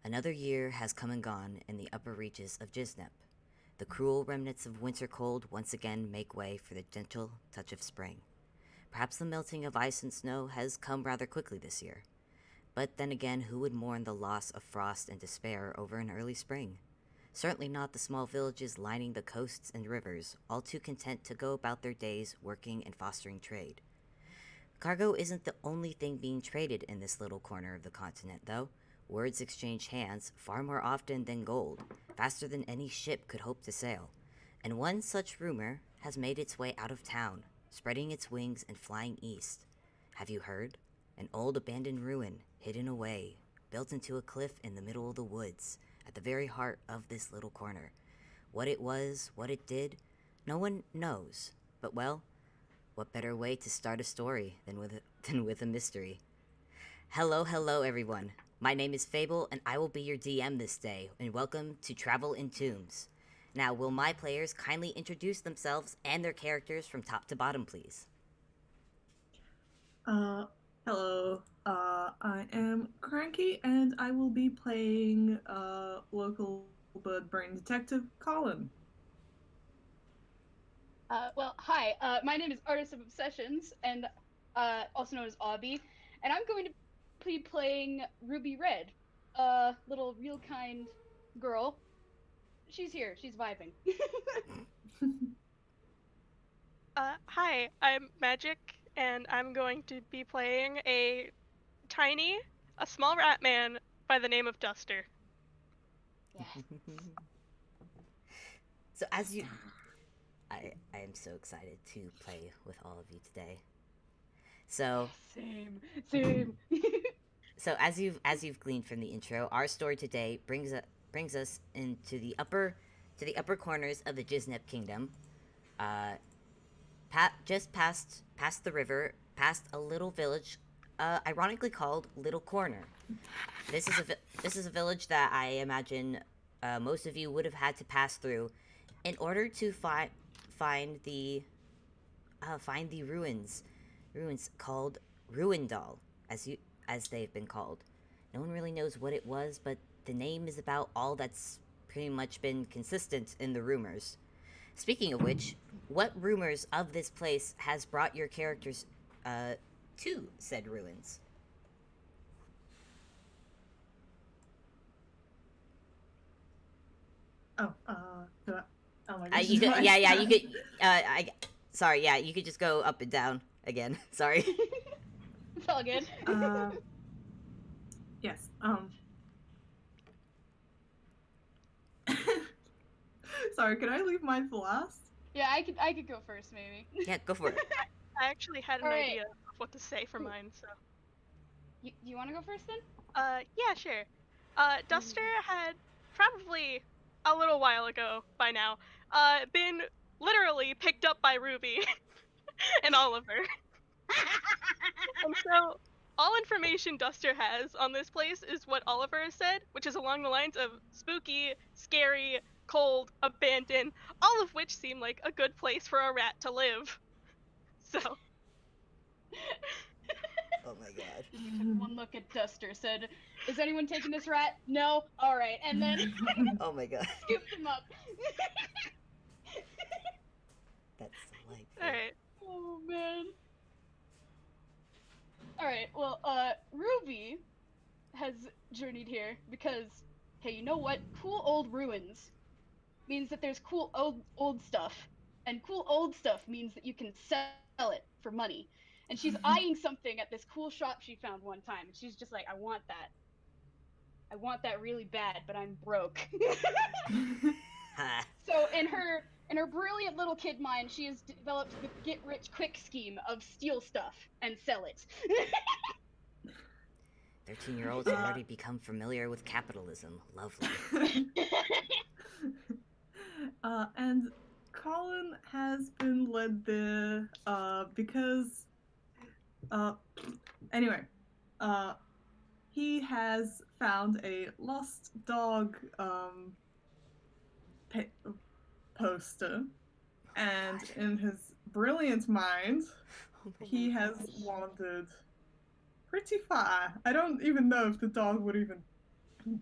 Another year has come and gone in the upper reaches of Gisnep. The cruel remnants of winter cold once again make way for the gentle touch of spring. Perhaps the melting of ice and snow has come rather quickly this year. But then again, who would mourn the loss of frost and despair over an early spring? Certainly not the small villages lining the coasts and rivers, all too content to go about their days working and fostering trade. Cargo isn't the only thing being traded in this little corner of the continent, though. Words exchange hands far more often than gold, faster than any ship could hope to sail. And one such rumor has made its way out of town, spreading its wings and flying east. Have you heard? An old abandoned ruin, hidden away, built into a cliff in the middle of the woods, at the very heart of this little corner. What it was, what it did, no one knows. But well, what better way to start a story than with a mystery? Hello, everyone. My name is Fable, and I will be your DM this day, and welcome to Travel in Tombs. Now, will my players kindly introduce themselves and their characters from top to bottom, please? Hello. I am Cranky, and I will be playing local bird brain detective Collin. Hi. My name is Artist of Obsessions, and also known as Obby, and I'm going to be playing Ruby Red, a little real kind girl. She's here. She's vibing. Hi, I'm Magic, and I'm going to be playing a small rat man by the name of Duster. Yeah. So I am so excited to play with all of you today. So Same. Same. so as you've gleaned from the intro, our story today brings us into the upper corners of the Gisnep Kingdom. Uh, just past the river, past a little village, ironically called Little Corner. This is a village that I imagine most of you would have had to pass through in order to find the find the ruins called Ruindall, as they've been called. No one really knows what it was, but the name is about all that's pretty much been consistent in the rumors. Speaking of which, what rumors of this place has brought your characters to said ruins? Oh, oh my gosh. You could, yeah, you could. Sorry, yeah, you could just go up and down again. Sorry. It's all good. Yes. Sorry, could I leave mine for last? Yeah, I could go first, maybe. Yeah, go for it. I actually had an Alright. idea of what to say for mine, so. You want to go first then? Yeah, sure. Duster had probably a little while ago by now, been literally picked up by Ruby and Oliver. And so, all information Duster has on this place is what Oliver has said, which is along the lines of spooky, scary, cold, abandoned, all of which seem like a good place for a rat to live. So, Oh my god. He took one look at Duster, said, "Is anyone taking this rat? No? Alright," and then Oh my god. scooped him up. That's delightful. alright. Oh man. Alright, well, Ruby has journeyed here because, hey, you know what? Cool old ruins means that there's cool old stuff. And cool old stuff means that you can sell it for money. And she's eyeing something at this cool shop she found one time, and she's just like, I want that. I want that really bad, but I'm broke. So in her brilliant little kid mind, she has developed the get rich quick scheme of steal stuff and sell it. 13-year-olds have already become familiar with capitalism. Lovely. And Colin has been led there because anyway, he has found a lost dog poster, and in his brilliant mind, he has wandered pretty far. I don't even know if the dog would even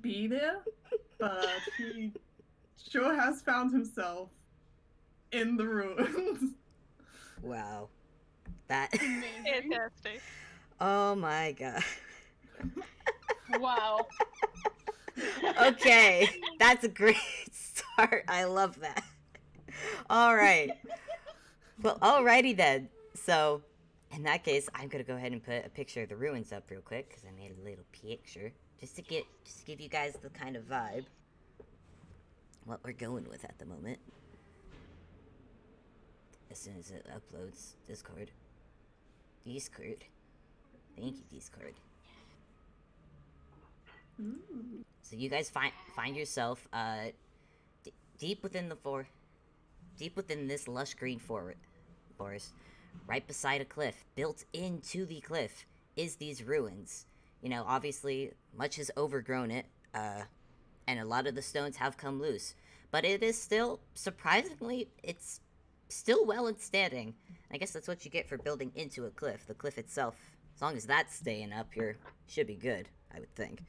be there, but he sure has found himself in the ruins. Wow. That. Amazing. Fantastic. Oh my god. Wow. Okay, that's a great start. I love that. All right. Well, alrighty then. So, in that case, I'm gonna go ahead and put a picture of the ruins up real quick because I made a little picture just to give you guys the kind of vibe what we're going with at the moment. As soon as it uploads Discord. Thank you, Discord. Ooh. So you guys find yourself deep within this lush green forest, right beside a cliff. Built into the cliff is these ruins. You know, obviously much has overgrown it, and a lot of the stones have come loose. But it is still, surprisingly, it's still well and standing. I guess that's what you get for building into a cliff. The cliff itself, as long as that's staying up, should be good, I would think.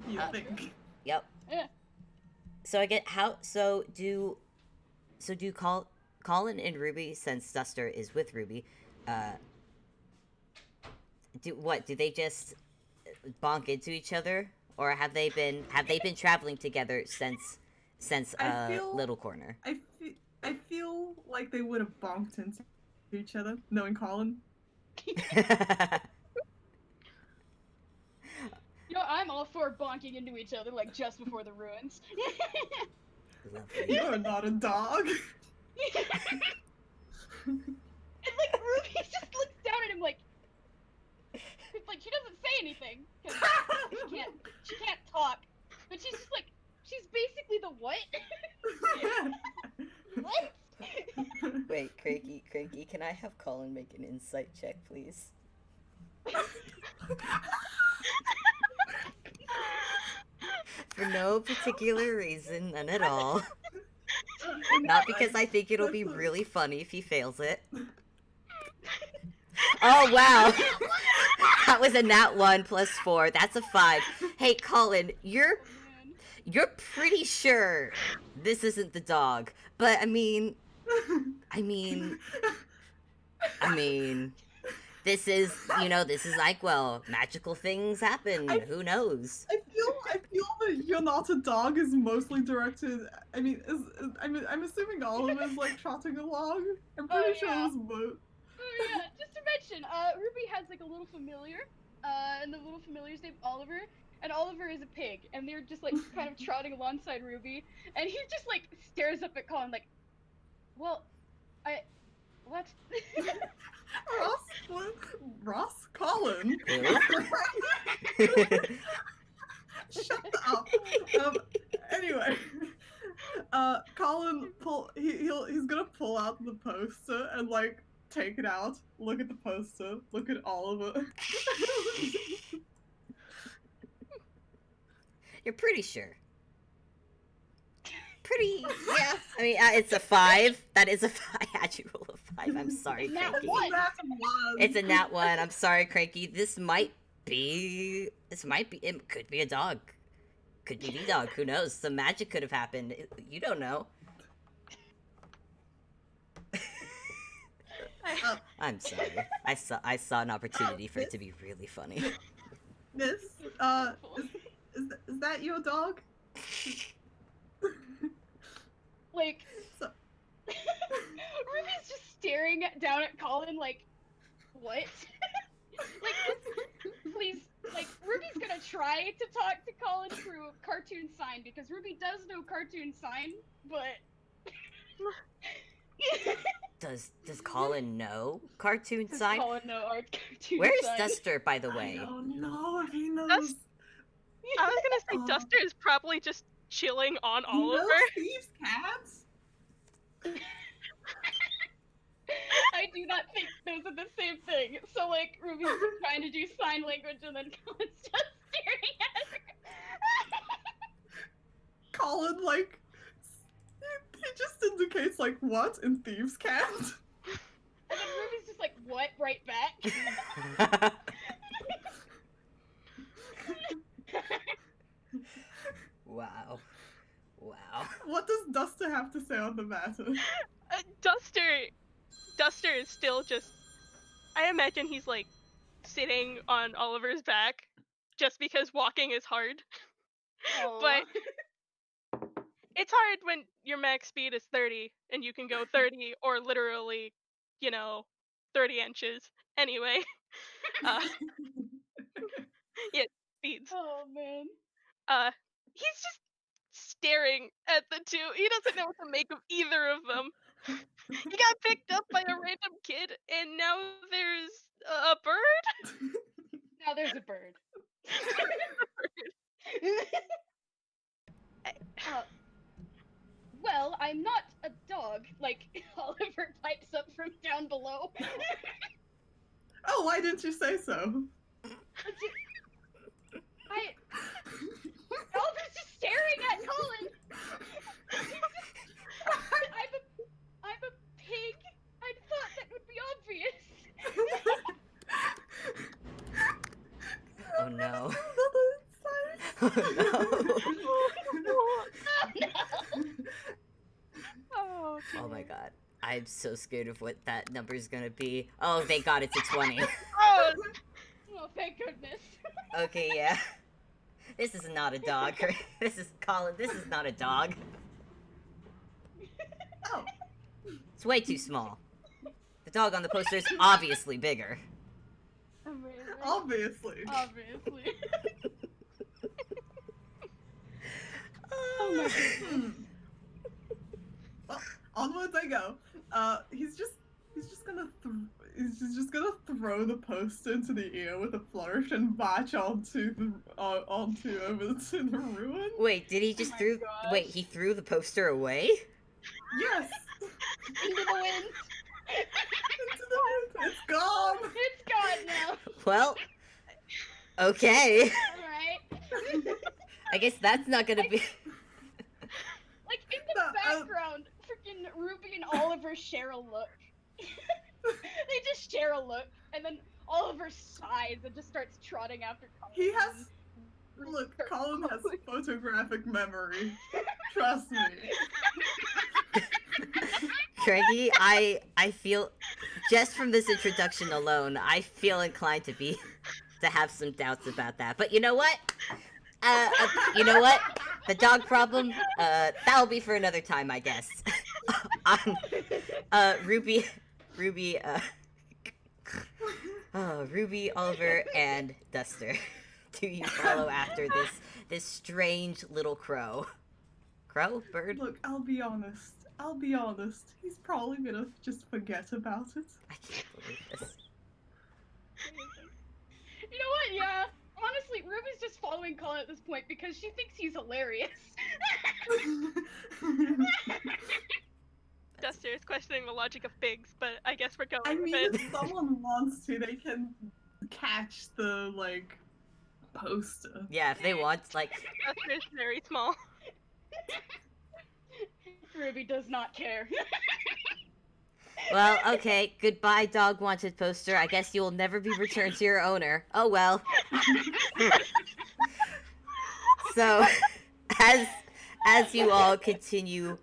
You think? Yep. Yeah. So I get do Collin and Ruby, since Duster is with Ruby, do they just bonk into each other, or have they been traveling together since Little Corner? I feel like they would have bonked into each other, knowing Collin. You know, I'm all for bonking into each other, like, just before the ruins. Lovely. You're not a dog. And, like, Ruby just looks down at him, like... It's like, she doesn't say anything, because she can't talk. But she's just like, she's basically the what? What? Wait, Cranky, can I have Collin make an insight check, please? For no particular reason, none at all. Not because I think it'll be really funny if he fails it. Oh, wow. That was a nat 1 plus 4. That's a 5. Hey, Collin, you're pretty sure this isn't the dog. But, I mean, this is like, well, magical things happen. Who knows? I feel that "you're not a dog" is mostly directed. I mean, I'm assuming Olive is like trotting along. I'm pretty sure it was both. Oh yeah, just to mention, Ruby has like a little familiar, and the little familiar's named Oliver, and Oliver is a pig, and they're just like kind of trotting alongside Ruby, and he just like stares up at Collin like, well, what? Ross Collin. Shut up. Anyway, Collin he's gonna pull out the poster and like take it out. Look at the poster. Look at Oliver. You're pretty sure. Yeah. I mean, it's a 5. That is a 5. I had you roll a 5. I'm sorry, Nat Cranky. one. It's a nat 1. I'm sorry, Cranky. It could be a dog. Could be the dog. Who knows? Some magic could have happened. You don't know. I'm sorry. I saw an opportunity for it to be really funny. Miss, is that your dog? Like, So- Ruby's just staring down at Collin like, what? Like, please, like, Ruby's gonna try to talk to Collin through cartoon sign, because Ruby does know cartoon sign, but... Does Collin know cartoon Does sign? Collin know our cartoon Where's sign? Duster, by the way? I don't know if he knows. I was gonna say Oh. Duster is probably just chilling on He knows Oliver. thieves' cats. I do not think those are the same thing. So, like, Ruby's trying to do sign language, and then Collin's just staring at her. Collin, like, he just indicates, like, what in thieves' cats? And then Ruby's just like, what? Right back? What does Duster have to say on the matter? Duster is still just. I imagine he's like sitting on Oliver's back, just because walking is hard. But it's hard when your max speed is 30 and you can go 30 or literally, 30 inches. Anyway, yeah, speeds. Oh man. He's just staring at the two. He doesn't know what to make of either of them. He got picked up by a random kid, and now there's a bird. Now there's a bird. Well, I'm not a dog, like Oliver pipes up from down below. Oh, why didn't you say so? Oliver's just staring at Collin. I'm a pig. I thought that would be obvious. Oh no. Oh no. Oh my god. I'm so scared of what that number's gonna be. Oh, thank god it's a 20. Oh, Thank goodness. Okay, yeah. This is not a dog. This is Collin. This is not a dog. Oh. It's way too small. The dog on the poster is obviously bigger. Amazing. Obviously. Obviously. Oh my goodness. Well, onwards I go. He's just gonna throw the poster into the air with a flourish and march onto over to the ruin. Wait, did he just Oh my Wait, gosh. he threw the poster away? Yes. Into the wind. Into the wind. It's gone. It's gone now. Well, okay. Alright. I guess that's not gonna be. Like in the background, freaking Ruby and Oliver share a look. They just share a look, and then Oliver sighs and just starts trotting after Collin. He has. Look, Collin has photographic memory. Trust me. Craigie, I feel, just from this introduction alone, I feel inclined to have some doubts about that. But you know what? You know what? The dog problem, that'll be for another time, I guess. Ruby, Ruby, Oliver, and Duster. Do you follow after this strange little crow? Crow? Bird? Look, I'll be honest. He's probably gonna just forget about it. I can't believe this. You know what? Yeah. Honestly, Ruby's just following Collin at this point because she thinks he's hilarious. Duster is questioning the logic of pigs, but I guess we're going I with mean, it. if someone wants to, they can catch the, like, poster. Yeah, if they want, like... Duster's very small. Ruby does not care. Well, okay, goodbye, dog wanted poster. I guess you will never be returned to your owner. Oh well. So, as you all continue...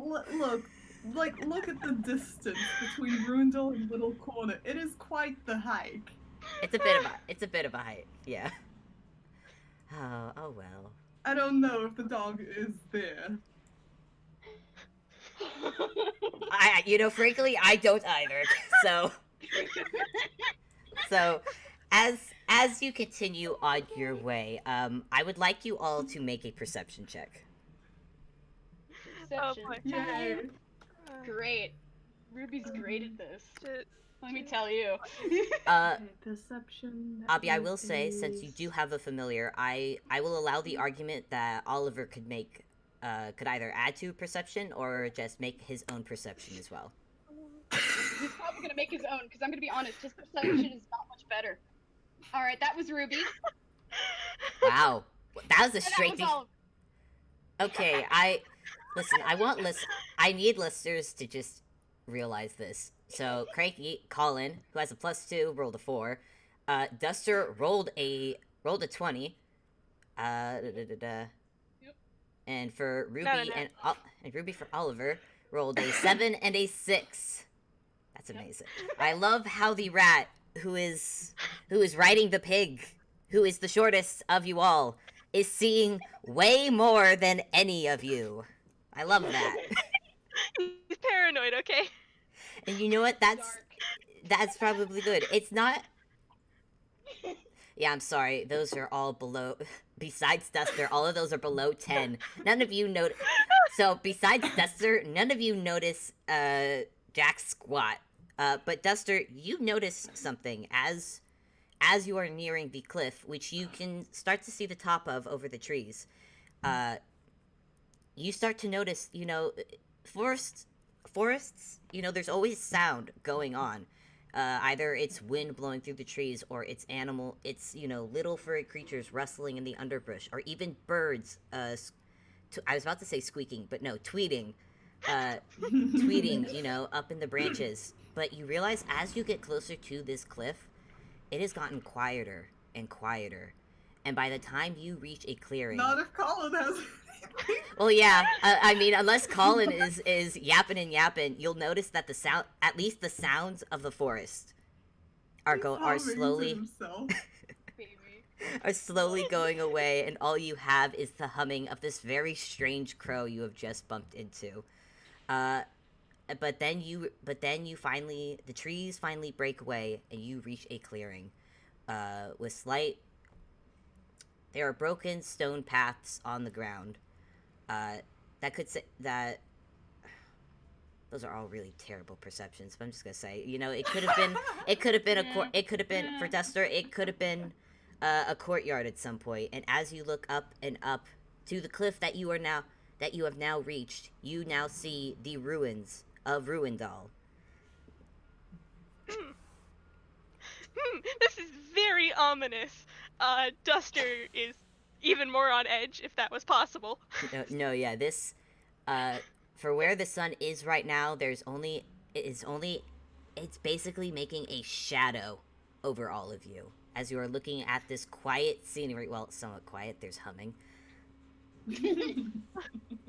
Look at the distance between Ruindall and Little Corner. It is quite the hike. It's a bit of a height, yeah. Oh well. I don't know if the dog is there. Frankly, I don't either. So, as you continue on your way, I would like you all to make a perception check. Perception. boy. Yay. Great. Ruby's great at this. Shit. Let me tell you. Perception. Abby, I will say, since you do have a familiar, I will allow the argument that Oliver could either add to perception or just make his own perception as well. He's probably gonna make his own, because I'm gonna be honest, his perception is not much better. Alright, that was Ruby. Wow, that was a And that straight. was Oliver. Okay, I need listeners to just realize this. So, Cranky, Collin, who has a +2, rolled a 4. Duster rolled a 20. And for Ruby No. and Ruby for Oliver rolled a 7 and a 6. That's amazing. I love how the rat who is riding the pig, who is the shortest of you all, is seeing way more than any of you. I love that. He's paranoid, okay? And you know what? That's probably good. It's not. Yeah, I'm sorry. Those are all below. Besides Duster, all of those are below 10. None of you notice. So besides Duster, none of you notice Jack's squat. But Duster, you notice something as you are nearing the cliff, which you can start to see the top of over the trees. You start to notice, forests. There's always sound going on. Either it's wind blowing through the trees, or it's little furry creatures rustling in the underbrush, or even birds, I was about to say squeaking, but no, tweeting, up in the branches. But you realize as you get closer to this cliff, it has gotten quieter and quieter. And by the time you reach a clearing... Not if Collin has... Well, yeah. I mean, unless Collin is yapping and yapping, you'll notice that at least the sounds of the forest are slowly going away, and all you have is the humming of this very strange crow you have just bumped into. But then the trees finally break away, and you reach a clearing, with slight. There are broken stone paths on the ground. That could say that. Those are all really terrible perceptions, but I'm just gonna say, it could have been. It could have been It could have been for Duster. It could have been a courtyard at some point. And as you look up and up to the cliff that you have now reached, you now see the ruins of Ruindall. This is very ominous. Duster is even more on edge, if that was possible. Yeah, this, for where the sun is right now, it's basically making a shadow over all of you, as you are looking at this quiet scenery. Well, somewhat quiet, there's humming.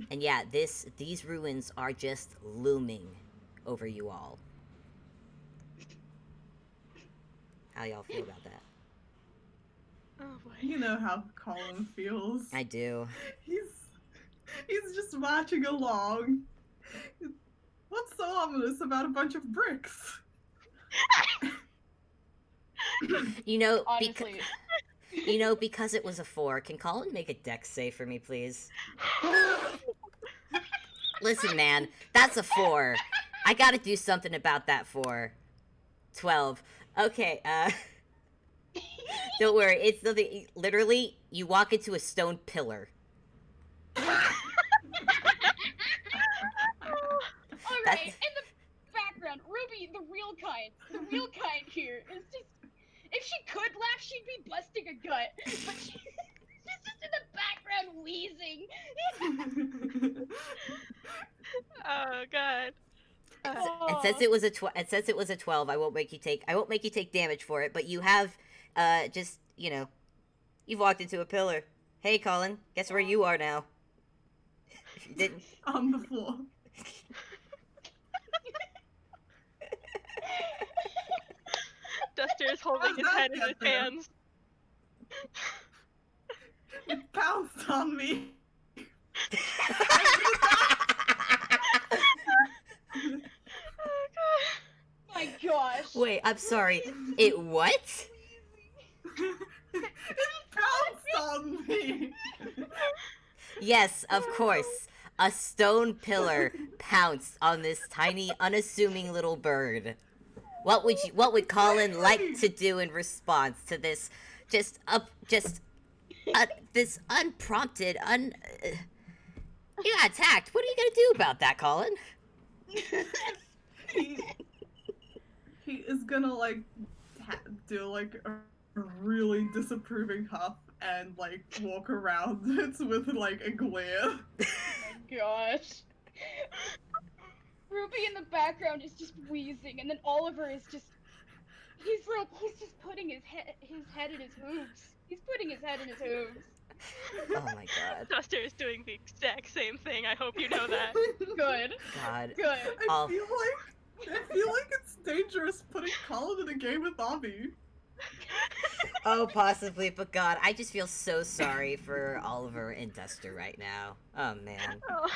And yeah, these ruins are just looming over you all. How y'all feel about that? Oh boy. You know how Collin feels. I do. He's just marching along. What's so ominous about a bunch of bricks? Honestly. Because it was a 4, can Collin make a dex save for me, please? Listen, man, that's a 4. I gotta do something about that 4. 12. Okay, don't worry, it's nothing. Literally, you walk into a stone pillar. Alright, in the background, Ruby, the real kind here, is just... If she could laugh, she'd be busting a gut, but she's just in the background wheezing. Oh god. And since it was a 12, I won't make you take damage for it, but you have you've walked into a pillar. Hey, Collin, guess where you are now? If you didn't. On the floor. Duster is holding his head in his hands. It pounced on me. Oh god. My gosh. Wait, I'm sorry. It what? It pounced on me. Yes, of course. A stone pillar pounced on this tiny, unassuming little bird. What would Collin like to do in response to this this unprompted you got attacked. What are you gonna do about that, Collin? He is gonna do a really disapproving huff and walk around it with a glare. Oh my gosh. Ruby in the background is just wheezing, and then Oliver is just... He's just putting his head in his hooves. He's putting his head in his hooves. Oh my god. Duster is doing the exact same thing. I hope you know that. Good. God. Good. I feel like it's dangerous putting Collin in a game with Abby. Oh, possibly, but God, I just feel so sorry for Oliver and Duster right now. Oh man. Oh.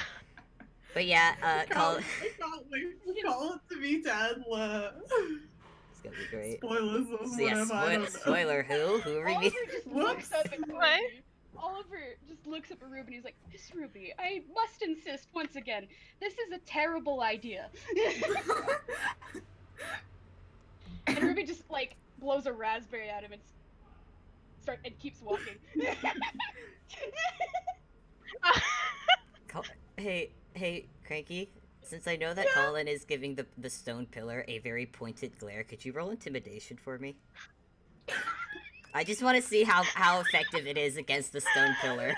But yeah, I Collin. can't wait for Collin to be dead. It's gonna be great. Spoilers or So yeah, whatever. I don't know. spoiler. Who are we? Oliver just looks Whoops. up at What? Ruby. Oliver just looks up at Ruby and he's like, Miss Ruby, I must insist once again, this is a terrible idea. And Ruby just like blows a raspberry at him and keeps walking. Hey, Cranky. Since I know that Collin is giving the stone pillar a very pointed glare, could you roll intimidation for me? I just want to see how effective it is against the stone pillar.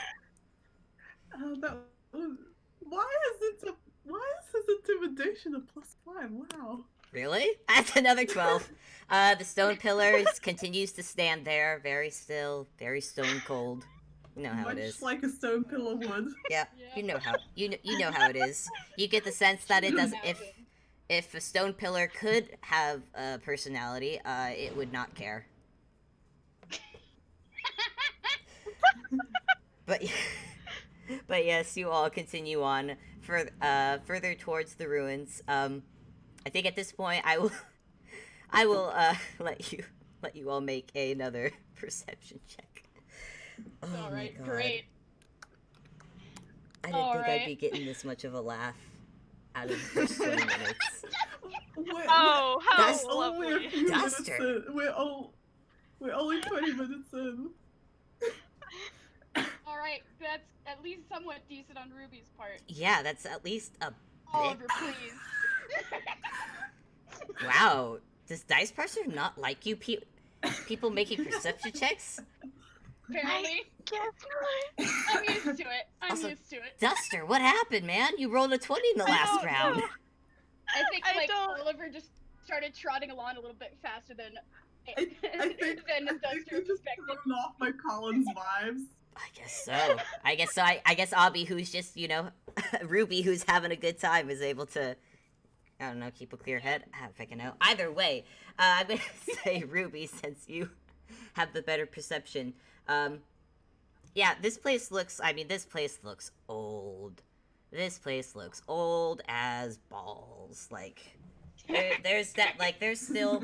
Why is his intimidation a +5? Wow. Really? That's another 12. The stone pillar continues to stand there, very still, very stone cold. You know how Much it is. like a stone pillar would. Yeah, you know how how it is. You get the sense that it doesn't. If a stone pillar could have a personality, it would not care. But yes, you all continue on further towards the ruins. I think at this point I will let you all make another perception check. Oh All right, my God. great. I didn't think I'd be getting this much of a laugh out of the first 20 minutes. Oh, how That's Only a lovely. few minutes Duster. in. We're only 20 minutes in. Alright, that's at least somewhat decent on Ruby's part. Yeah, that's at least a bit. Oliver, please. Wow. Does Dice Parser not like you people making perception checks? Apparently. Guess what? I'm used to it. I'm Also, used to it. Duster, what happened, man? You rolled a 20 in the last don't round. know. I think I like don't- Oliver just started trotting along a little bit faster than I think than Duster you're just expected. thrown off by Colin's vibes. I guess so. I guess Abby, who's just, Ruby, who's having a good time, is able to, I don't know, keep a clear head. I don't fucking know. Either way, I'm gonna say Ruby, since you have the better perception. Yeah, this place looks old. This place looks old as balls. Like, there's still,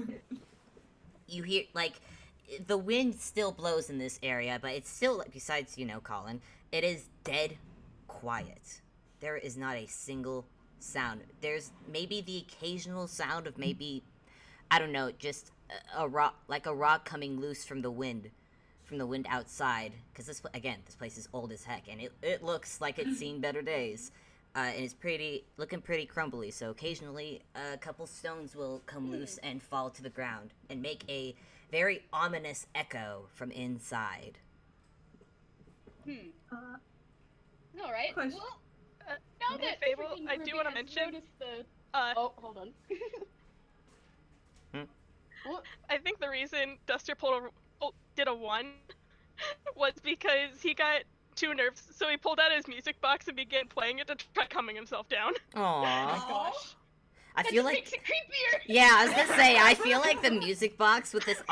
you hear, like, the wind still blows in this area, but it's still, besides, Collin, it is dead quiet. There is not a single sound. There's maybe the occasional sound of maybe, I don't know, just a rock coming loose from the wind outside, because this place is old as heck, and it looks like it's seen better days, and it's looking pretty crumbly, so occasionally a couple stones will come loose and fall to the ground and make a very ominous echo from inside. All right. Question. Well, Uh, now that Fable, freaking I do Ruby wanna has mention, noticed the... Uh, Oh, hold on. What? I think the reason Duster did a 1 was because he got too nervous, so he pulled out his music box and began playing it to try calming himself down. Oh Aww. my gosh. I That feel just like, makes it creepier. yeah, I was gonna say, I feel like the music box with this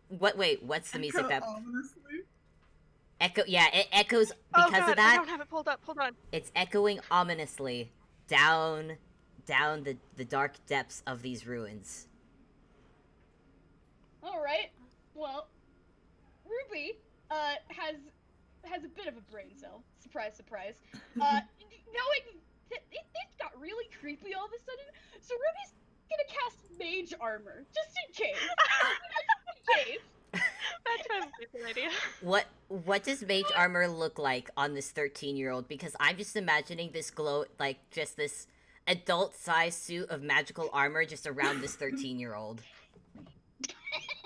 what's the music that Ominously. echo? Yeah, it echoes Oh because god, of that. I don't have it pulled up. Hold on. It's echoing ominously down the dark depths of these ruins. All right. Well, Ruby has a bit of a brain cell. Surprise, surprise. Knowing that it got really creepy all of a sudden, so Ruby's gonna cast mage armor just in case. Just in case. That's probably a good idea. What does mage armor look like on this 13-year-old? Because I'm just imagining this just this adult-sized suit of magical armor just around this 13-year-old.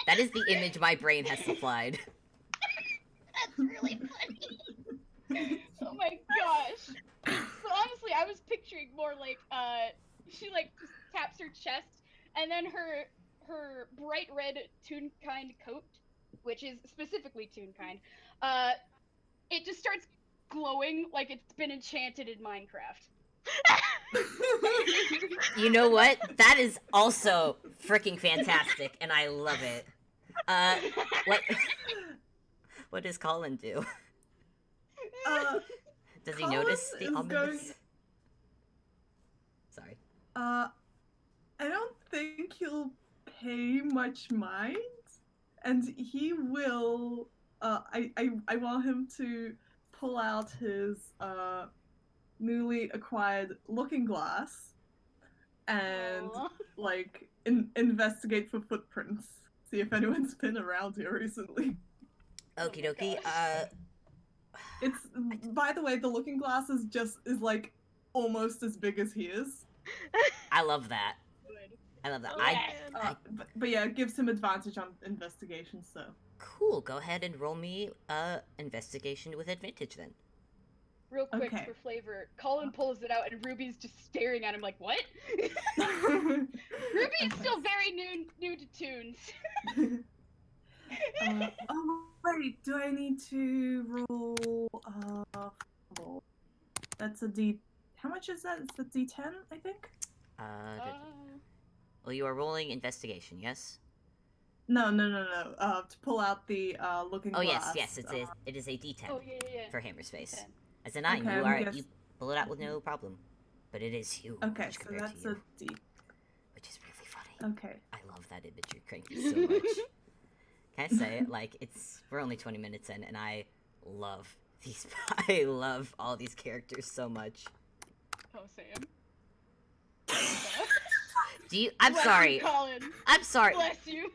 That is the image my brain has supplied. That's really funny. Oh my gosh. So honestly, I was picturing more like she like just taps her chest, and then her bright red Toonkind coat which is specifically Toonkind, it just starts glowing like it's been enchanted in Minecraft. You know what? That is also freaking fantastic, and I love it. What? What does Collin do? Does he Collin notice the is ominous? Sorry. I don't think he'll pay much mind, and he will. I want him to pull out his newly acquired looking glass and Aw. like investigate for footprints. See if anyone's been around here recently. Okie my dokie. gosh. It's by the way, the looking glass is like almost as big as he is. I love that. Good. I love that. Oh, I yes. But yeah, it gives him advantage on investigation. So cool. Go ahead and roll me investigation with advantage then. Real quick Okay. for flavor, Collin pulls it out and Ruby's just staring at him like, what? okay. Ruby's still very new to tunes. Oh wait, do I need to roll? Roll. That's a D. How much is that? It's a D10, I think. Well, you are rolling investigation, yes? No. To pull out the looking Oh glass. yes, it is a D10 Oh yeah. for Hammerspace. 10. As a 9, Okay, you pull it out with no problem, but it is huge Okay, so compared that's to you, a D. which is really funny. Okay. I love that imagery cranky so much. Can I say it? Like, we're only 20 minutes in, and I love these. I love all these characters so much. Oh, Sam. I'm Bless sorry. You, Collin. I'm sorry. Bless you.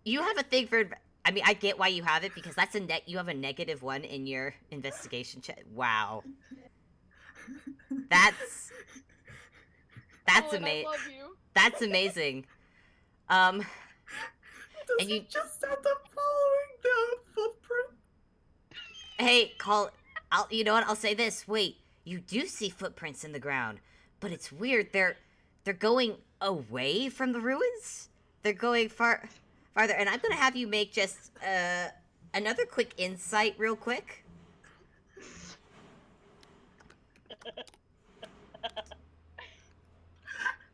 You have a thing for. I mean, I get why you have it because that's you have a -1 in your investigation check. Wow. That's Collin, amazing. I love you. That's amazing. Does And he you- just end up following the footprint? Hey, you know what? I'll say this. Wait, you do see footprints in the ground, but it's weird. They're going away from the ruins. They're going farther. And I'm gonna have you make just another quick insight, real quick.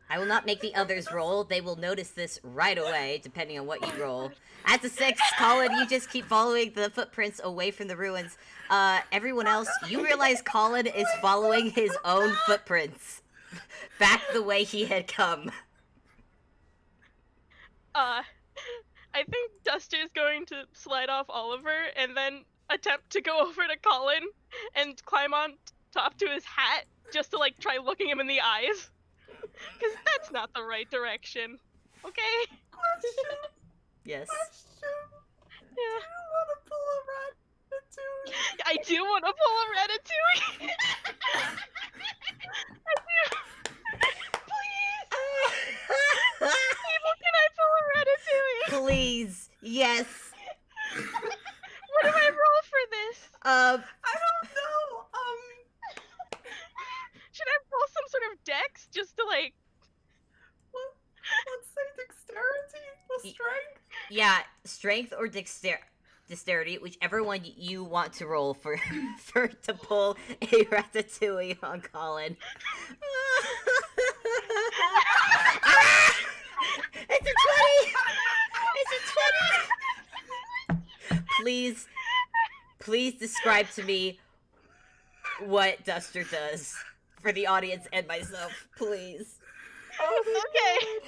I will not make the others roll. They will notice this right away, depending on what you roll. At the 6, Collin, you just keep following the footprints away from the ruins. Everyone else, you realize Collin is following his own footprints back the way he had come. I think Duster's going to slide off Oliver and then attempt to go over to Collin and climb on top to his hat just to like try looking him in the eyes. Because that's not the right direction. Okay? Question. Yes. Yeah. Do you want to pull a ratatouille? I do want to pull a ratatouille. I do. Please. People, can I pull a ratatouille? Please, yes. What do I roll for this? I don't know. Should I roll some sort of dex just to like? Let's say dexterity or strength. Yeah, strength or dexterity, whichever one you want to roll for to pull a ratatouille on Collin. It's a 20! It's a 20! Please describe to me what Duster does for the audience and myself, please. Okay.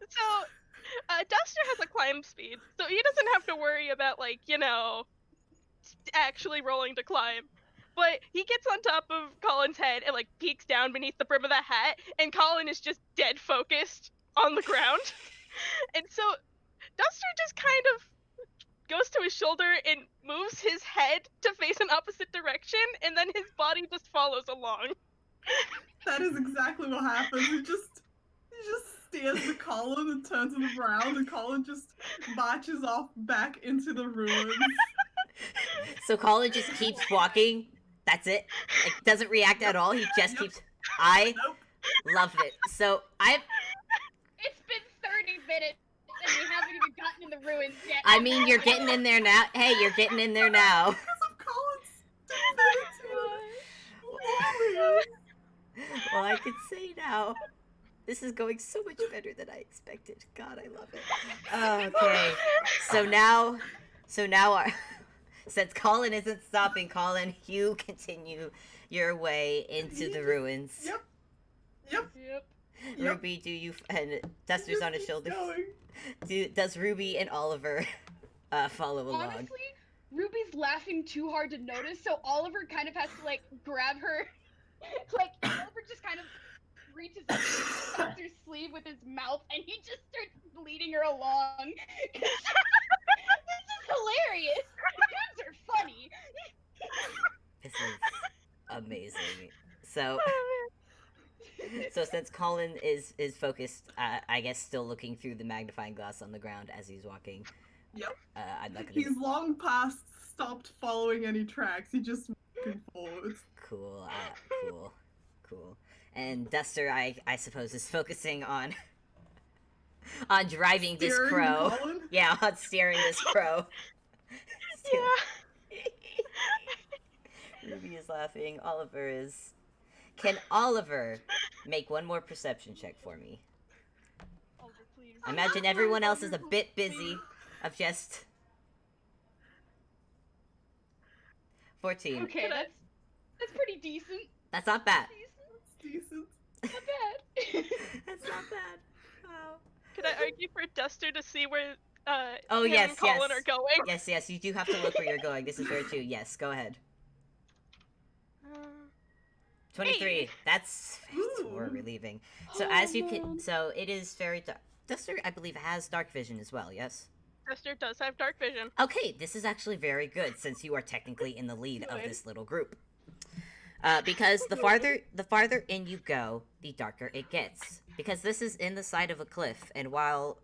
So, Duster has a climb speed, so he doesn't have to worry about, like, actually rolling to climb. But he gets on top of Collin's head and, like, peeks down beneath the brim of the hat, and Collin is just dead focused on the ground. And so, Duster just kind of goes to his shoulder and moves his head to face an opposite direction, and then his body just follows along. That is exactly what happens. He just stares at Collin and turns him around, and Collin just marches off back into the ruins. So Collin just keeps walking. That's it. Like, doesn't react at all. He just keeps. I love it. So It's been 30 minutes and we haven't even gotten in the ruins yet. I mean, you're getting in there now. Hey, you're getting in there now. Because of Colin's divinity. Well, I can say now, this is going so much better than I expected. God, I love it. Okay, so now, since Collin isn't stopping, Collin, you continue your way into the ruins. Yep. Yep. Ruby, do you and Duster's on his Keeps shoulder? going. Does Ruby and Oliver follow along? Honestly, Ruby's laughing too hard to notice, so Oliver kind of has to like grab her. Like Oliver just kind of reaches up, grabs her sleeve with his mouth, and he just starts leading her along. This is hilarious. Dudes are funny. This is amazing. So since Collin is focused, I guess still looking through the magnifying glass on the ground as he's walking. Yep. I'm not gonna. He's long past stopped following any tracks. He just walking forwards. Cool. Cool. And Duster, I suppose, is focusing on driving this Steering crow. Colin? Yeah, on steering this crow. Yeah. Ruby is laughing. Oliver is. Can Oliver make one more perception check for me? Oliver, please. I imagine everyone else is a bit busy of just 14. Okay, that's pretty decent. That's not bad. Decent. Not bad. That's not bad. Wow. Could I argue for Duster to see where Oh, him yes, and Collin yes. are going? Yes, you do have to look where you're going. This is very true. Yes, go ahead. 23. Hey. That's more Ooh. relieving. So as you can, so it is very dark. Duster, I believe, has dark vision as well. Yes. Duster does have dark vision. Okay, this is actually very good since you are technically in the lead of Good. this little group. Because the farther in you go, the darker it gets. Because this is in the side of a cliff, and while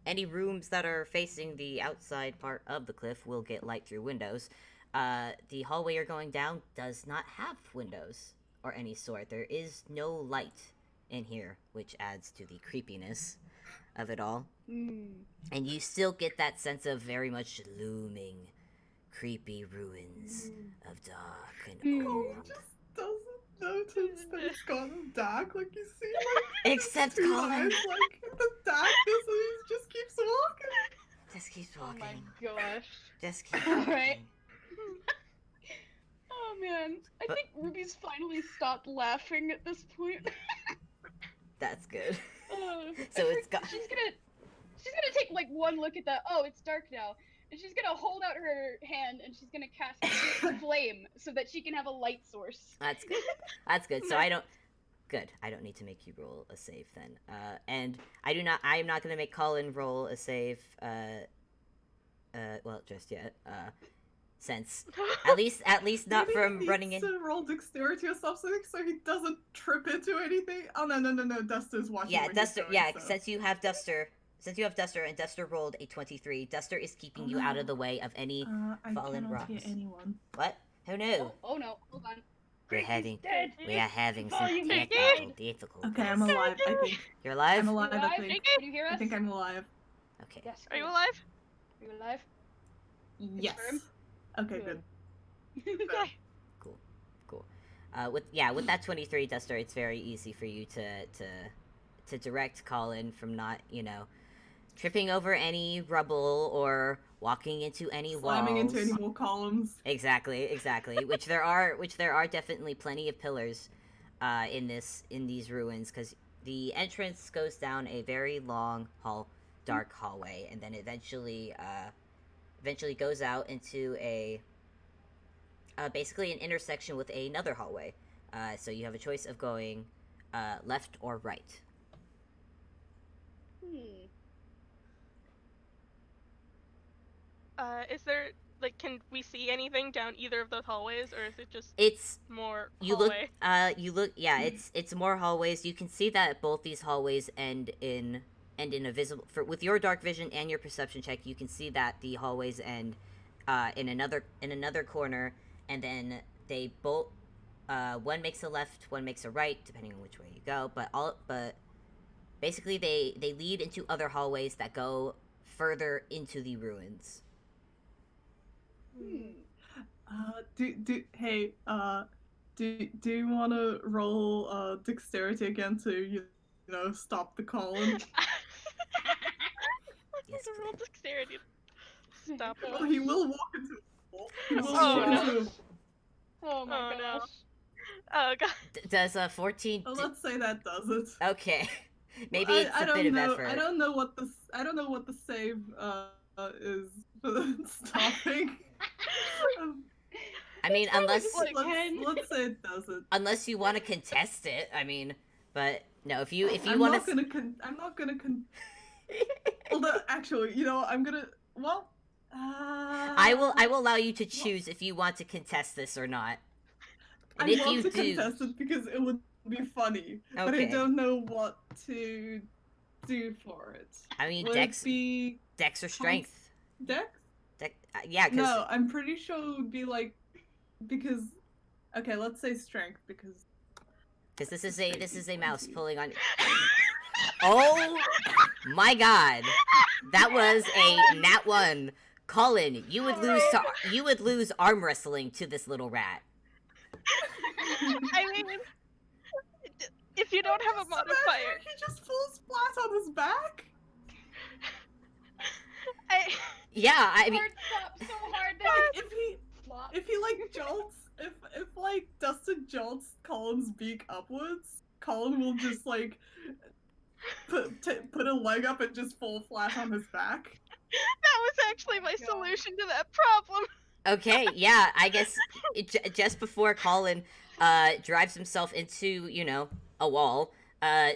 any rooms that are facing the outside part of the cliff will get light through windows, the hallway you're going down does not have windows or any sort. There is no light in here, which adds to the creepiness of it all. And you still get that sense of very much looming, creepy ruins of dark and Colin old. just doesn't notice that it's gotten dark. Like you see, like Except two Collin eyes, like in the darkness, and he just keeps walking. just keeps Oh my walking. gosh. Just keeps All walking. right. Oh man, I But- think Ruby's finally stopped laughing at this point. That's good. So it's got- She's gonna take like one look at that. Oh, it's dark now, and she's gonna hold out her hand and she's gonna cast flame so that she can have a light source. That's good. That's good. So I don't need to make you roll a save then. And I am not going to make Collin roll a save. Well, just yet. Since at least not Maybe from he running needs in. to roll dexterity or something so he doesn't trip into anything. Oh no! Duster's watching. Yeah, where he's Duster. going, Yeah, so. since you have Duster and Duster rolled a 23, Duster is keeping you out of the way of any. I fallen cannot hear rocks. anyone. What? Who knew? Oh no, hold on. We are having some Volume is technical difficulties. Okay, I'm alive. I think You're alive? I'm alive. You I alive? think. Can you hear us? I think I'm alive. Okay. Yes. Are you good. alive? Are you alive? Yes. Confirm? Okay, good. Okay. Cool. With that 23, Duster, it's very easy for you to direct Collin from not, tripping over any rubble or walking into any Slamming walls. into any more columns. Exactly. which there are definitely plenty of pillars in these ruins, because the entrance goes down a very long dark hallway, and then eventually goes out into a basically an intersection with another hallway. So you have a choice of going left or right. Is there can we see anything down either of those hallways, or is it just It's more you hallway? yeah, it's more hallways. You can see that both these hallways end in a visible with your dark vision and your perception check. You can see that the hallways end in another corner, and then they both one makes a left, one makes a right, depending on which way you go. But basically they lead into other hallways that go further into the ruins. Do you want to roll dexterity again to you know stop the Collin? Yes, The real dexterity. Stop. Well, he will walk into a wall. He will Oh, walk no. into a... Oh my Oh, no. gosh. Oh god. Does 14? Oh, let's say that does it. Okay, maybe Well, it's I a don't bit know. of effort. I don't know what the save is for the stopping. I mean, probably unless just like- let's say it doesn't. unless you want to contest it. I mean, but no, if you I'm want not to. gonna Although, actually, you know, I'm gonna. Well, I will allow you to choose if you want to contest this or not. And I if want you to do, contest it because it would be funny, but I Okay. don't know what to do for it. I mean, Would Dex, it be Dex or strength. Dex? Yeah, because No, I'm pretty sure it would be like because. Okay, let's say strength because. this is a mouse pulling on. Oh my god, that was a nat 1. Collin, you would lose arm wrestling to this little rat. I mean, if you don't have a Just imagine modifier, He just falls flat on his back. Yeah, I mean, Hard stop so hard that Like, it flops. if he like jolts, if like Dustin jolts Colin's beak upwards, Collin will just like put a leg up and just fall flat on his back. that was actually my God. solution to that problem. okay, yeah, I guess just before Collin drives himself into, a wall,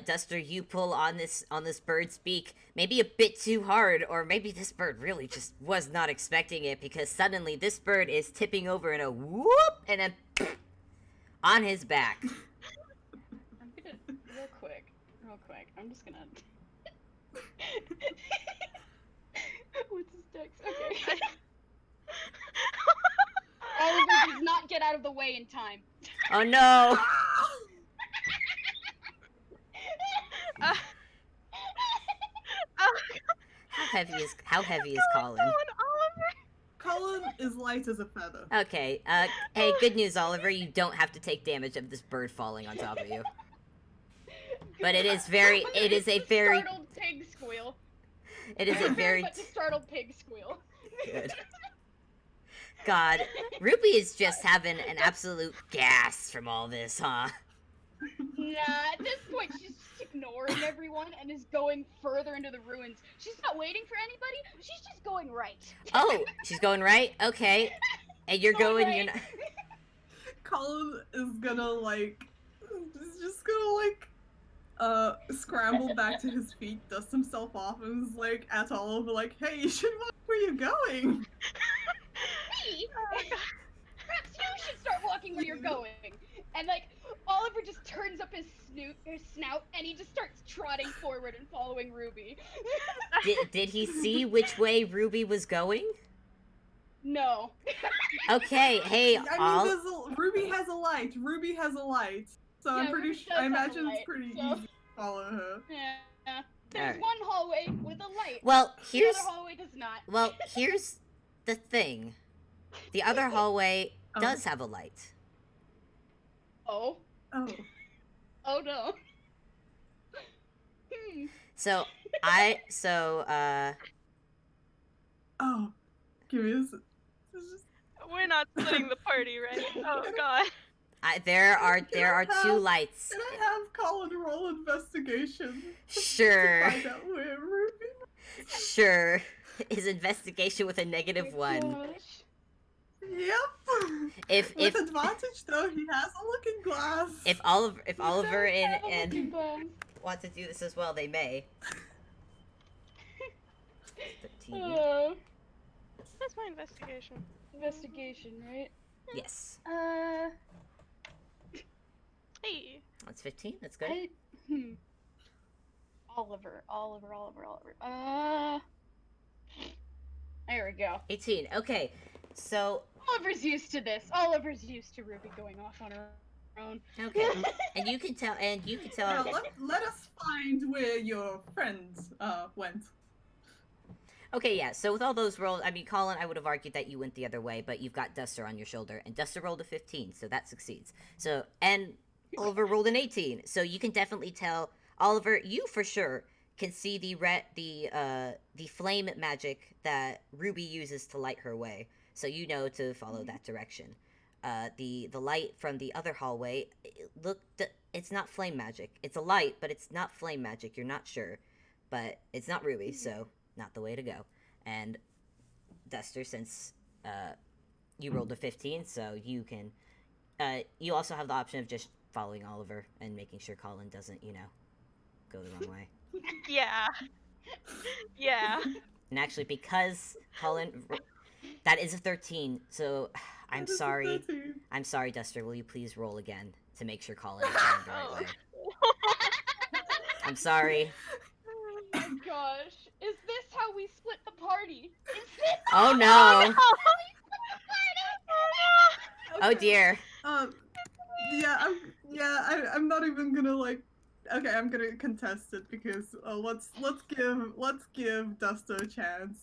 Duster, you pull on this bird's beak, maybe a bit too hard, or maybe this bird really just was not expecting it, because suddenly this bird is tipping over in a whoop, and then on his back. I'm gonna real quick. I'm just gonna. What's his dex? Okay. Oliver does not get out of the way in time. Oh no! How heavy is Collin? Colin is light as a feather. Okay, hey, good news, Oliver, you don't have to take damage of this bird falling on top of you. But it is a very, Startled pig squeal. it is a very much a startled pig squeal. good. God, Ruby is just having an absolute gas from all this, huh? Nah, at this point she's just ignoring everyone and is going further into the ruins. She's not waiting for anybody, she's just going right. Oh, she's going right? Okay. And you're going, right. you're not... Colin is just gonna scramble back to his feet, dust himself off, and is like at Oliver like, hey, you should watch where you're going. Me? Perhaps you should start walking where you're going. And like Oliver just turns up his snout and he just starts trotting forward and following Ruby. Did he see which way Ruby was going? No. Okay, hey, Ruby has a light. Ruby has a light. So Yeah, I'm pretty Ruby sure. does I have a imagine light, it's pretty so- easy to follow her. Yeah. There's Alright. one hallway with a light. Well, The here's other hallway does not. here's the thing. The other hallway Oh. does have a light. Oh. Oh. Oh no. So Oh. Give me this. This is just... We're not splitting the party, right? Oh god. there are two have- lights. Can I have Colin roll investigation? Sure. To find out where Ruby. Sure. His investigation with a Oh -1. gosh. Yep. If With advantage though, he has a looking glass. if Oliver He does have a and looking glass. want to do this as well, they may. 13. That's my investigation. Investigation, right? Yes. Hey. That's 15. That's good. Oliver. There we go. 18. Okay. So Oliver's used to this. Oliver's used to Ruby going off on her own. okay. And you can tell Now, let us find where your friends went. Okay, yeah. So with all those rolls, I mean, Colin, I would have argued that you went the other way, but you've got Duster on your shoulder, and Duster rolled a 15, so that succeeds. So and Oliver rolled an 18, so you can definitely tell. Oliver, you for sure can see the flame magic that Ruby uses to light her way, so you know to follow that direction. The light from the other hallway, it's not flame magic. It's a light, but it's not flame magic. You're not sure, but it's not Ruby, so not the way to go. And Duster, since you rolled a 15, so you can. You also have the option of just following Oliver and making sure Colin doesn't, go the wrong way. Yeah. Yeah. And actually, because Colin, that is a 13, so I'm That is a sorry. 13. I'm sorry, Duster. Will you please roll again to make sure Colin is going the right way? I'm sorry. Oh my gosh. Is this how we split the party? Is this Oh no! how we split the party? Oh dear. I'm not even gonna Okay, I'm gonna contest it because let's give Duster a chance.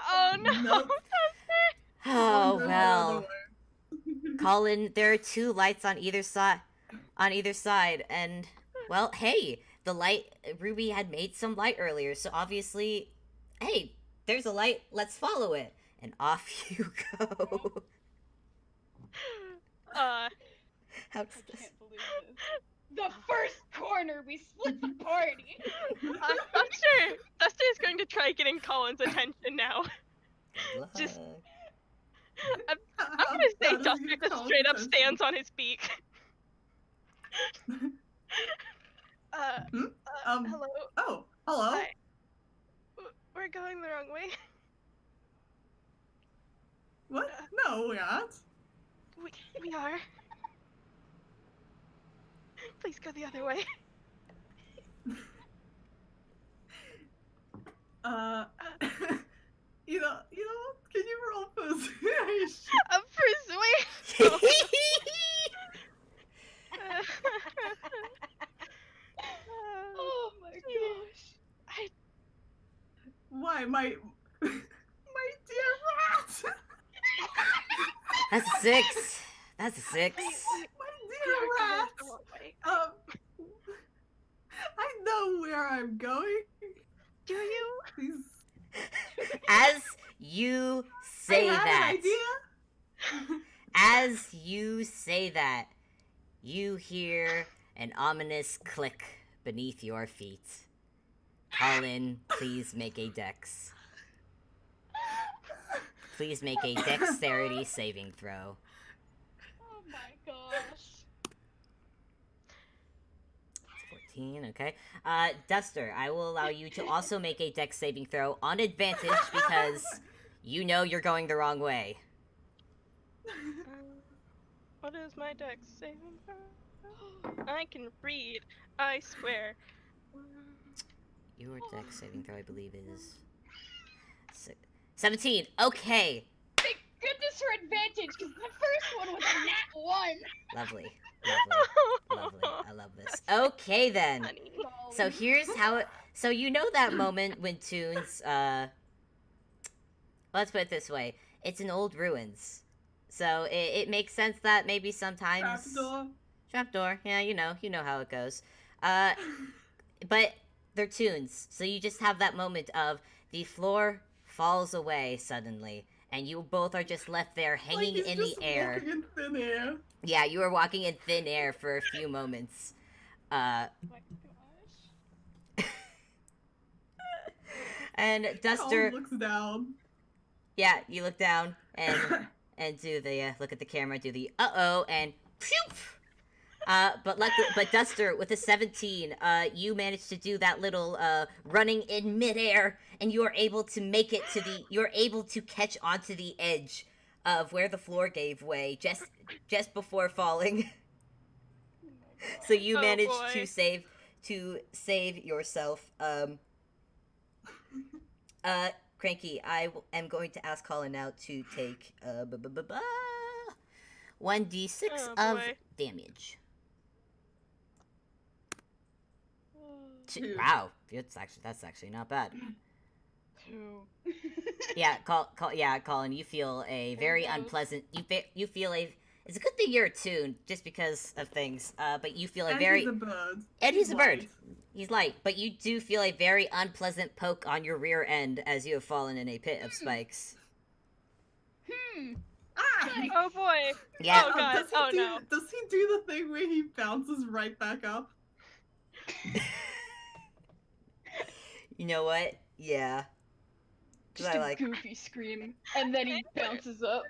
Oh no. Nope. Oh Go the well. other way. Colin, there are two lights on either side, and well, hey, the light Ruby had made some light earlier, so obviously, hey, there's a light. Let's follow it, and off you go. How I does this? can't believe this. The first corner we split the party. Duster is going to try getting Colin's attention now. Just- Look. I'm How gonna say does he Duster get just Colin's straight up attention? stands on his beak. Hello. Oh, hello. Hi. We're going the wrong way. What? No, we're not. We are. Please go the other way. Can you roll persuasion? Persuasion. Oh my gosh. Why, my dear rat? That's a 6. That's a 6. My We dear are going rat. the wrong way. I know where I'm going. Do you? Please. As you say I had that, an idea. as you say that, you hear an ominous click beneath your feet. Colin, please make a dex. Please make a dexterity saving throw. Oh my gosh. 14, okay. Duster, I will allow you to also make a dex saving throw on advantage because you know you're going the wrong way. What is my dex saving throw? I can read. I swear. Your dex saving throw, I believe, is 17. Okay. Thank goodness for advantage, because the first one was a nat 1. Lovely. Lovely. I love this. Okay, then. Honey. So here's how it... So you know that moment when Toons, let's put it this way. It's an old ruins. So it makes sense that maybe sometimes... Trapdoor. Yeah, you know how it goes. But they're Toons. So you just have that moment of the floor falls away suddenly. And you both are just left there hanging Like he's in just the air. walking in thin air. Yeah, you were walking in thin air for a few moments. Oh my gosh. And Colin Duster, looks down. yeah, you look down and do the look at the camera, do the uh-oh, and phew. But Duster with a 17, you managed to do that little running in midair, and you are able to make it to you're able to catch onto the edge of where the floor gave way just before falling. So you Oh, managed boy. to save yourself. Cranky, am going to ask Colin now to take 1d6 Oh, of boy. damage. Two. Wow, that's actually not bad. too. Yeah, Colin, you feel a very Those. unpleasant. You feel a. It's a good thing you're attuned, just because of things. But you feel a And very. he's a bird. And he's a bird. light. He's light, but you do feel a very unpleasant poke on your rear end as you have fallen in a pit of spikes. Ah! Like- Oh boy. Yeah. Oh god. Oh no. Does he do the thing where he bounces right back up? You know what? Yeah. 'Cause Just I a like. goofy scream, and then he bounces up.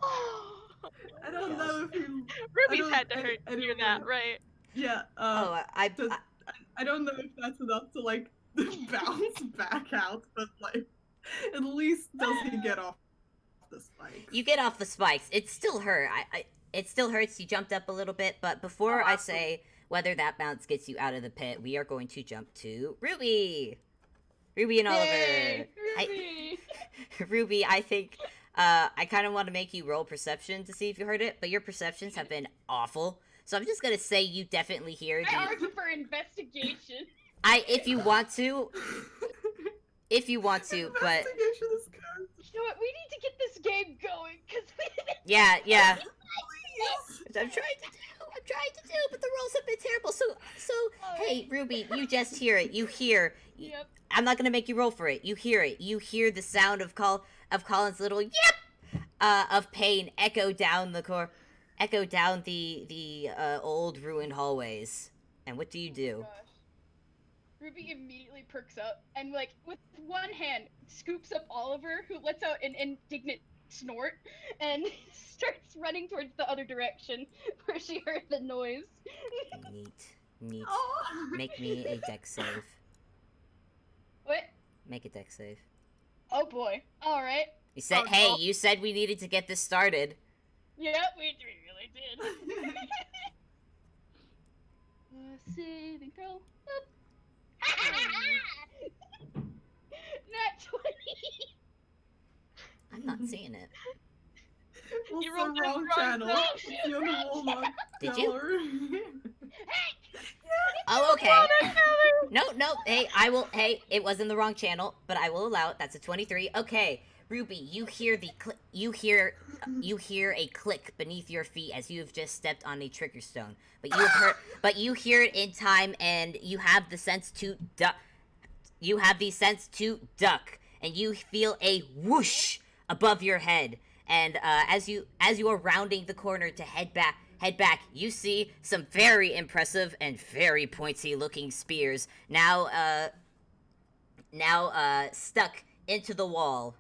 I don't know if you. Ruby's don't- had to I- hurt I don't hear that, know. right? Yeah. Oh, I does- I don't know if that's enough to like bounce back out, but like, at least does he get off the spikes? You get off the spikes. It still hurt. It still hurts. You jumped up a little bit, but before I say whether that bounce gets you out of the pit, we are going to jump to Ruby. Ruby and Oliver. Yay, Ruby! Ruby, I think I kind of want to make you roll perception to see if you heard it, but your perceptions have been awful. So I'm just gonna say you definitely hear I the. argue for investigation. If you want to, but Investigation is good. You know what? We need to get this game going, cause yeah. Please. I'm trying to do, but the rolls have been terrible. So hey, Ruby, you just hear it. You hear. Yep. I'm not gonna make you roll for it. You hear it. You hear the sound of Colin's little yep of pain echo down the old ruined hallways. And what do you do? Gosh. Ruby immediately perks up and, like, with one hand, scoops up Oliver, who lets out an indignant snort, and starts running towards the other direction where she heard the noise. Neat. Oh. Make me a dex save. What? Make a dex save. Oh boy. Alright. You said, Oh, hey, no. you said we needed to get this started. Yep, we really did. Saving throw. Up. Nat 20. I'm not seeing it. What's You the rolled the wrong wrong channel? Oh, It's shit. the other Walnut Did you? Gallery. Oh, okay. No, hey, it was in the wrong channel, but I will allow it. That's a 23. Okay, Ruby, you hear you hear a click beneath your feet as you have just stepped on a trigger stone. But you hear it in time, and you have the sense to duck. You have the sense to duck, and you feel a whoosh above your head. And as you are rounding the corner to head back, you see some very impressive and very pointy-looking spears now stuck into the wall.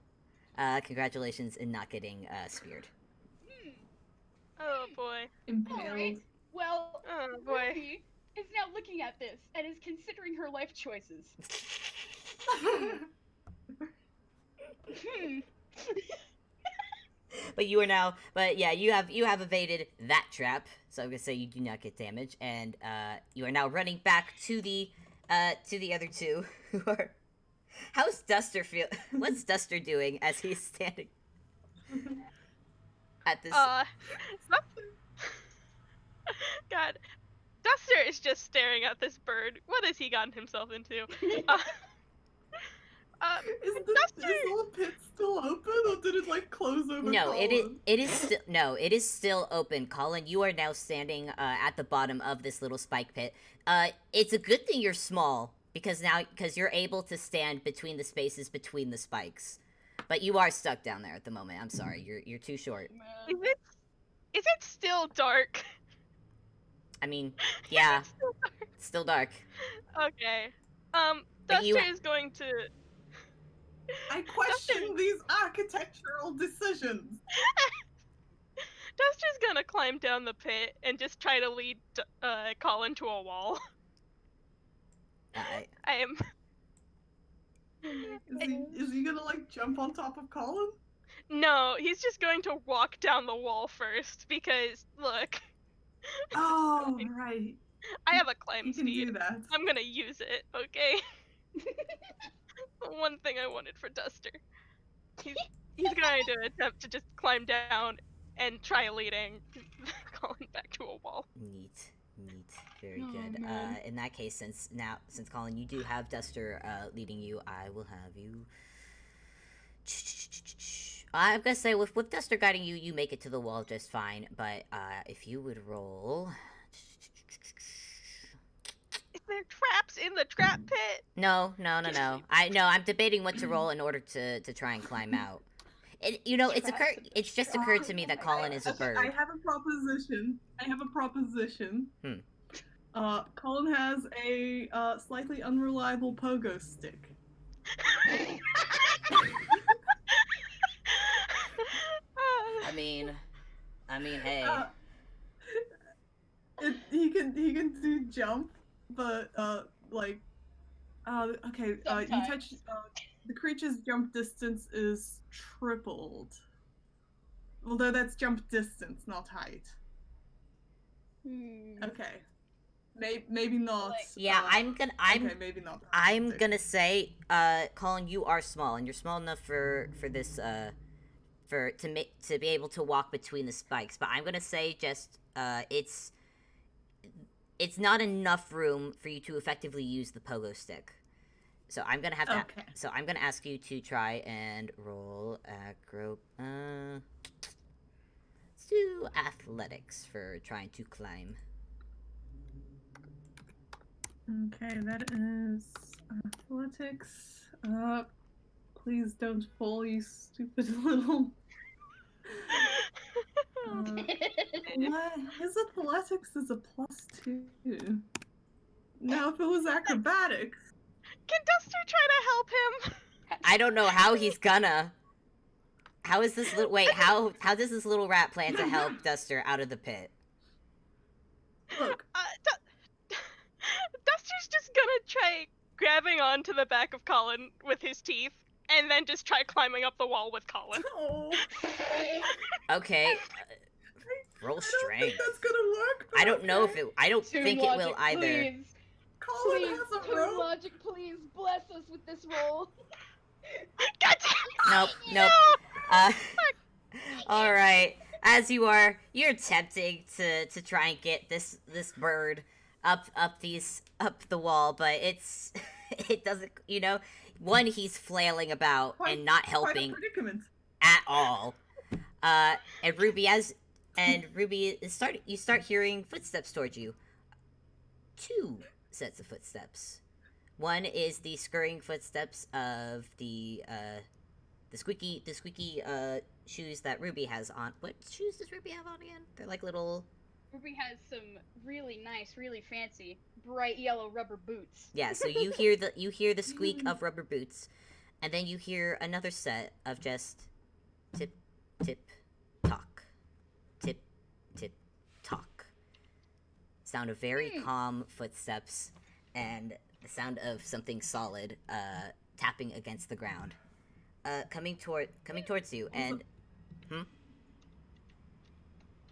Congratulations in not getting speared. Oh boy. Impaled. Alright. Well, Oh boy. Ruby is now looking at this and is considering her life choices. Hmm. But you have evaded that trap. So I'm gonna say you do not get damage, and you are now running back to the other two who are. How's Duster feel? What's Duster doing as he's standing at this? God, Duster is just staring at this bird. What has he gotten himself into? Is the pit still open, or did it like close over? No, Collin? it is still open. Colin, you are now standing at the bottom of this little spike pit. It's a good thing you're small because you're able to stand between the spaces between the spikes. But you are stuck down there at the moment. I'm sorry, you're too short. Is it still dark? I mean, yeah, Is it still dark? it's still dark. Okay. But you- Duster is going to. I question these architectural decisions. Duster's gonna climb down the pit and just try to lead Collin to a wall. I am. Is he gonna like jump on top of Collin? No, he's just going to walk down the wall first because look, Oh, right. I have a climb He can speed. do that. I'm gonna use it, okay? The one thing I wanted for Duster. He's going to attempt to just climb down and try leading Collin back to a wall. Neat. Very Oh, good. man. In that case, since Colin, you do have Duster leading you, I will have you. I'm gonna say with Duster guiding you, you make it to the wall just fine. But if you would roll. Is there traps in the trap pit? No. I'm debating what to roll in order to try and climb out. Traps in the It's just trap. occurred to me Oh that my Colin God. is a Okay, bird. I have a proposition. Colin has a slightly unreliable pogo stick. I mean, hey. He can do jump, but okay. You touch Sometimes. the creature's jump distance is tripled. Although that's jump distance, not height. Hmm. Okay. Maybe not. Yeah, Okay, maybe not. I'm gonna say, Colin, you are small, and you're small enough for this, to be able to walk between the spikes. But I'm gonna say just, it's not enough room for you to effectively use the pogo stick. So I'm gonna have to. Okay. So I'm gonna ask you to try and roll acro. Let's do athletics for trying to climb. Okay, that is athletics. Please don't fall, you stupid little. What? His athletics is a +2. Now, if it was acrobatics. Can Duster try to help him? I don't know how he's gonna. How is this little? Wait, how does this little rat plan to help Duster out of the pit? Look. Duster's just gonna try grabbing onto the back of Collin with his teeth, and then just try climbing up the wall with Collin. Oh. Okay. Roll I don't strength. think that's gonna work. I don't know if okay. it. I don't Toon think it will logic, either. Please, Colin please, has a Toon rope. logic, please bless us with this roll. God damn it! Nope. No! All right. As you're attempting to try and get this bird up the wall, but it doesn't. One, he's flailing about and not Quite a helping predicament. at all. And Ruby you start hearing footsteps towards you. 2 sets of footsteps. One is the scurrying footsteps of the squeaky shoes that Ruby has on. What shoes does Ruby have on again? They're like little. Ruby has some really nice, really fancy, bright yellow rubber boots. Yeah, so you hear the squeak of rubber boots, and then you hear another set of just tip tip talk, tip tip talk. Sound of very calm footsteps, and the sound of something solid tapping against the ground. Coming towards you, and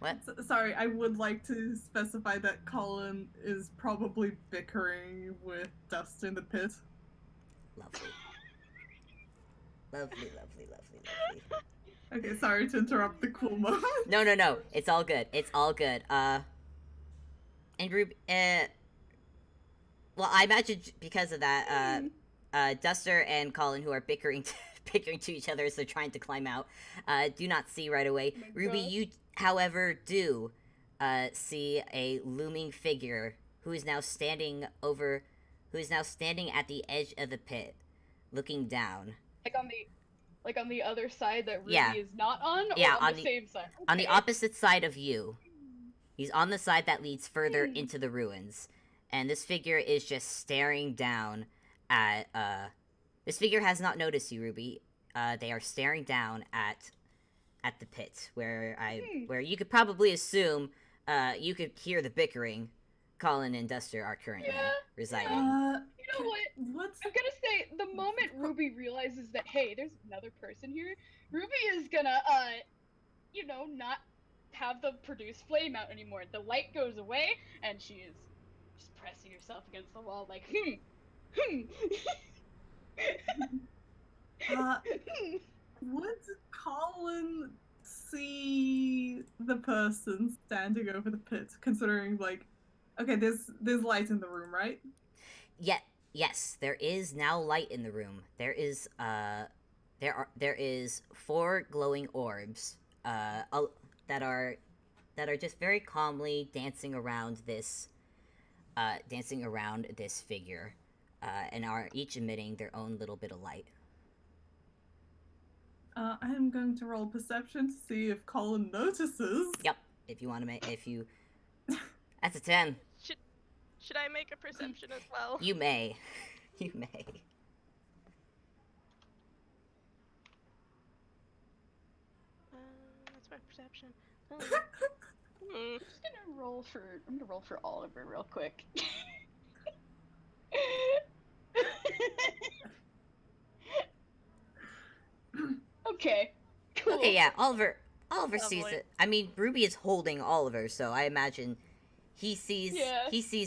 what? Sorry, I would like to specify that Colin is probably bickering with Dust in the pit. Lovely. Okay, sorry to interrupt the cool moment. No. It's all good. And Ruby, well, I imagine because of that, Duster and Colin, who are bickering to each other as they're trying to climb out, do not see right away. Oh Ruby, gosh. you, however, do see a looming figure who is now standing at the edge of the pit, looking down. Like on the other side that Ruby Yeah. is not on, or Yeah, on the same side? On the Okay. opposite side of you. He's on the side that leads further into the ruins. And this figure is just staring down at, this figure has not noticed you, Ruby. They are staring down at the pit, where you could probably assume, you could hear the bickering Colin and Duster are currently residing. You know what? I'm gonna say, the moment Ruby realizes that, hey, there's another person here, Ruby is gonna, not have the produced flame out anymore. The light goes away, and she is just pressing herself against the wall, like, Would Colin see the person standing over the pit, considering, like, Okay, there's light in the room, right? Yes, there is now light in the room. There is 4 glowing orbs that are just very calmly dancing around this figure, and are each emitting their own little bit of light. I'm going to roll perception to see if Collin notices. Yep. If you want to make that's a 10. Should I make a perception as well? You may. You may. That's my perception. Oh. I'm gonna roll for Oliver real quick. Okay. Cool. Okay, yeah, Oliver sees Lovely. it. I mean, Ruby is holding Oliver, so I imagine he sees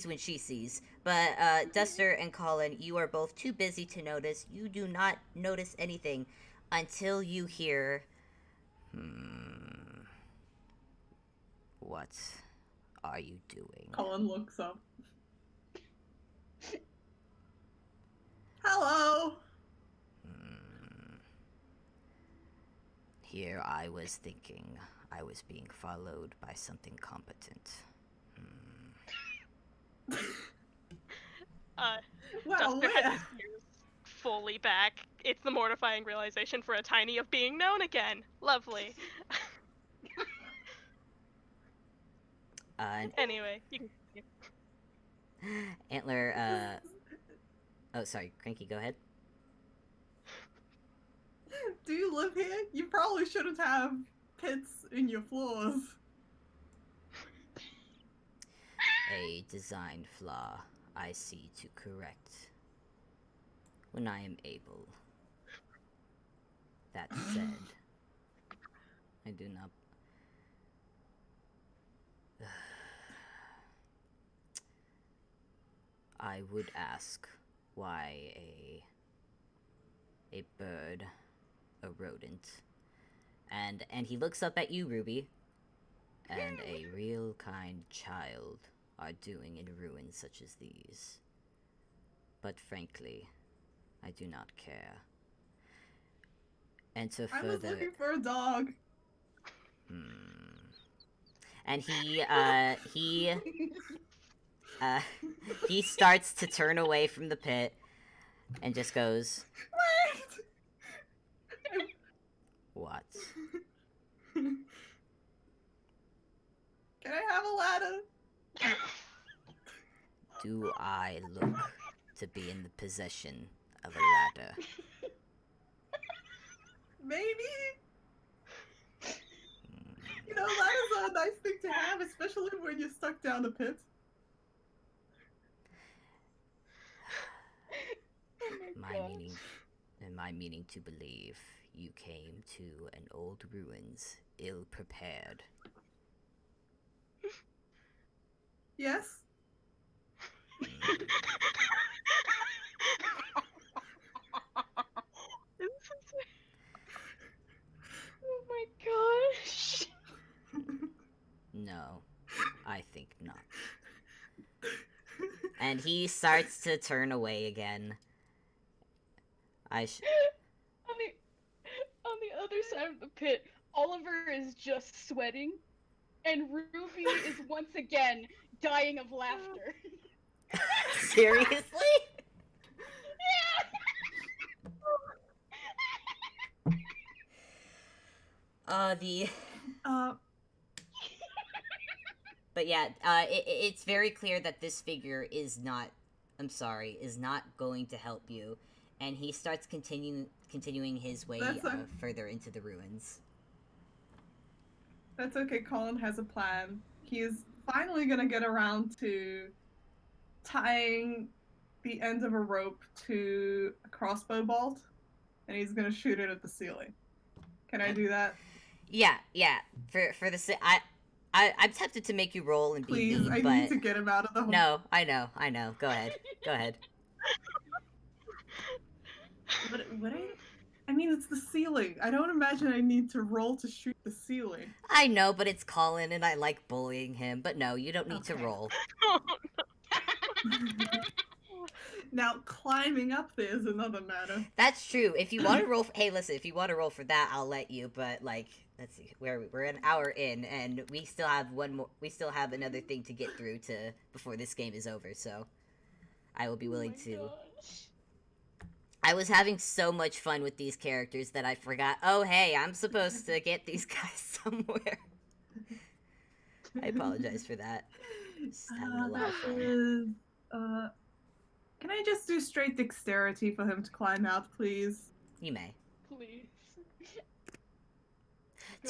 when she sees. But Duster and Collin, you are both too busy to notice. You do not notice anything until you hear what are you doing? Collin looks up. Hello. Here I was thinking I was being followed by something competent. Wow, Duster has where? his ears fully back. It's the mortifying realization for a tiny of being known again. Lovely. Anyway, you can continue. Antler, oh, sorry, Cranky, go ahead. Do you live here? You probably shouldn't have pits in your floors. A design flaw I see to correct when I am able. That said, I do not. I would ask why a bird, a rodent, and he looks up at you, Ruby, and a real kind child are doing in ruins such as these. But frankly, I do not care. And to I was further, looking for a dog. and he starts to turn away from the pit, and just goes, Wait! "What?" Can I have a ladder? Do I look to be in the possession of a ladder? Maybe? You know, ladders are a nice thing to have, especially when you're stuck down a pit. My meaning to believe you came to an old ruins ill prepared. Yes? Oh my gosh. No, I think not. And he starts to turn away again. On the other side of the pit, Oliver is just sweating, and Ruby is once again dying of laughter. Seriously? But yeah, it's very clear that this figure is not going to help you, and he starts continuing his way further into the ruins. That's okay, Collin has a plan. He is finally gonna get around to tying the end of a rope to a crossbow bolt, and he's gonna shoot it at the ceiling. Can I do that? Yeah. For the I'm tempted to make you roll and be Please, mean, I but need to get him out of the hole. no, I know. Go ahead. What I mean, it's the ceiling. I don't imagine I need to roll to shoot the ceiling. I know, but it's Collin, and I like bullying him. But no, you don't need to Okay. roll. Now, climbing up there is another matter. That's true. If you want to roll, hey, listen. If you want to roll for that, I'll let you. But like, let's see, we're an hour in, and we still have one more. We still have another thing to get through to before this game is over. So, I will be willing to. Gosh. I was having so much fun with these characters that I forgot. Oh, hey, I'm supposed to get these guys somewhere. I apologize for that. Just having a lot of fun. Can I just do straight dexterity for him to climb out, please? You may. Please.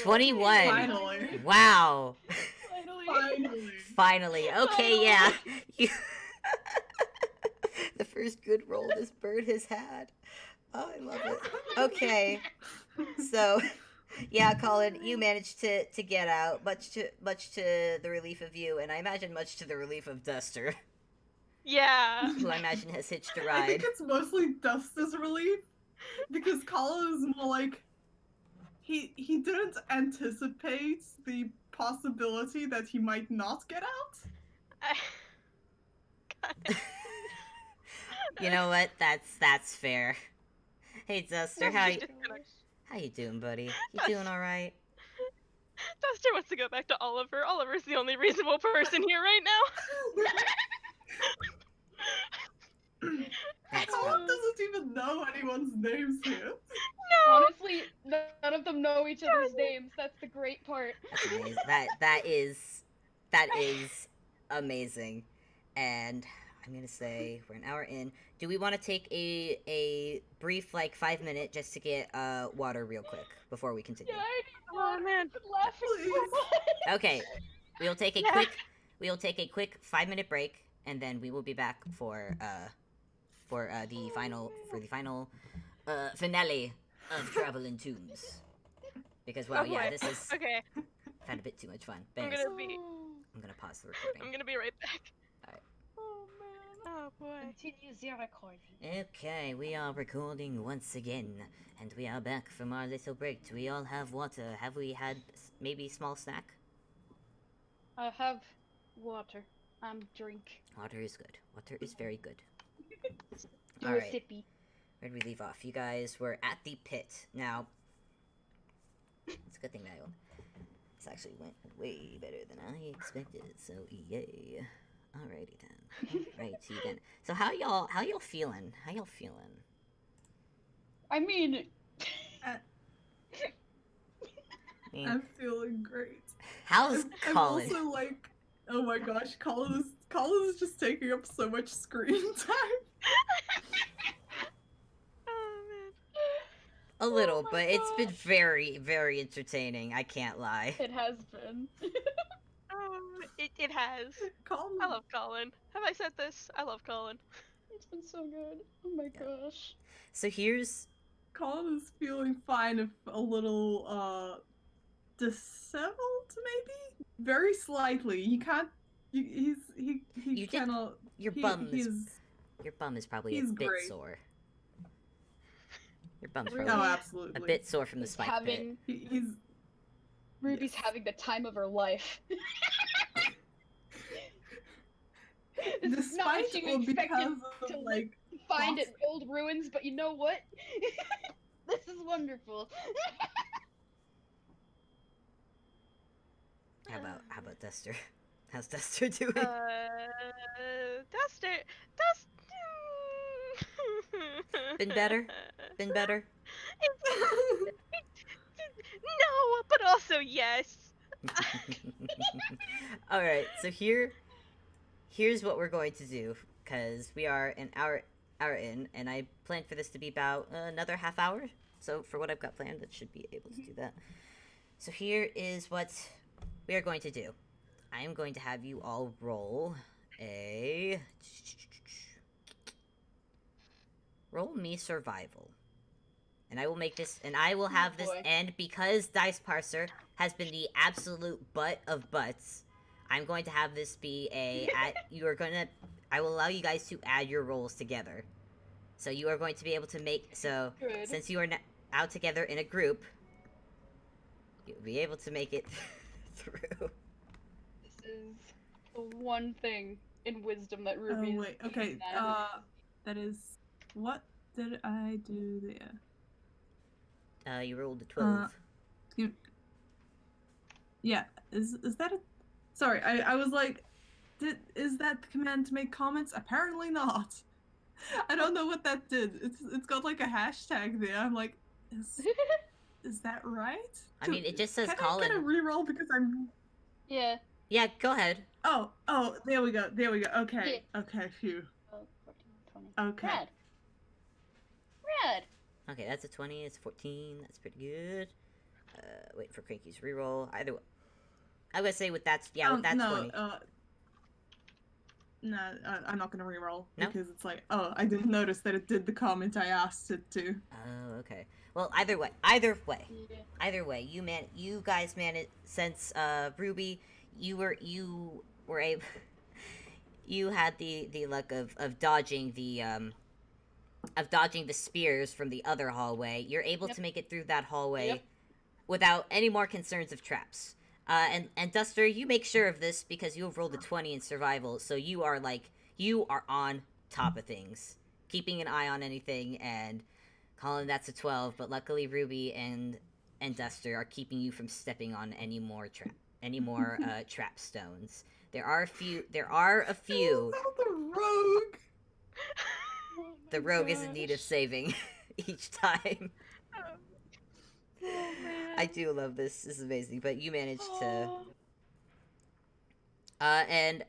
21. Finally. Wow. Finally. Finally. Okay, yeah. You... the first good roll this bird has had. Oh, I love it. Okay. So, yeah, Collin, you managed to get out, much to the relief of you, and I imagine much to the relief of Duster, Yeah. who I imagine has hitched a I think ride. it's mostly Duster's relief, because Collin is more like he didn't anticipate the possibility that he might not get out. You know what? That's fair. Hey, Duster, how Just you doing, buddy? You doing all right? Duster wants to go back to Oliver. Oliver's the only reasonable person here right now. That's Collin doesn't even know anyone's names here. No. Honestly, none of them know each other's names. That's the great part. That's amazing. That is amazing. And I'm gonna say we're an hour in. Do we want to take a brief 5-minute just to get water real quick before we continue? Yeah, I Oh man. been laughing so Please. much. Okay, we'll take a quick 5-minute break, and then we will be back for the final finale of Travel in Tombs. Because wow, yeah, this is Okay. I've had a bit too much fun. I'm Thanks. gonna I'm gonna pause the recording. I'm gonna be right back. Oh man. Oh boy. Continue the recording. Okay, we are recording once again, and we are back from our little break. Do we all have water? Have we had maybe small snack? I have water. Drink. Water is good. Water is very good. Do All a right. sippy. Where did we leave off? You guys were at the pit. Now, it's a good thing that this actually went way better than I expected. So yay! Alrighty then. Alrighty then. So how y'all feeling? How y'all feeling? I mean, I'm feeling great. How's I'm Collin? also like, oh my gosh, Collin is just taking up so much screen time. Oh man. A little, my but it's been gosh. very, very entertaining. I can't lie. it has been. It has. Collin, I love Collin. Have I said this? I love Collin. It's been so good. Oh my gosh. So here's Collin is feeling fine, if a little disheveled, maybe, very slightly. He can't. He You did- cannot. your he- bum he's is probably a he's bit great. sore. Your bum's Really? probably oh, a absolutely. bit sore from the He's spike pit. having He's Ruby's Yes. having the time of her life. This is not what despite she or expected because to of like find lost- at old ruins, but you know what? This is wonderful. How about Duster? How's Duster doing? Duster. Been better? Been better? No, but also yes. All right, so here's what we're going to do, because we are an hour in, and I planned for this to be about another half hour. So for what I've got planned, that should be able to do that. So here is what we are going to do. I am going to have you all roll me survival. And I will make this, and I will have this boy. end, because Dice Parser has been the absolute butt of butts. I'm going to have this be I will allow you guys to add your rolls together. So you are going to be able to make, Good. since out together in a group, you'll be able to make it through. This is the one thing in wisdom that Ruby Oh is wait, okay. That is what did I do there? You rolled a 12. Yeah, is that a? Sorry, I was like, is that the command to make comments? Apparently not. I don't know what that did. It's got like a hashtag there. I'm like, is that right? I mean, it just says can Collin. I reroll because I'm. Yeah. Yeah, go ahead. Oh, there we go. Okay, okay, phew. 14, 20. Okay. Rad. Okay, that's a 20, it's 14, that's pretty good. Wait for Cranky's reroll. Either way. I'm gonna say with that, with that no, 20. No, I'm not gonna reroll No? because it's like, oh, I didn't notice that it did the comment I asked it to. Oh, okay. Well, either way, Yeah. you guys managed, since, Ruby, you were able, you had the luck of dodging the spears from the other hallway. You're able to make it through that hallway without any more concerns of traps. And Duster, you make sure of this because you have rolled a 20 in survival, so you are on top of things, keeping an eye on anything. And Collin, that's a 12, but luckily Ruby and Duster are keeping you from stepping on any more trap stones. There are a few. Oh, the rogue. The rogue is in need of saving each time. Oh, man. I do love this. This is amazing. But you managed to. And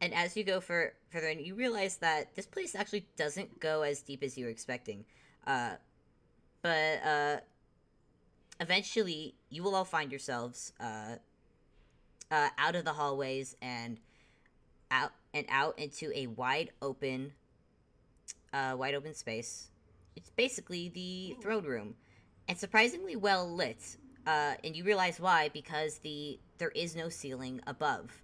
as you go further, you realize that this place actually doesn't go as deep as you were expecting. But eventually, you will all find yourselves out of the hallways and out into a wide open space. It's basically the throne room, and surprisingly well lit. And you realize why, because there is no ceiling above.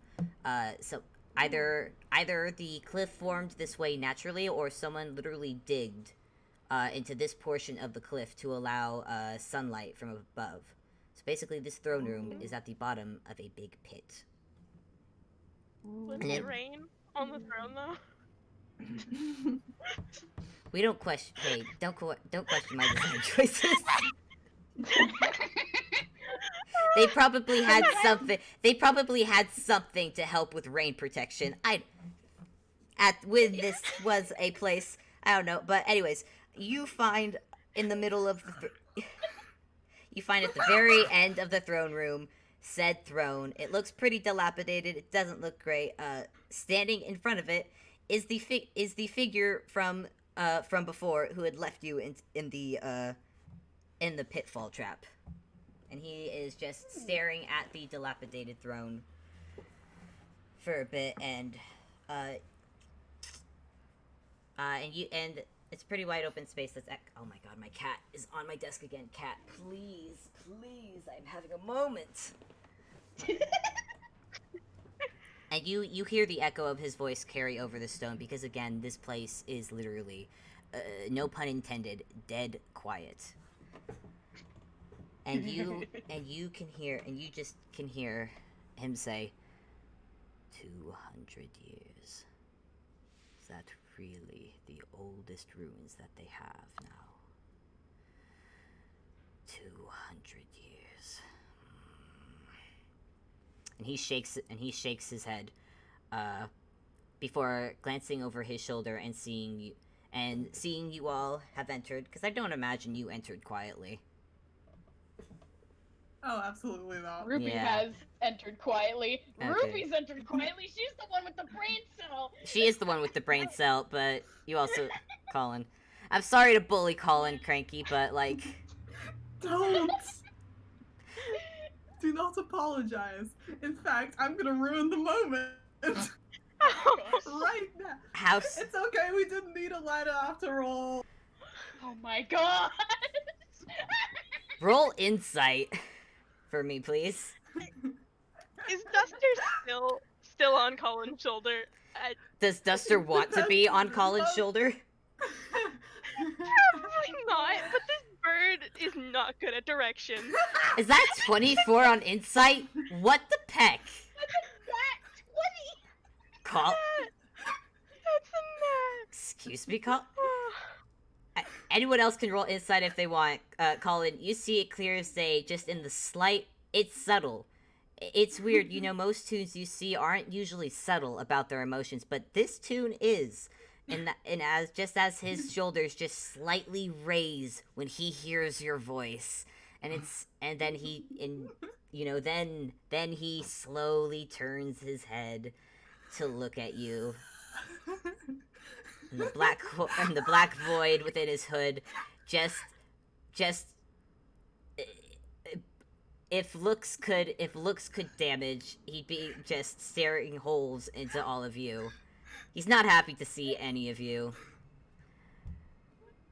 So either the cliff formed this way naturally, or someone literally digged into this portion of the cliff to allow sunlight from above. So basically, this throne room is at the bottom of a big pit. Would it rain on the throne though? We don't question. Hey, don't question my design choices. They probably had something. They probably had something to help with rain protection. When this was a place, I don't know. But anyways, you find in the middle of you find at the very end of the throne room said throne. It looks pretty dilapidated. It doesn't look great. Standing in front of it is the figure from before who had left you in the pitfall trap. And he is just staring at the dilapidated throne for a bit, and it's a pretty wide open space. Oh my god, my cat is on my desk again. Cat, please, I'm having a moment. And you hear the echo of his voice carry over the stone, because again, this place is literally, no pun intended, dead quiet. And you just can hear him say, 200 years. Is that really the oldest ruins that they have now? 200 years. And he shakes his head, before glancing over his shoulder and seeing you all have entered, because I don't imagine you entered quietly. Oh, absolutely not. Ruby has entered quietly. Okay. Ruby's entered quietly. She's the one with the brain cell. She is the one with the brain cell, but you also, Collin. I'm sorry to bully Collin, Cranky, but like... Don't! Do not apologize. In fact, I'm gonna ruin the moment. Right now. It's okay, we didn't need a ladder after all. Oh my god! Roll insight for me, please. Is Duster still on Collin's shoulder? Does Duster want to be on Collin's shoulder? Probably not, but this bird is not good at directions. Is that 24 on insight? What the peck? That's 20! Call. That's a net. Excuse me, Call. Anyone else can roll insight if they want. Collin, you see it clear as day, just in the slight. It's subtle. It's weird, you know, most tunes you see aren't usually subtle about their emotions, but this tune is. And as his shoulders just slightly raise when he hears your voice. And then he slowly turns his head to look at you. And the black void within his hood just if looks could damage, he'd be just staring holes into all of you. He's not happy to see any of you.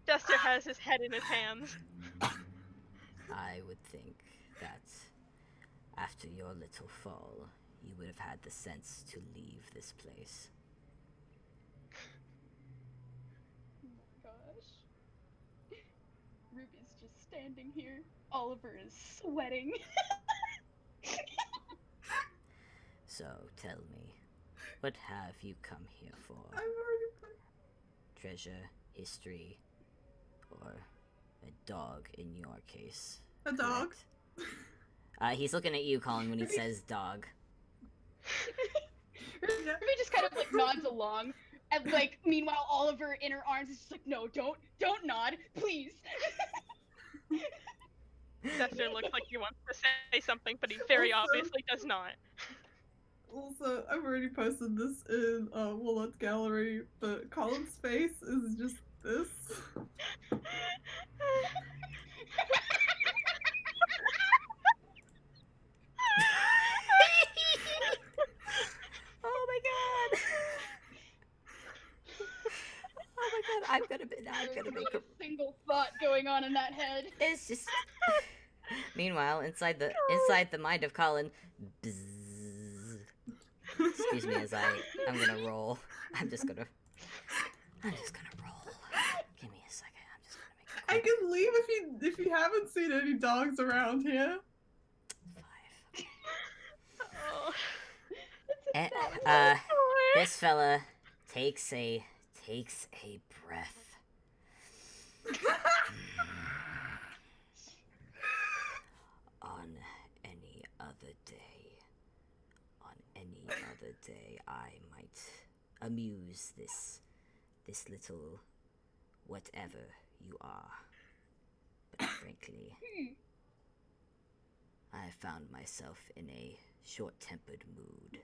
Duster has his head in his hands. I would think that after your little fall, you would have had the sense to leave this place. Oh my gosh. Ruby's just standing here. Oliver is sweating. So tell me, what have you come here for? I've already played. Treasure, history, or a dog in your case? A dog. Correct? He's looking at you, Collin, when he says dog. Yeah. Ruby just kind of like nods along. And like, meanwhile, Oliver in her arms is just like, no, don't nod, please. Duster looks like he wants to say something, but he very Also- obviously does not. Also, I've already posted this in Wallet Gallery, but Colin's face is just this. Oh my god! Oh my god! I'm gonna There's make not a single thought going on in that head. It's just. Meanwhile, inside the mind of Collin, bzzz. Excuse me, as I'm gonna roll. I'm just gonna roll. Give me a second. I'm just gonna make it I quick. can leave if you haven't seen any dogs around here. 5. Oh. Eh, Sad. this fella takes a breath. On any other day, I might amuse this little whatever you are. But frankly, I have found myself in a short-tempered mood.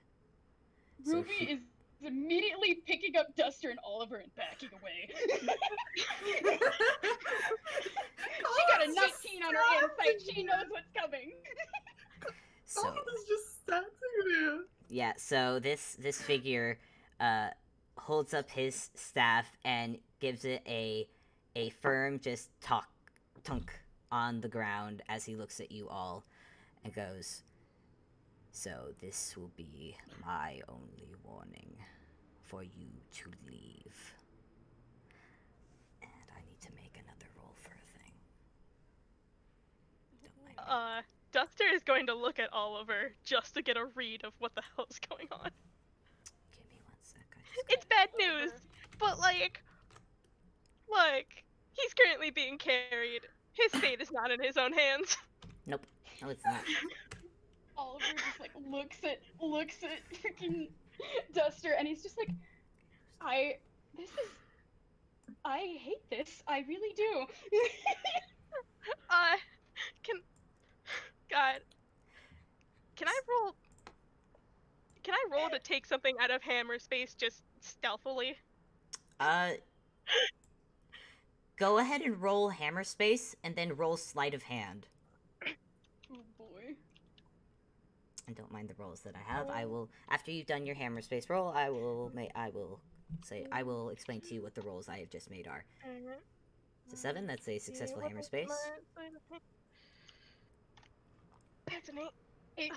So Ruby is immediately picking up Duster and Oliver and backing away. She got a 19 on her insight. She knows what's coming. So Colin is just standing there. yeah, so this figure holds up his staff and gives it a firm just tunk on the ground as he looks at you all and goes, "So this will be my only warning for you to leave. And I need to make another roll for a thing. Don't mind me. Duster is going to look at Oliver just to get a read of what the hell is going on. Give me 1 sec. I just It's bad news, but like, look, he's currently being carried. His fate is not in his own hands. Nope. No, it's not. Oliver just like looks at freaking Duster and he's just like, I hate this. I really do. God, can I roll to take something out of hammer space just stealthily? Go ahead and roll hammer space, and then roll sleight of hand. Oh boy. And don't mind the rolls that I have. I will, after you've done your hammer space roll, I will explain to you what the rolls I have just made are. It's a 7. That's a successful hammer space. That's an 8.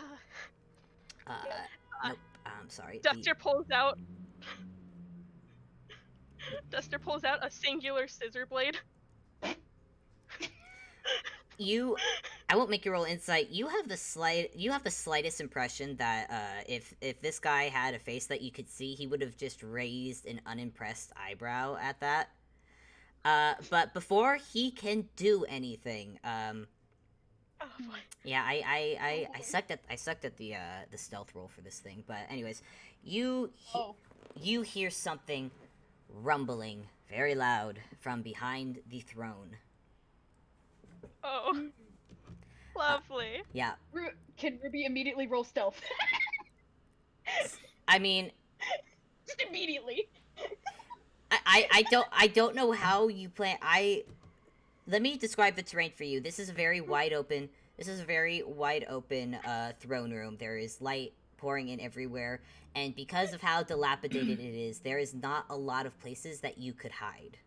Nope. I'm sorry. Duster pulls out. Duster pulls out a singular scissor blade. I won't make you roll insight. You have the slightest impression that if this guy had a face that you could see, he would have just raised an unimpressed eyebrow at that. But before he can do anything, Oh boy. yeah, I sucked at the stealth roll for this thing. But anyways, you Oh. you hear something rumbling very loud from behind the throne. Oh. Lovely. Yeah, Can Ruby immediately roll stealth? I mean, Just immediately. I don't know how you plan. Let me describe the terrain for you. This is a very wide open. Throne room. There is light pouring in everywhere, and because of how dilapidated it is, there is not a lot of places that you could hide.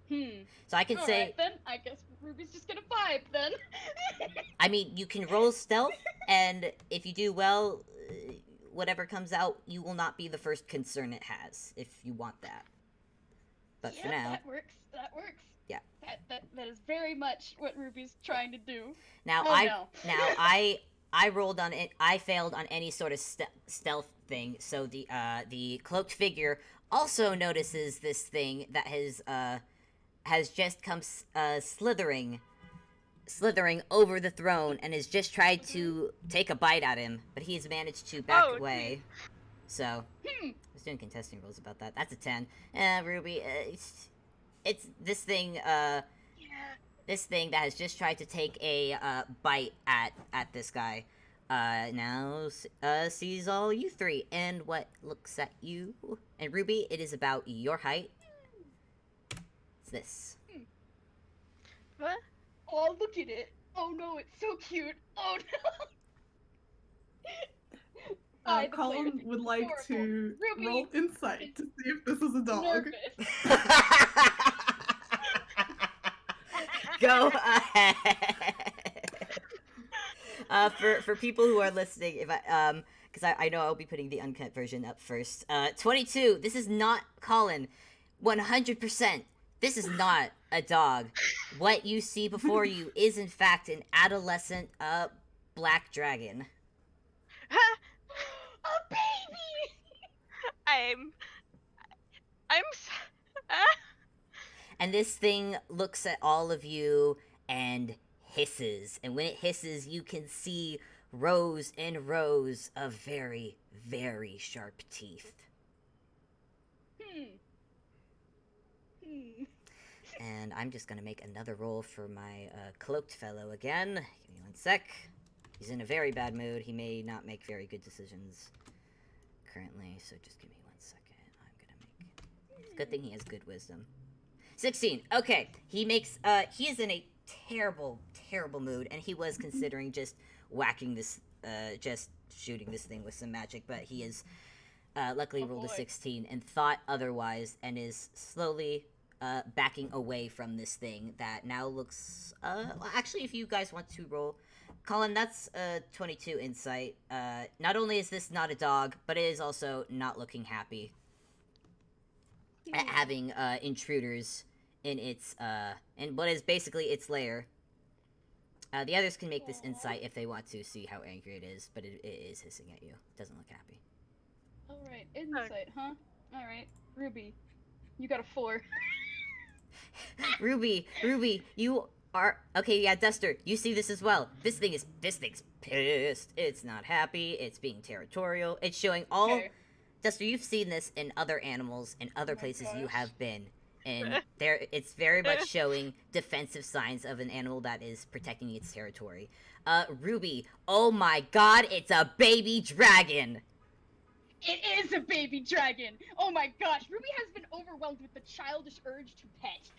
So I can say, Alright, then I guess Ruby's just gonna vibe then. I mean, you can roll stealth, and if you do well, whatever comes out, you will not be the first concern it has. If you want that, but for now, that works. That works. Yeah. That is very much what Ruby's trying to do. now Oh, no. I rolled on it. I failed on any sort of stealth thing. So the cloaked figure also notices this thing that has just come slithering over the throne and has just tried to take a bite at him, but he's managed to back away. So I was doing contesting rolls about that. That's a 10. Ruby, it's this thing. This thing that has just tried to take a bite at this guy. Now sees all you three and what looks at you. And Ruby, it is about your height. It's this. What? Oh, look at it. Oh no, it's so cute. Oh no. Collin would like to Ruby roll insight to see if this is a dog. Nervous. Go ahead. For people who are listening, if because I know I'll be putting the uncut version up first. 22. This is not Collin. 100%. This is not a dog. What you see before you is in fact an adolescent black dragon. A baby. And this thing looks at all of you and hisses. And when it hisses, you can see rows and rows of very, very sharp teeth. And I'm just gonna make another roll for my cloaked fellow again. Give me one sec. He's in a very bad mood. He may not make very good decisions currently, so just give me 1 second. I'm gonna make... It's a good thing he has good wisdom. 16. Okay. He is in a terrible, terrible mood, and he was considering just whacking this, just shooting this thing with some magic, but he is, luckily rolled a 16 and thought otherwise, and is slowly, backing away from this thing that now looks, well, actually, if you guys want to roll, Collin, that's, 22 insight. Not only is this not a dog, but it is also not looking happy at having, intruders in its, in what is basically its lair. The others can make this insight if they want to see how angry it is, but it is hissing at you. It doesn't look happy. Alright, insight, huh? Alright, Ruby, you got a 4. Ruby, you are... Okay, yeah, Duster, you see this as well. This thing's pissed. It's not happy. It's being territorial. It's showing all... Okay. Duster, you've seen this in other animals and other places you gosh. have been. And it's very much showing defensive signs of an animal that is protecting its territory. Ruby, oh my god, it's a baby dragon! It is a baby dragon! Oh my gosh, Ruby has been overwhelmed with the childish urge to pet.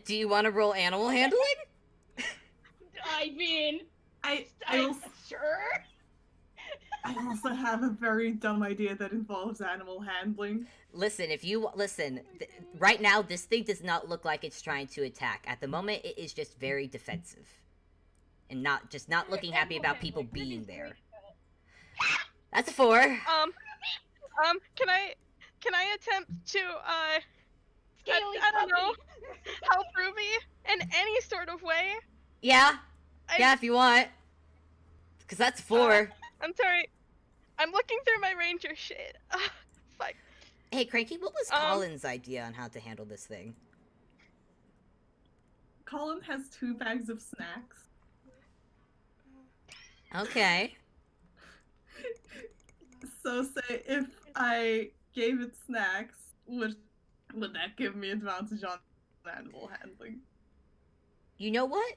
Do you want to roll animal handling? I mean, I sure. also have a very dumb idea that involves animal handling. Listen, right now this thing does not look like it's trying to attack. At the moment, it is just very defensive. And not looking happy about people being there. That's a 4. Can I attempt to, Scaly I don't know. puppy. Yeah, I, yeah, if you want. Because that's 4. I'm sorry. I'm looking through my ranger shit. Fuck. Hey, Cranky, what was Um, Colin's idea on how to handle this thing? Collin has 2 bags of snacks. Okay. So say if I gave it snacks, would that give me advantage on animal handling? You know what?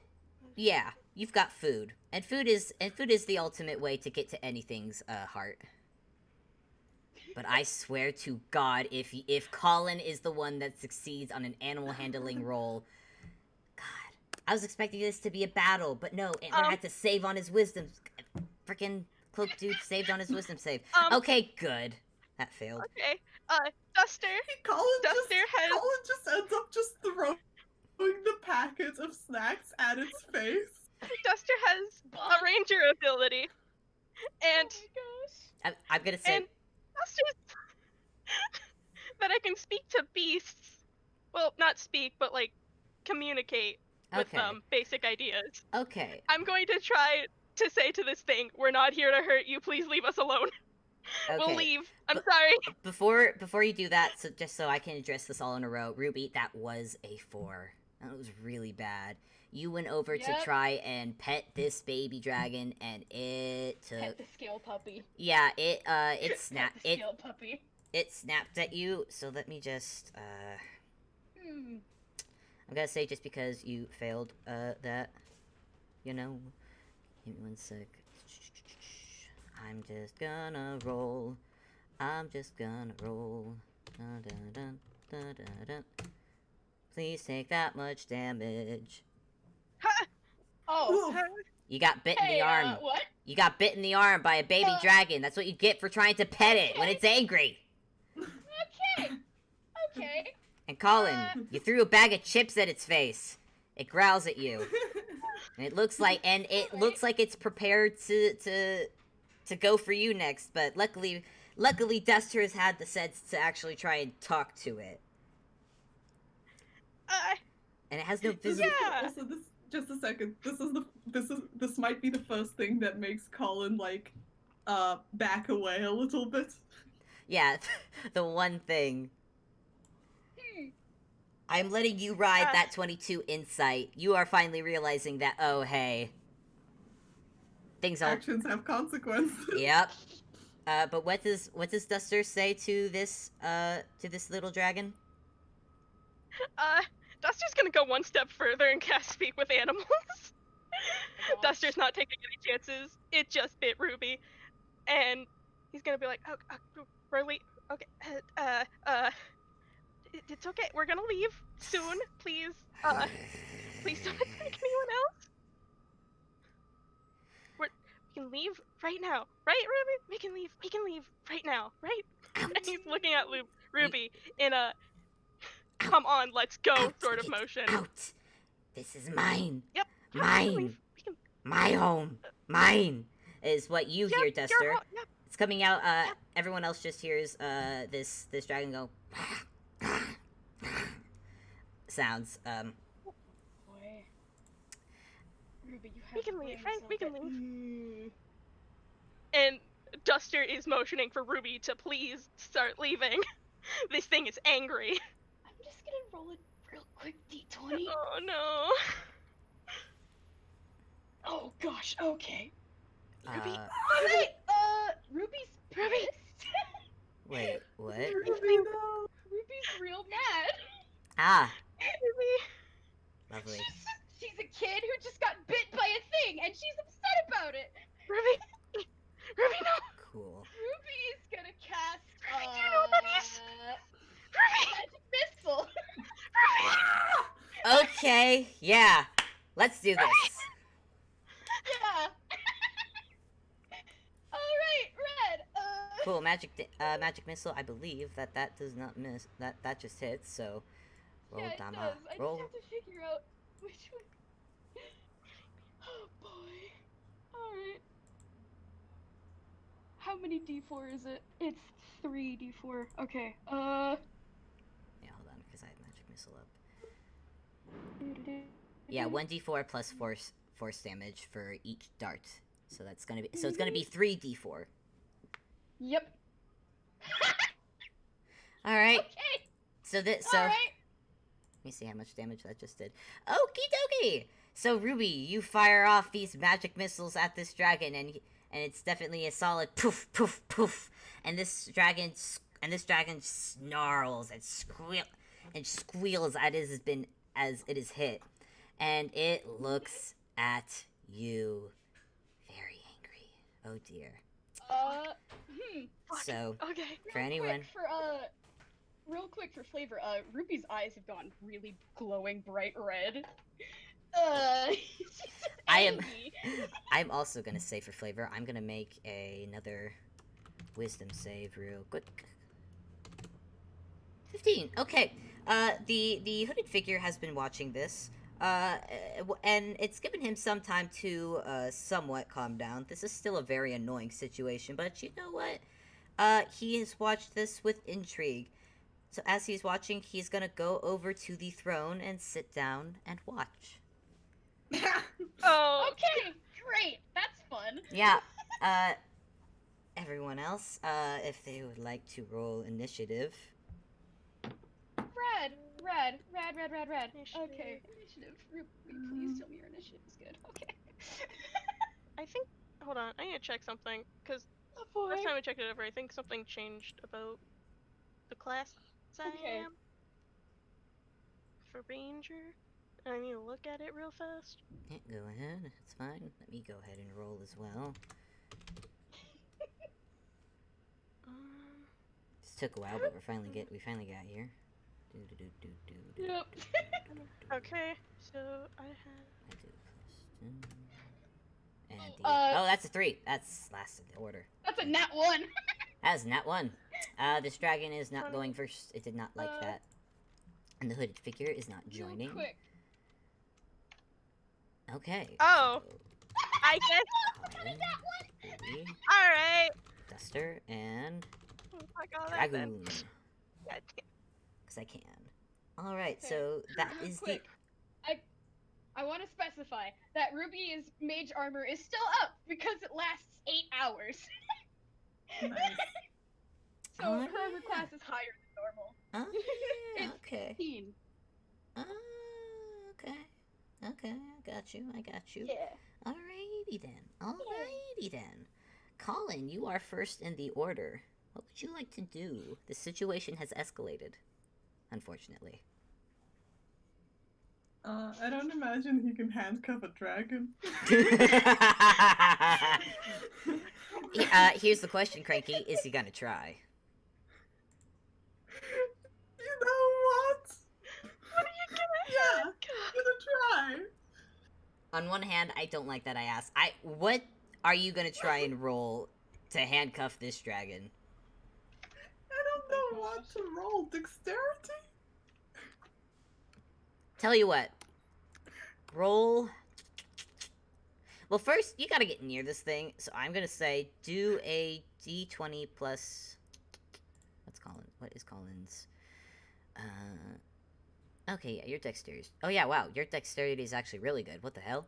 Yeah, you've got food. And food is the ultimate way to get to anything's heart. But I swear to God, if Collin is the one that succeeds on an animal handling roll, God, I was expecting this to be a battle, but no, Antler had to save on his wisdom. Freaking cloak dude saved on his wisdom save. Okay, good. That failed. Okay. Duster. Colin has. just ends up just throwing the packet of snacks at its face. Duster has a ranger ability, and Oh my gosh. I'm gonna say. and Duster's that I can speak to beasts. Well, not speak, but like communicate with Okay. them basic ideas. Okay. I'm going to try to say to this thing, "We're not here to hurt you. Please leave us alone." We'll Okay. leave. I'm But- sorry. Before you do that, so just so I can address this all in a row, Ruby, that was a 4. That was really bad. You went over to Yep. try and pet this baby dragon, and it took. Pet the scale puppy. Yeah, it snapped. Pet the scale puppy. It snapped at you. So let me just. Hmm. I'm gonna say just because you failed that, you know. Give me 1 sec. I'm just gonna roll. I'm just gonna roll. Dun, dun, dun, dun, dun, dun. Please take that much damage. Ha! Oh. You got bit in Hey, the arm. what? You got bit in the arm by a baby dragon. That's what you get for trying to pet it when it's angry. Okay. Okay. And Collin, you threw a bag of chips at its face. It growls at you. And it looks like it's prepared to go for you next, but luckily Duster has had the sense to actually try and talk to it. And it has no visible. Yeah. Also, just a second. This might be the first thing that makes Collin like back away a little bit. Yeah, the one thing. I'm letting you ride that 22 insight. You are finally realizing that, oh, hey. Things are... Actions have consequences. Yep. But what does Duster say to this little dragon? Duster's gonna go one step further and cast Speak with Animals. Duster's not taking any chances. It just bit Ruby. And he's gonna be like, really? Okay, it's okay. We're gonna leave soon. Please, please don't attack anyone else. We can leave right now. Right, Ruby? We can leave right now, right? Out. And he's looking at Ruby in a come on, let's go Out. sort of motion. Out. This is mine. Yep. Mine. My home. Mine is what you hear, Duster. Yep. It's coming out. Everyone else just hears this dragon go sounds. Boy. Ruby, you have We can to leave, brain right? We can something. And Duster is motioning for Ruby to please start leaving. This thing is angry. I'm just gonna roll a real quick d20. Oh no. Oh gosh, okay. Ruby. Alright, Ruby's Ruby. pissed. Wait, what? Ruby, no. Ruby's real mad. Ah, Ruby. lovely. She's a kid who just got bit by a thing, and she's upset about it. Ruby. Ruby, no. Cool. Ruby's gonna cast. Ruby, do you know what that is? Ruby. Magic missile. Ruby. Okay, yeah. Let's do this. Yeah. All right, Red. Cool, magic missile. I believe that does not miss. That just hits. So roll, Yeah, it Dama. does. I Roll. just have to figure out which one. Oh boy. All right. How many d4 is it? It's 3 d4. Okay. Yeah, hold on, because I had magic missile up. Yeah, 1d4 plus force damage for each dart. So that's gonna be it's gonna be 3d4. Yep. All right. Okay. So All right. let me see how much damage that just did. Okie dokie. So Ruby, you fire off these magic missiles at this dragon, and it's definitely a solid poof, poof, poof. And this dragon snarls and squeals as it is hit, and it looks at you very angry. Oh dear. So Okay. for anyone, Real quick for flavor, Ruby's eyes have gone really glowing bright red. She's angry. I'm also gonna say for flavor, I'm gonna make another wisdom save real quick. 15. Okay. The hooded figure has been watching this. And it's given him some time to somewhat calm down. This is still a very annoying situation, but you know what? He has watched this with intrigue. So as he's watching, he's gonna go over to the throne and sit down and watch. Oh. Okay, great. That's fun. Yeah. Everyone else, if they would like to roll initiative. Red. Initiative. Okay, initiative. Ruby, please tell me your initiative is good. Okay. I think. Hold on. I need to check something because Oh boy. last time I checked it over, I think something changed about the class I Okay. am for ranger. I need to look at it real fast. Yeah, go ahead. It's fine. Let me go ahead and roll as well. This took a while, but we finally got here. Yep. Okay, so I have. I do plus 2. And Oh, that's a 3. That's last of the order. That's a nat 1. That's nat 1. This dragon is not going first. It did not like that. And the hooded figure is not joining. Real quick. Okay. Oh. So, I guess. Collin, Ruby, All right. Duster, and Fuck all that then. Dragoon. God damn. Because I can. Alright, Okay. so that Real is quick. I want to specify that Ruby's mage armor is still up because it lasts 8 hours. Nice. So Oh, her armor yeah. class is higher than normal. Oh, yeah, It's okay. 15. Okay. Okay, I got you. Yeah. Alrighty then. Collin, you are first in the order. What would you like to do? The situation has escalated, unfortunately. I don't imagine he can handcuff a dragon. Here's the question, Cranky. Is he gonna try? You know what? What are you gonna Yeah, have? I'm gonna try. On one hand, I don't like that I asked. What are you gonna try and roll to handcuff this dragon? I don't know what to roll. Dexterity? Tell you what. Roll. Well, first, you gotta get near this thing, so I'm gonna say do a d20 plus... What is Collin's? Okay, yeah, your dexterity. Oh yeah, wow, your dexterity is actually really good. What the hell?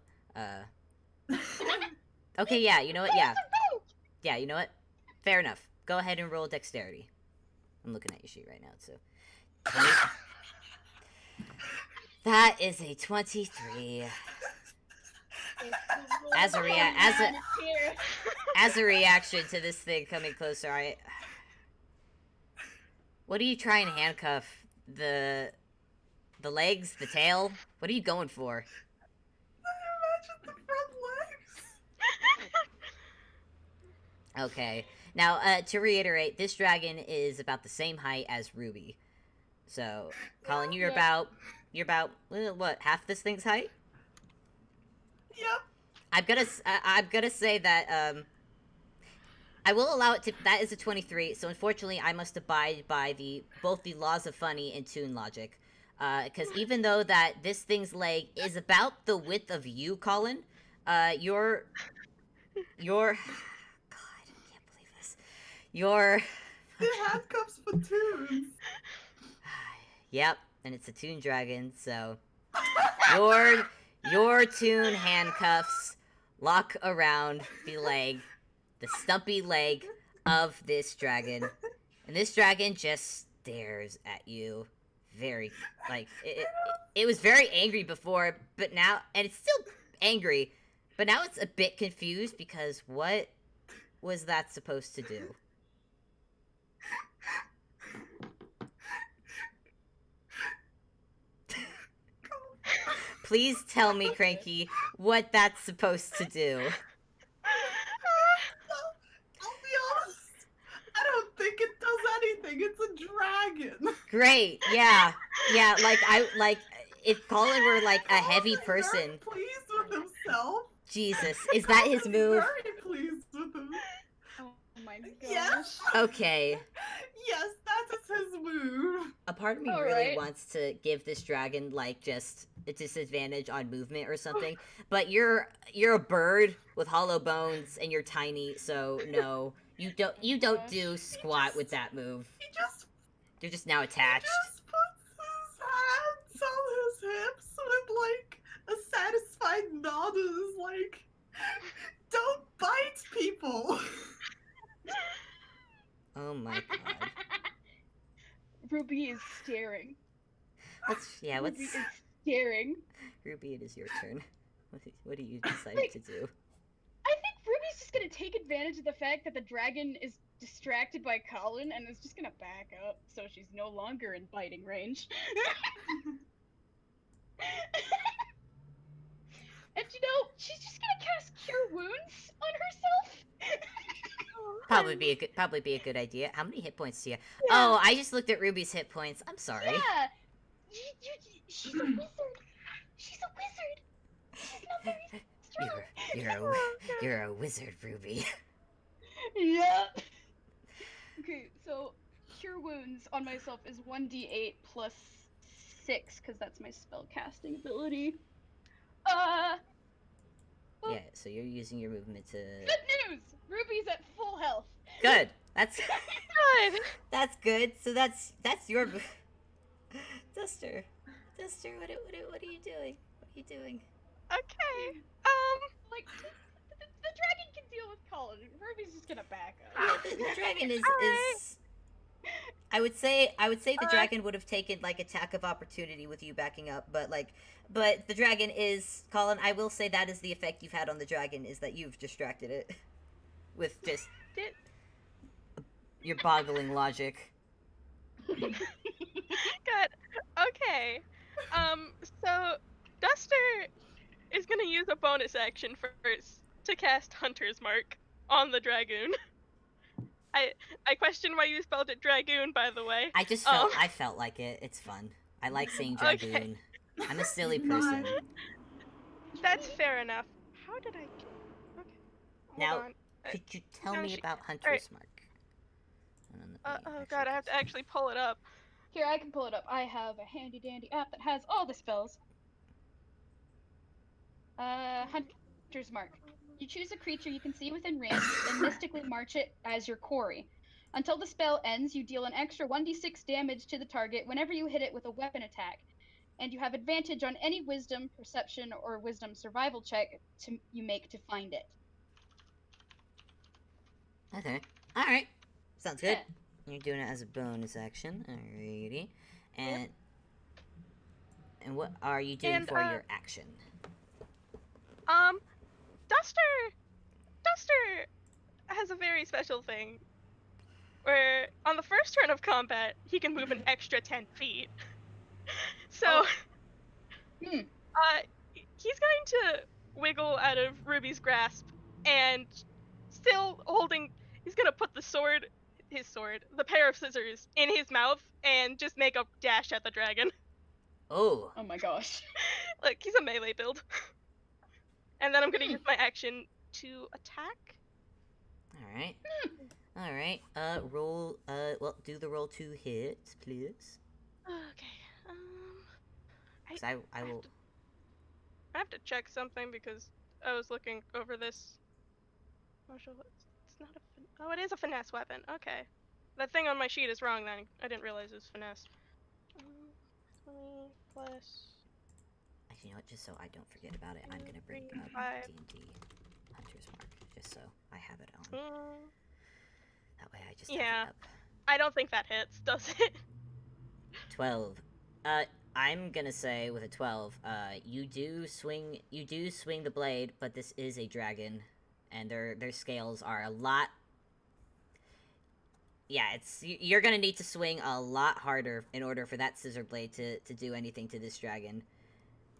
Okay, yeah, you know what? Yeah. Yeah, you know what? Fair enough. Go ahead and roll dexterity. I'm looking at your sheet right now, so... 20. That is a 23. As a reaction to this thing coming closer, what are you trying to handcuff? The legs? The tail? What are you going for? I imagine the front legs. Okay. Now, to reiterate, this dragon is about the same height as Ruby. So, Collin, you're about what, half this thing's height? Yep. I'm gonna say that I will allow it to. That is a 23. So unfortunately, I must abide by both the laws of funny and toon logic. Because even though that this thing's leg is about the width of you, Collin, your God, I can't believe this. The handcuffs for toons. Yep, and it's a toon dragon, so Your Toon handcuffs lock around the stumpy leg of this dragon, and this dragon just stares at you. Very, like, it was very angry before, but now, and it's still angry, but now it's a bit confused because what was that supposed to do? Please tell me, Cranky, what that's supposed to do. I'll be honest. I don't think it does anything. It's a dragon. Great, yeah, like if Collin were like a heavy person. Very pleased with himself. Jesus, is that his move? Very pleased with him. Oh my gosh. Yes. Okay. Yes, that is his move. A part of me All really right. wants to give this dragon like just a disadvantage on movement or something, but you're a bird with hollow bones and you're tiny, so no, you don't do squat with that move. You're just now attached. He just puts his hands on his hips with like a satisfied nod and is like, "Don't bite people." Oh my god. Ruby is staring. Ruby, Ruby is staring. Ruby, it is your turn. What do you decide to do? I think Ruby's just gonna take advantage of the fact that the dragon is distracted by Collin and is just gonna back up so she's no longer in biting range. And you know, she's just gonna cast Cure Wounds on herself. Probably be a good idea. How many hit points do you have? Oh, I just looked at Ruby's hit points. I'm sorry. Yeah, she's a wizard. She's a wizard. She's not very strong. You're a wizard, Ruby. Yep. Okay, so Cure Wounds on myself is 1d8 plus 6, because that's my spell casting ability. Yeah, so you're using your movement to. Good news! Ruby's at full health. Good. That's Good. that's good. So that's your. Duster, what are you doing? What are you doing? Okay. Like, the dragon can deal with Collin. Ruby's just gonna back up. The dragon is Alright. is. I would say the dragon would have taken like attack of opportunity with you backing up, but the dragon is Collin. I will say that is the effect you've had on the dragon is that you've distracted it with just Did your boggling logic. Good. Okay. So Duster is gonna use a bonus action first to cast Hunter's Mark on the dragoon. I question why you spelled it dragoon, by the way. I just felt like it. It's fun. I like saying dragoon. Okay. I'm a silly person. That's fair enough. How did I? Okay. Now, Hold on. could you tell no, me she- about Hunter's alright. Mark? Oh god, I have to actually pull it up. Here, I can pull it up. I have a handy dandy app that has all the spells. Hunter's Mark. You choose a creature you can see within range, and mystically march it as your quarry. Until the spell ends, you deal an extra 1d6 damage to the target whenever you hit it with a weapon attack. And you have advantage on any wisdom, perception, or wisdom survival check you make to find it. Okay. Alright. Sounds good. Yeah. You're doing it as a bonus action. Alrighty. And what are you doing for your action? Duster has a very special thing. Where on the first turn of combat, he can move an extra 10 feet. So, he's going to wiggle out of Ruby's grasp, and still holding, he's gonna put the pair of scissors, in his mouth, and just make a dash at the dragon. Oh. Oh my gosh. Like, he's a melee build. And then I'm gonna use my action to attack. Alright. Alright. Roll, do the roll to hit, please. Okay, 'Cause I will... I have to check something because I was looking over this. Martial, it's not a. Oh, it is a finesse weapon. Okay, that thing on my sheet is wrong. Then I didn't realize it was finesse. 20 plus. I you know what? Just so I don't forget about it, I'm gonna bring Three, up five. D&D Hunter's Mark, just so I have it on. Mm, That way I just yeah. have it up. I don't think that hits, does it? 12. I'm gonna say with a 12, you do swing the blade, but this is a dragon, and their scales are a lot. Yeah, you're gonna need to swing a lot harder in order for that scissor blade to do anything to this dragon.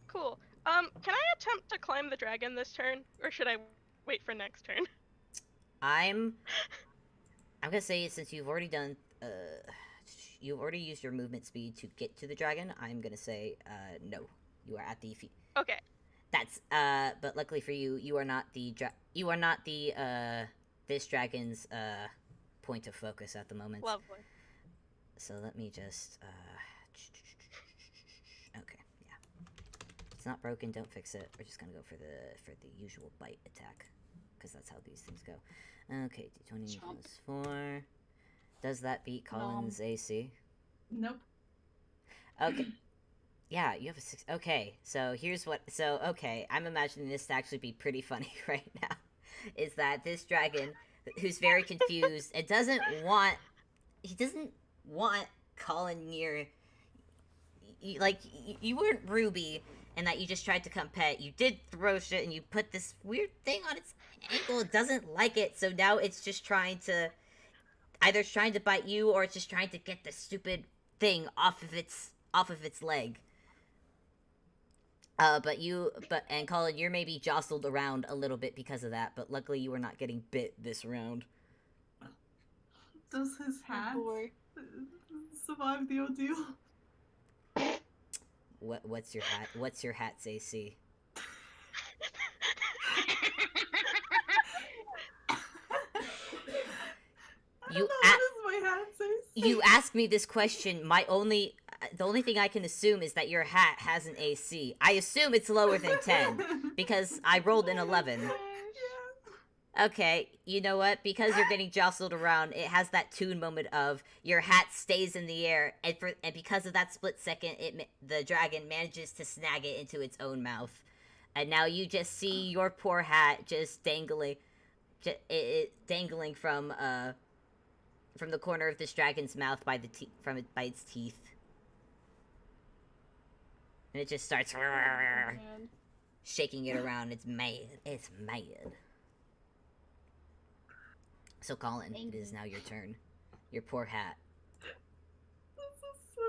Cool. Can I attempt to climb the dragon this turn, or should I wait for next turn? I'm gonna say, since you've already done, you've already used your movement speed to get to the dragon, I'm gonna say, no. You are at the feet. Okay. That's, but luckily for you, you are not the, this dragon's, point of focus at the moment. Lovely. So let me just, okay, yeah. It's not broken, don't fix it. We're just gonna go for the usual bite attack, because that's how these things go. Okay, d20 plus 4. Does that beat Collin's AC? Nope. Okay. Yeah, you have a 6. Okay, so here's what... So, okay, I'm imagining this to actually be pretty funny right now. Is that this dragon, who's very confused, and doesn't want... He doesn't want Collin near... You weren't Ruby, and that you just tried to come pet. You did throw shit, and you put this weird thing on its ankle. It doesn't like it, so now it's just trying to... Either it's trying to bite you, or it's just trying to get the stupid thing off of its leg. And Collin, you're maybe jostled around a little bit because of that, but luckily you are not getting bit this round. Does his hat boy. survive the ordeal? What's your hat? What's your hat's AC? What is my hat's AC? You ask me this question. The only thing I can assume is that your hat has an AC. I assume it's lower than 10 because I rolled an 11. Okay, you know what? Because you're getting jostled around, it has that Toon moment of your hat stays in the air, and because of that split second, the dragon manages to snag it into its own mouth, and now you just see your poor hat just dangling, dangling from the corner of this dragon's mouth by its teeth, and it just starts shaking it around. It's mad. It's mad. So, Collin, it is now your turn. Your poor hat. This is so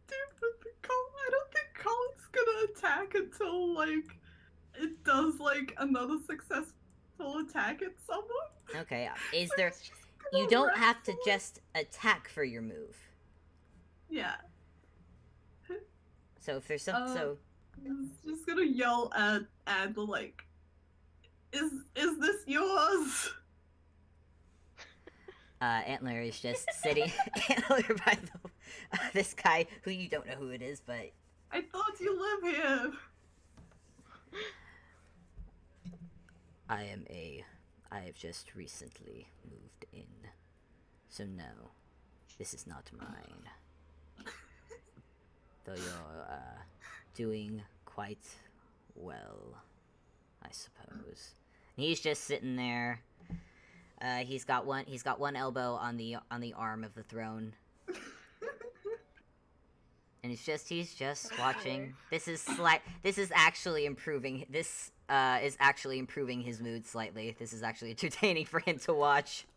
stupid. I don't think Colin's gonna attack until, like, it does, like, another successful attack at someone. Okay, you don't have to just attack for your move. Yeah. So if there's some, I'm just gonna yell at Adler, like, is this yours? Antler is just sitting Antler by this guy who you don't know who it is, but I thought you live here. I have just recently moved in, so no, this is not mine. Though you're doing quite well, I suppose. And he's just sitting there. He's got one elbow on the arm of the throne, and he's just watching. This is actually improving. This is actually improving his mood slightly. This is actually entertaining for him to watch.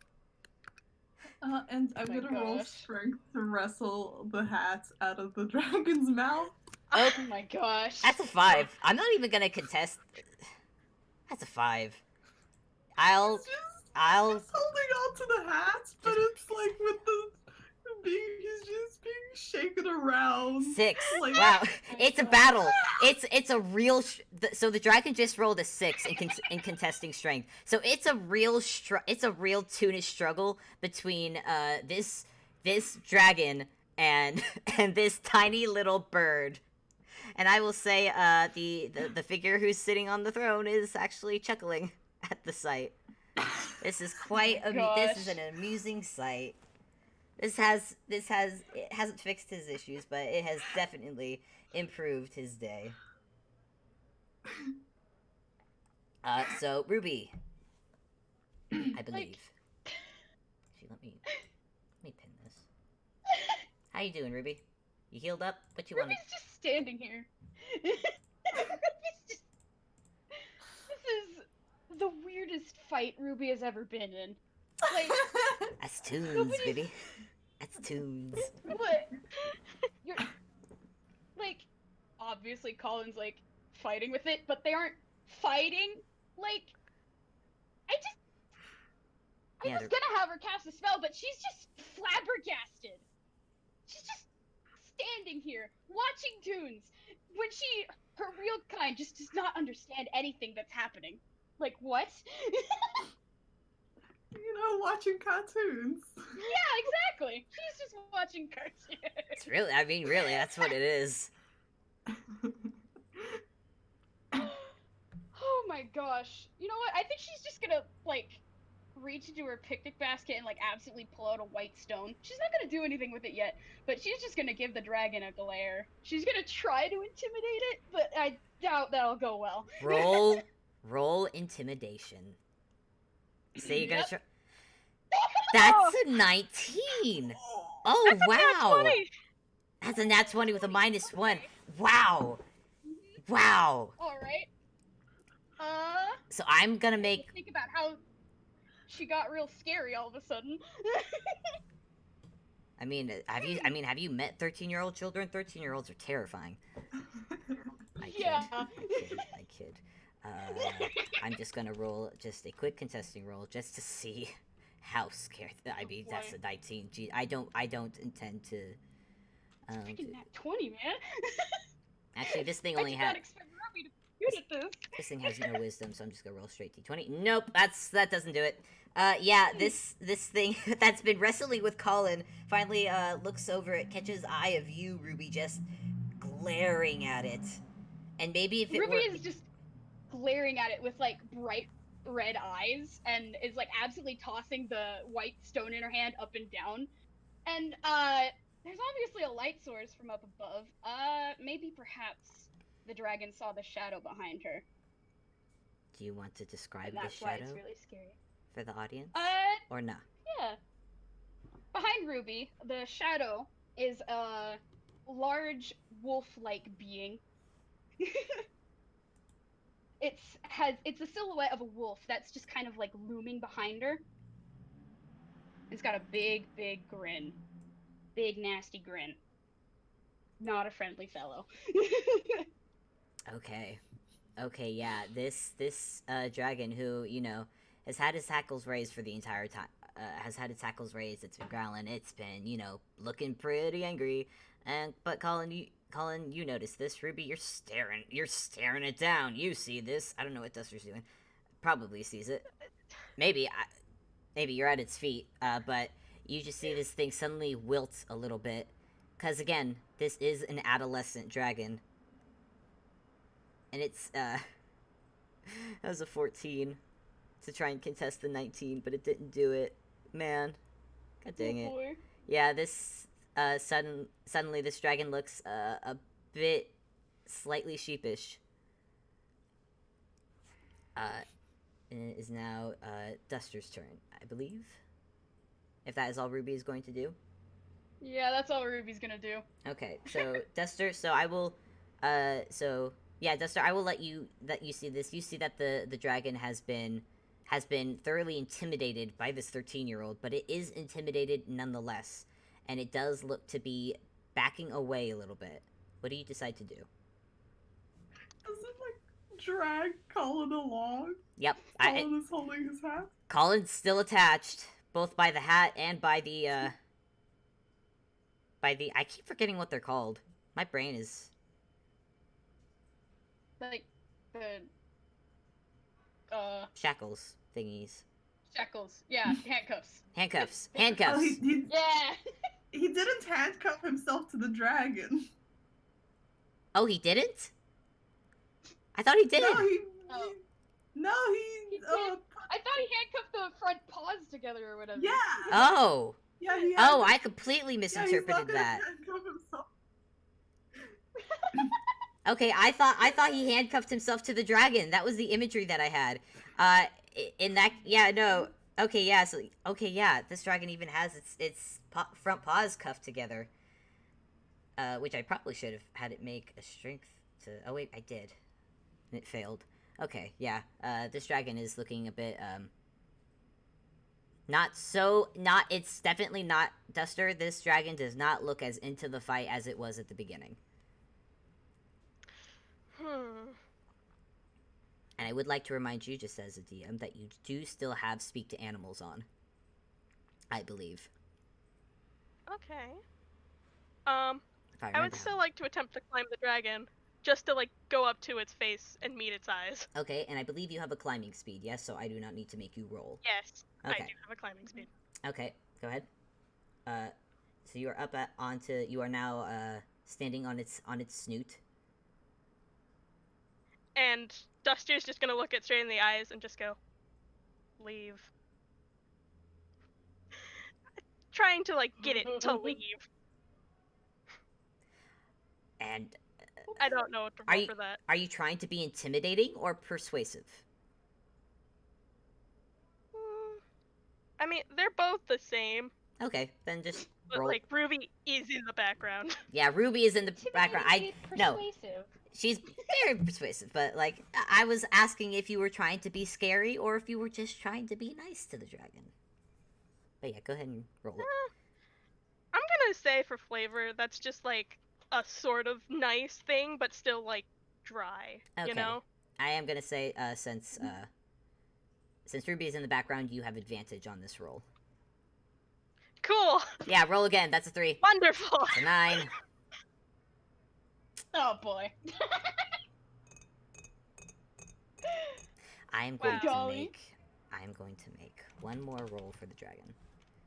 And I'm gonna roll strength to wrestle the hat out of the dragon's mouth. Oh my gosh. That's a 5. I'm not even gonna contest. That's a 5. I'll He's holding on to the hat, but it's like with he's just being shaken around. 6. Like, Wow, it's a battle. It's a real. So the dragon just rolled a 6 in contesting strength. So it's a real toonish struggle between this dragon and this tiny little bird. And I will say the figure who's sitting on the throne is actually chuckling at the sight. This is this is an amusing sight. It hasn't fixed his issues, but it has definitely improved his day. So Ruby, I believe. Actually, let me pin this. How you doing, Ruby? You healed up? What you want? Ruby's just standing here. Ruby's just... This is the weirdest fight Ruby has ever been in. Like, That's Toonz, nobody's- baby. That's Toonz. what? You're like, obviously Colin's like fighting with it, but they aren't fighting. Like, I Yeah, was gonna have her cast a spell, but she's just flabbergasted. She's just standing here watching Toons when her real kind just does not understand anything that's happening. Like, what? You know, watching cartoons. Yeah, exactly. She's just watching cartoons. It's really, I mean, really, that's what it is. Oh my gosh. You know what? I think she's just gonna, like, reach into her picnic basket and, like, absolutely pull out a white stone. She's not gonna do anything with it yet, but she's just gonna give the dragon a glare. She's gonna try to intimidate it, but I doubt that'll go well. Roll intimidation. Say you're gonna Yep. try. That's a 19! Oh, That's a nat wow! 20. That's a nat 20 with a -1. Wow! Wow! Alright. So I'm gonna make. Think about how she got real scary all of a sudden. I mean, have you met 13-year-old children? 13-year-olds are terrifying. I kid. Yeah. I kid. I'm just gonna roll just a quick contesting roll just to see how scared. I mean, boy. that's a 19. Gee, I don't intend to. Freaking nat 20, man. Actually, this thing I only did not had. expect Ruby to be good at this. This thing has no wisdom, so I'm just gonna roll straight d20. Nope, that doesn't do it. Yeah, this thing that's been wrestling with Collin finally looks over it, catches eye of you, Ruby, just glaring at it. And maybe if it Ruby were is just glaring at it with like bright red eyes and is like absolutely tossing the white stone in her hand up and down. And there's obviously a light source from up above. Maybe perhaps the dragon saw the shadow behind her. Do you want to describe And the that's why shadow it's really scary. for the audience? Or nah? Yeah. Behind Ruby, the shadow is a large wolf-like being. It's a silhouette of a wolf that's just kind of like looming behind her. It's got a big grin. Big nasty grin. Not a friendly fellow. Okay, yeah. This dragon who, you know, has had his hackles raised for the entire time. Has had its hackles raised. It's been growling. It's been, you know, looking pretty angry. But Collin, you notice this. Ruby, you're staring it down. You see this. I don't know what Duster's doing. Probably sees it. Maybe you're at its feet. But you just see this thing suddenly wilt a little bit. Because, again, this is an adolescent dragon. And it's, that was a 14 to try and contest the 19, but it didn't do it. Man. God dang it. Boy. Yeah, this, suddenly this dragon looks, a bit slightly sheepish. And it is now, Duster's turn, I believe. If that is all Ruby is going to do. Yeah, that's all Ruby's gonna do. Okay, so, Duster, so I will, yeah, Duster, I will let you see this. You see that the dragon has been thoroughly intimidated by this 13-year-old, but it is intimidated nonetheless, and it does look to be backing away a little bit. What do you decide to do? Does it like drag Collin along? Yep, Collin is holding his hat. Colin's still attached, both by the hat and by the I keep forgetting what they're called. My brain is... Like, the, shackles thingies. shackles. Yeah, handcuffs. Handcuffs. Oh, Handcuffs. Yeah! he didn't handcuff himself to the dragon. Oh, he didn't? I thought he did. No, Oh. he He did. I thought he handcuffed the front paws together or whatever. yeah. Oh. Yeah, he Oh, had- I completely yeah, he's not misinterpreted gonna that. handcuff himself. Okay, I thought he handcuffed himself to the dragon. That was the imagery that I had. In that, yeah, no. Okay, yeah. So, okay, yeah. This dragon even has its front paws cuffed together. Which I probably should have had it make a strength to. Oh wait, I did. And it failed. Okay, yeah. This dragon is looking a bit not. It's definitely not Duster. This dragon does not look as into the fight as it was at the beginning. And I would like to remind you, just as a DM, that you do still have Speak to Animals on. I believe. Okay. If I I would remember still like to attempt to climb the dragon, just to like go up to its face and meet its eyes. Okay, and I believe you have a climbing speed, yes? So I do not need to make you roll. Yes, Okay. I do have a climbing speed. Okay, go ahead. So you are up onto. You are now standing on its snoot. And Duster's just gonna look it straight in the eyes and just go, leave. Trying to like get it to leave. And I don't know what to roll for that. are you trying to be intimidating or persuasive? I mean, they're both the same. Okay, then just But roll. like Ruby is in the background. Yeah, Ruby is in the background. No, Persuasive. she's very persuasive. But like, I was asking if you were trying to be scary or if you were just trying to be nice to the dragon. But yeah, go ahead and roll it. I'm gonna say for flavor, that's just like a sort of nice thing, but still like dry. Okay. You know? I am gonna say since Ruby is in the background, you have advantage on this roll. Cool. Yeah, roll again. That's a 3. Wonderful. It's a 9. Oh boy. I am going Wow. to Golly. make. I am going to make one more roll for the dragon.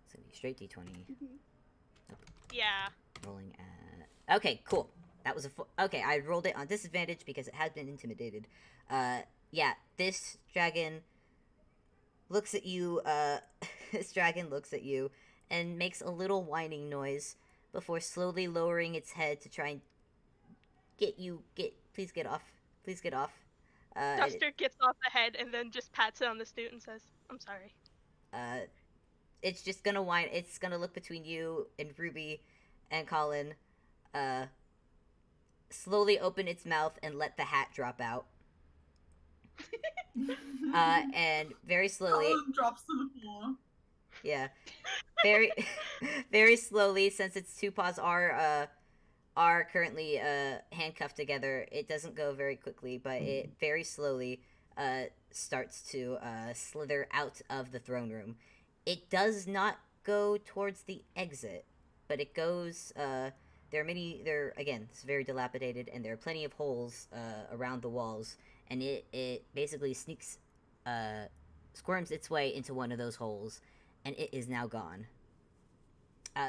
It's gonna be straight d20. Yeah. Rolling at. Okay, cool. That was a. Okay, I rolled it on disadvantage because it had been intimidated. Yeah, this dragon looks at you. This dragon looks at you and makes a little whining noise before slowly lowering its head to try and please get off. Please get off. Duster gets off the head and then just pats it on the snoot and says, I'm sorry. It's just gonna whine. It's gonna look between you and Ruby and Collin. Slowly open its mouth and let the hat drop out. And very slowly. Collin drops to the floor. Yeah, very, very slowly. Since its 2 paws are currently handcuffed together, it doesn't go very quickly, but it very slowly starts to slither out of the throne room. It does not go towards the exit, but it goes. Again, it's very dilapidated, and there are plenty of holes around the walls, and it basically squirms its way into one of those holes, and it is now gone.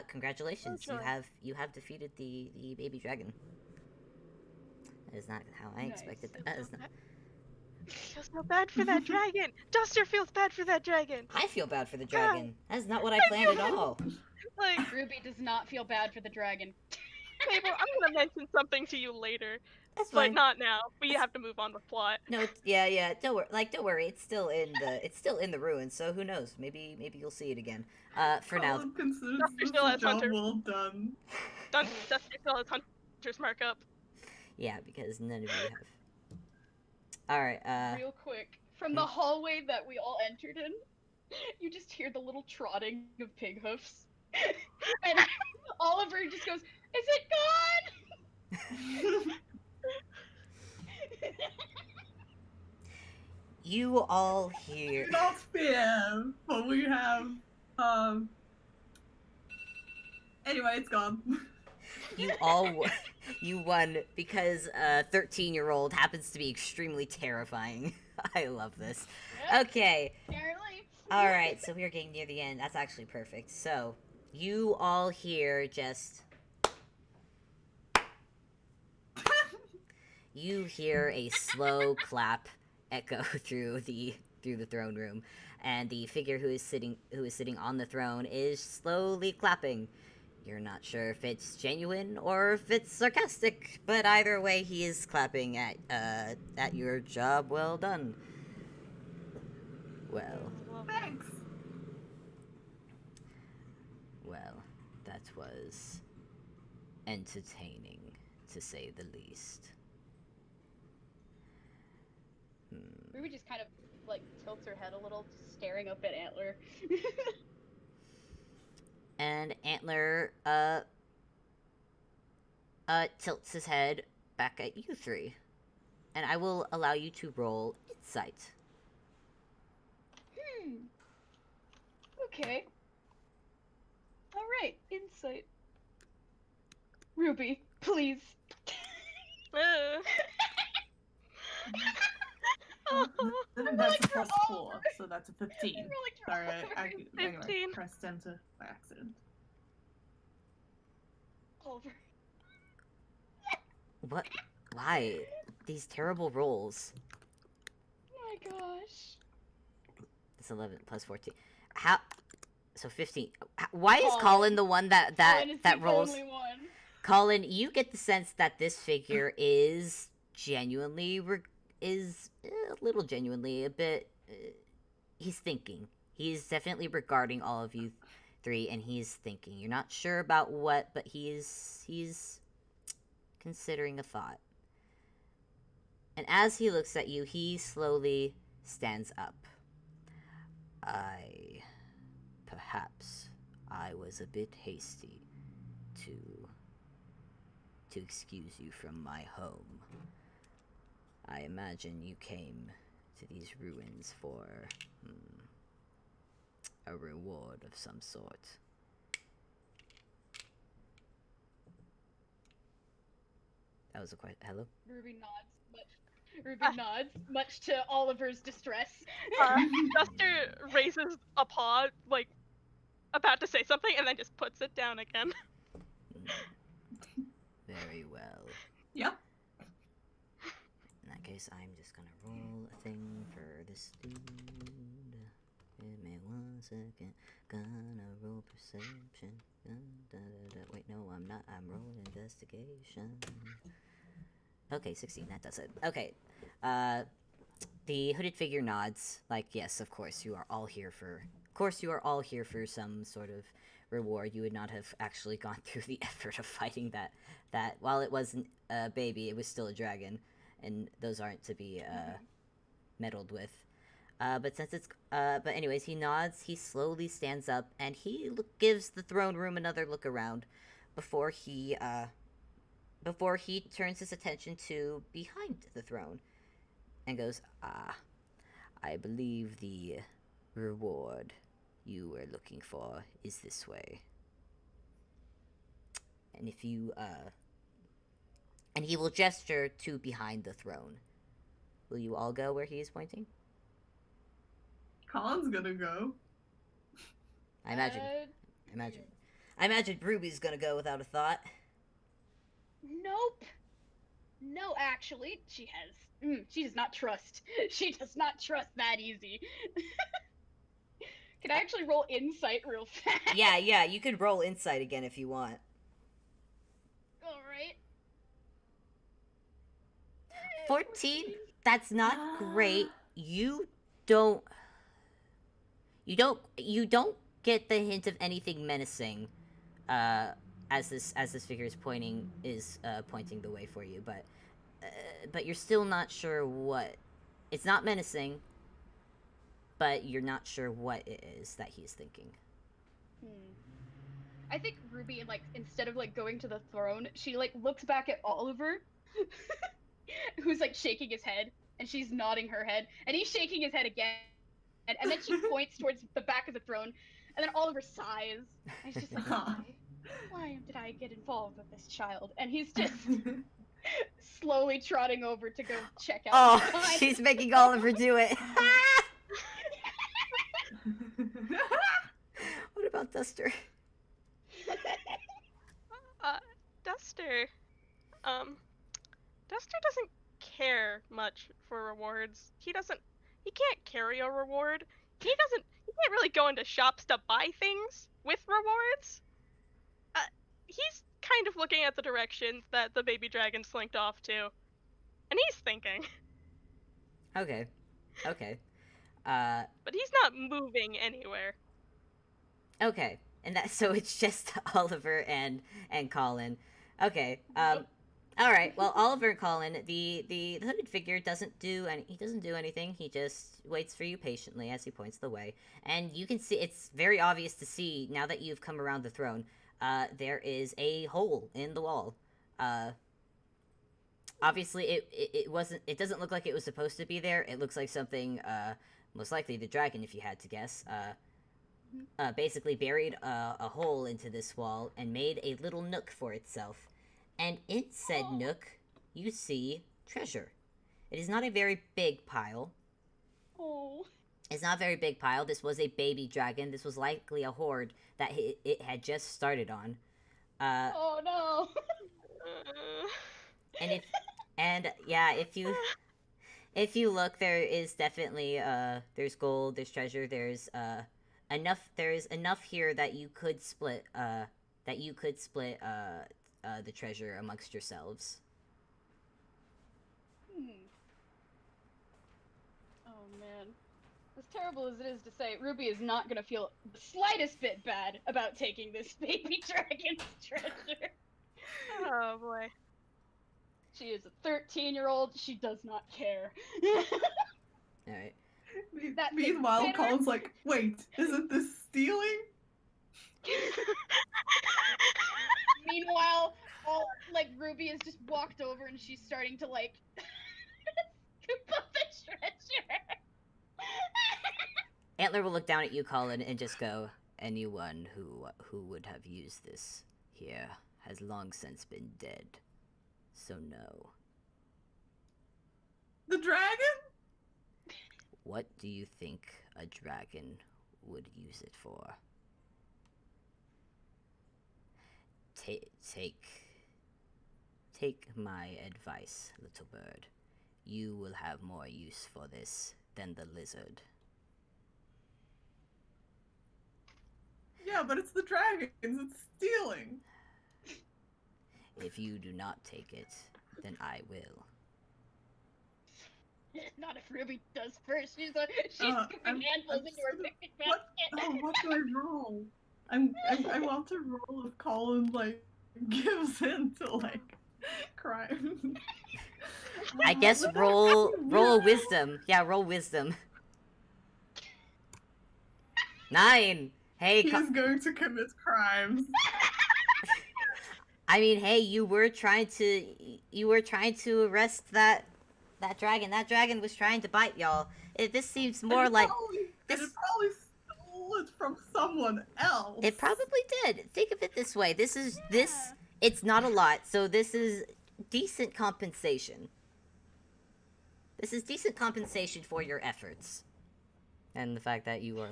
Congratulations, Oh, joy. you have defeated the baby dragon. That is not how I Nice. expected. That is not. Feels so bad for that dragon. Duster feels bad for that dragon. I feel bad for the dragon. That is not what I planned at all. Like, Ruby does not feel bad for the dragon. Mabel, I'm gonna mention something to you later, That's but fine. not now. We have to move on with plot. No, yeah. Don't worry. It's still in the ruins. So who knows? Maybe you'll see it again. For now, Collin considers Duster this still a has job Hunter. well done. Duster still has Hunter's mark up. yeah, because none of you have. All right. Real quick, from the hallway that we all entered in, you just hear the little trotting of pig hoofs. And Oliver just goes, "Is it gone?" You all hear. Do not fear, for we have Anyway, it's gone. You won because a 13-year-old happens to be extremely terrifying. I love this. Yep, Okay. apparently. All right, so we're getting near the end. That's actually perfect. So, you all hear just. You hear a slow clap echo through the throne room, and the figure who is sitting on the throne is slowly clapping. You're not sure if it's genuine or if it's sarcastic, but either way, he is clapping at your job well done. Well, Thanks. well, that was entertaining, to say the least. Ruby just kind of like tilts her head a little, staring up at Antler. And Antler, tilts his head back at you three. And I will allow you to roll insight. Okay. All right, insight. Ruby, please. That's a plus 4, so that's a 15. Really Sorry, I 15. pressed enter by accident. Oliver. What? Why? These terrible rolls. Oh my gosh. It's 11 plus 14. How? So 15. Why is Collin. Collin the one that Collin is the rolls? only one. Collin, you get the sense that this figure is genuinely a little genuinely a bit. He's thinking. He's definitely regarding all of you three, and he's thinking. You're not sure about what, but he's considering a thought. And as he looks at you, he slowly stands up. Perhaps I was a bit hasty to excuse you from my home. I imagine you came to these ruins for a reward of some sort. That was a question. Hello? Ruby nods, much to Oliver's distress. Duster raises a paw, like, about to say something, and then just puts it down again. Very well. Yep. In that case, I'm just gonna roll a thing for this dude. Give me 1 second. Gonna roll perception. Wait, no, I'm not. I'm rolling investigation. Okay, 16. That does it. Okay. The hooded figure nods. Like, yes, of course, you are all here for. Of course, you are all here for some sort of reward. You would not have actually gone through the effort of fighting that. While it wasn't a baby, it was still a dragon, and those aren't to be meddled with. But since it's but anyways, he nods. He slowly stands up, and he gives the throne room another look around before he turns his attention to behind the throne, and goes, I believe the reward you were looking for is this way. And if you and he will gesture to behind the throne. Will you all go where he is pointing? Collin's gonna go. I imagine Ruby's gonna go without a thought. Nope. No, actually, she does not trust. She does not trust that easy. Can I actually roll insight real fast? Yeah, you could roll insight again if you want. Alright. 14? That's not great. You don't get the hint of anything menacing as this figure is pointing the way for you, but you're still not sure what. It's not menacing, but you're not sure what it is that he's thinking. I think Ruby, like, instead of like going to the throne, she like looks back at Oliver, who's like shaking his head, and she's nodding her head, and he's shaking his head again, and then she points towards the back of the throne, and then Oliver sighs. And he's just like, why did I get involved with this child? And he's just slowly trotting over to go check out. Oh, she's making Oliver do it. What about Duster? Duster doesn't care much for rewards. He can't carry a reward. He can't really go into shops to buy things with rewards. he's kind of looking at the direction that the baby dragon slinked off to, and he's thinking, Okay. Okay. but he's not moving anywhere. Okay. And that so it's just Oliver and Colin. Okay. Yep. All right. Well, Oliver and Colin, the hooded figure doesn't do anything. He just waits for you patiently as he points the way. And you can see it's very obvious to see now that you've come around the throne. There is a hole in the wall. Obviously it doesn't look like it was supposed to be there. It looks like something most likely the dragon, if you had to guess. Basically buried a hole into this wall and made a little nook for itself. And in said nook, you see treasure. It is not a very big pile. Oh. It's not a very big pile. This was a baby dragon. This was likely a horde that it had just started on. Oh no. If you look, there is definitely there's gold, there's treasure, there's enough here that you could split the treasure amongst yourselves. Oh man. As terrible as it is to say, Ruby is not gonna feel the slightest bit bad about taking this baby dragon's treasure. Oh boy. She is a 13-year-old. She does not care. All right. That Meanwhile, bitter- Colin's like, wait, isn't this stealing? Meanwhile, Ruby has just walked over and she's starting to scoop up the treasure. Antler will look down at you, Colin, and just go, anyone who would have used this here has long since been dead. So no. The dragon? What do you think a dragon would use it for? Take my advice, little bird. You will have more use for this than the lizard. Yeah, but it's the dragons. It's stealing. If you do not take it, then I will. Not if Ruby does first. She's I'm scooping handfuls into her sort of- picnic What? basket. Oh, what do I roll? I want to roll if Colin gives in to crime. I guess roll a wisdom. Yeah, roll wisdom. 9. Hey, He is going to commit crimes. I mean, hey, you were trying to arrest that dragon. That dragon was trying to bite y'all. This seems more like It probably stole it from someone else. it probably did. Think of it this way. This. It's not a lot, so this is decent compensation. This is decent compensation for your efforts. And the fact that you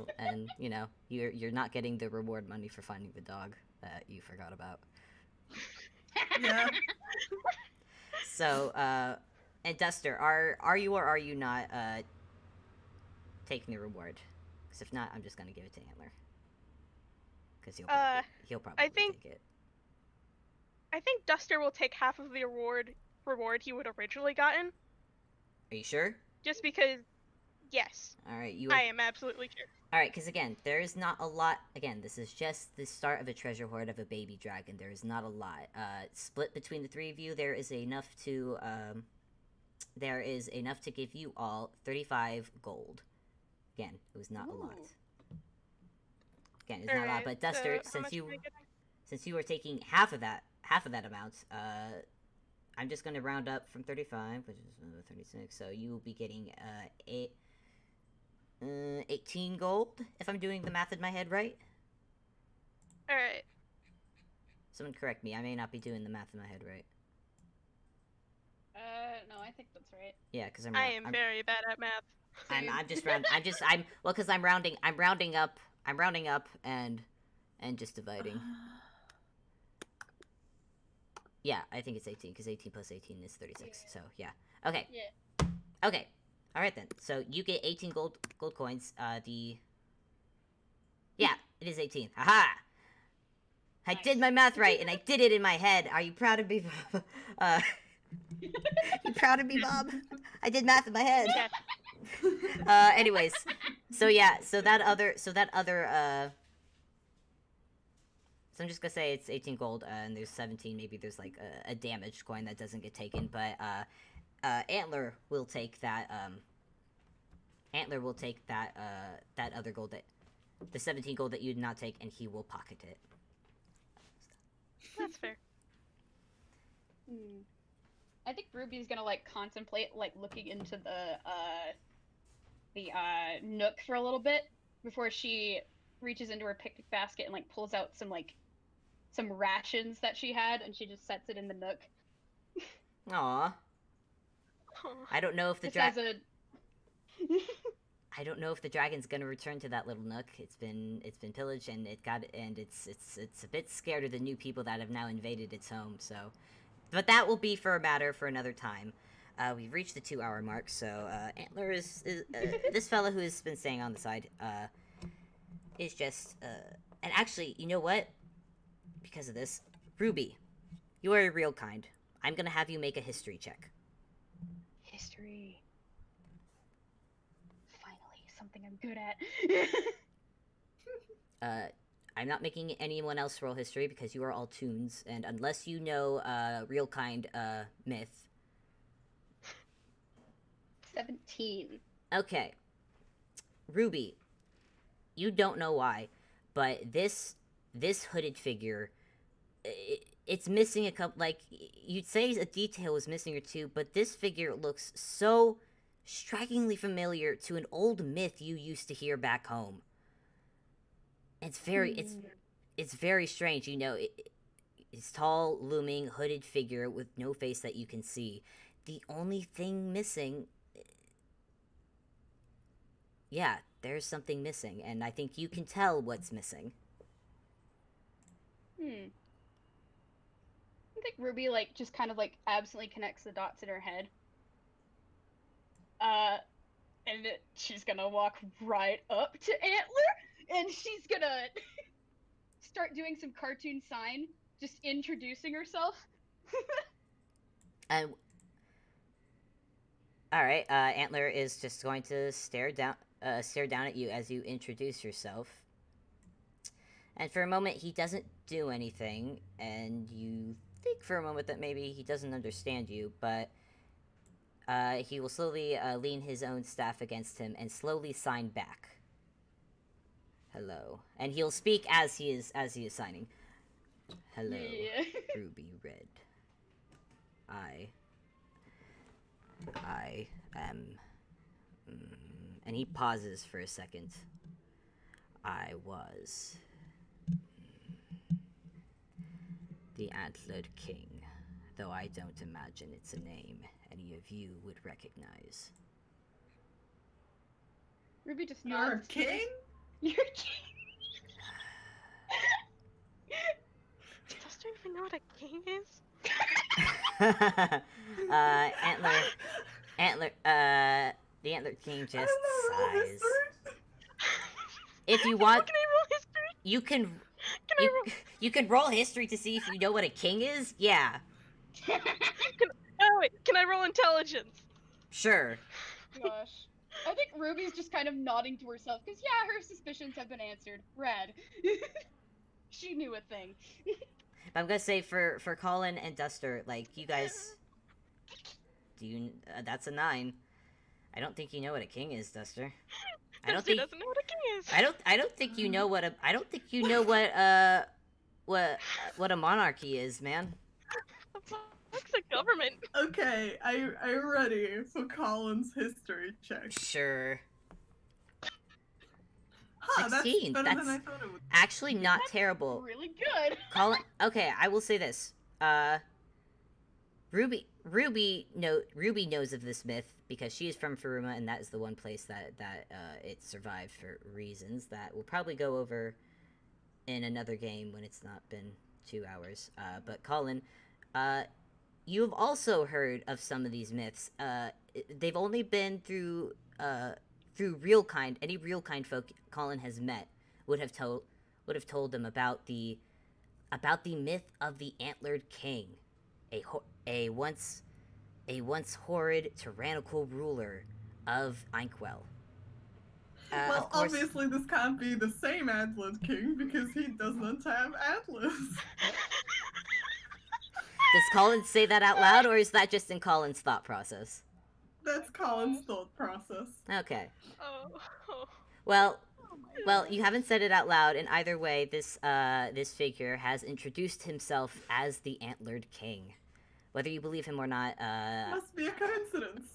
you're not getting the reward money for finding the dog that you forgot about. Yeah. So, and Duster, are you or are you not taking the reward? Because if not, I'm just gonna give it to Antler. Because he'll probably think- take it. I think Duster will take half of the reward he would originally gotten, Are you sure? just because. Yes, All right, I am absolutely sure. All right, because again, there is not a lot. Again, this is just the start of a treasure hoard of a baby dragon. There is not a lot. Split between the three of you, there is enough to give you all 35 gold. Again, it was not a lot. Again, it's not a lot. Alright, But Duster, so how much am I getting? since you are taking half of that amount, I'm just gonna round up from 35, which is 36. So you will be getting 18 gold, if I'm doing the math in my head right. Alright. Someone correct me. I may not be doing the math in my head right. No, I think that's right. Yeah, because I am very bad at math. because I'm rounding up and just dividing. Yeah, I think it's 18 because 18 plus 18 is 36. Yeah. So yeah. Okay. Yeah. Okay. All right then. So you get 18 gold coins. Yeah, it is 18. Haha. I Nice. did my math right, and I did it in my head. Are you proud of me, Bob? You proud of me, Bob? I did math in my head. Yes. Anyways, so yeah, so that other, so I'm just gonna say it's 18 gold, and there's 17. Maybe there's like a damaged coin that doesn't get taken, but Antler will take that. Antler will take that that other gold, that the 17 gold that you did not take, and he will pocket it. That's fair. I think Ruby's gonna like contemplate like looking into the nook for a little bit before she reaches into her picnic basket and like pulls out some rations that she had, and she just sets it in the nook. Aw. Aw. I don't know if the Just as a I don't know if the dragon's gonna return to that little nook. It's been pillaged, and it's a bit scared of the new people that have now invaded its home. So, but that will be for a matter for another time. We've reached the 2-hour mark, so Antler is this fella who has been staying on the side is just and actually, you know what? Because of this, Ruby, you are a real kind. I'm gonna have you make a history check. history. Finally, something I'm good at. I'm not making anyone else roll history because you are all Toons, and unless you know real kind myth. 17. Okay. Ruby, you don't know why, but this hooded figure, it's missing a couple, like, you'd say a detail was missing or two, but this figure looks so strikingly familiar to an old myth you used to hear back home. It's very, it's very strange, you know, it's tall, looming, hooded figure with no face that you can see. The only thing missing, yeah, there's something missing, and I think you can tell what's missing. I think Ruby like just kind of like absently connects the dots in her head. And she's gonna walk right up to Antler, and she's gonna start doing some cartoon sign, just introducing herself. And all right, Antler is just going to stare down at you as you introduce yourself. And for a moment, he doesn't do anything, and you think for a moment that maybe he doesn't understand you, but he will slowly lean his own staff against him and slowly sign back. Hello, and he'll speak as he is signing. Hello, Yeah. Ruby Red. I am. And he pauses for a second. I was the Antlered King, though I don't imagine it's a name any of you would recognize. Ruby just You're a nods. king? You're a king. Does he even know what a king is? The Antlered King I just don't know, roll sighs. history. If you want, Can I roll history? you can. Can I roll? You can roll history to see if you know what a king is. Yeah, Oh wait, can I roll intelligence? sure. Gosh. I think Ruby's just kind of nodding to herself, because yeah, her suspicions have been answered. Rad. She knew a thing. But I'm gonna say for Collin and Duster, like, you guys, do you? That's a 9. I don't think you know what a king is, Duster. I don't Duster think. doesn't know what a king is. I don't think you know what a. I don't think you know what a monarchy is, man. That's a government. Okay, are you ready for Colin's history check? Sure. Huh, 16, that's better than I that's- thought it would. Actually, not terrible. Really good. Collin. Okay, I will say this. Ruby knows of this myth because she is from Faruma, and that is the one place that it survived for reasons that we'll probably go over in another game when it's not been 2 hours. But Collin, you've also heard of some of these myths. They've only been through real kind. Any real kind folk Collin has met would have told them about the about the myth of the antlered king, a once horrid, tyrannical ruler of Inkwell. Well, Of course, obviously this can't be the same antlered king because he doesn't have antlers. does Collin say that out loud, or is that just in Collin's thought process? That's Colin's thought process. Okay. Oh. Well, Oh my well, goodness. you haven't said it out loud, and either way, this figure has introduced himself as the antlered king. Whether you believe him or not, Must be a coincidence.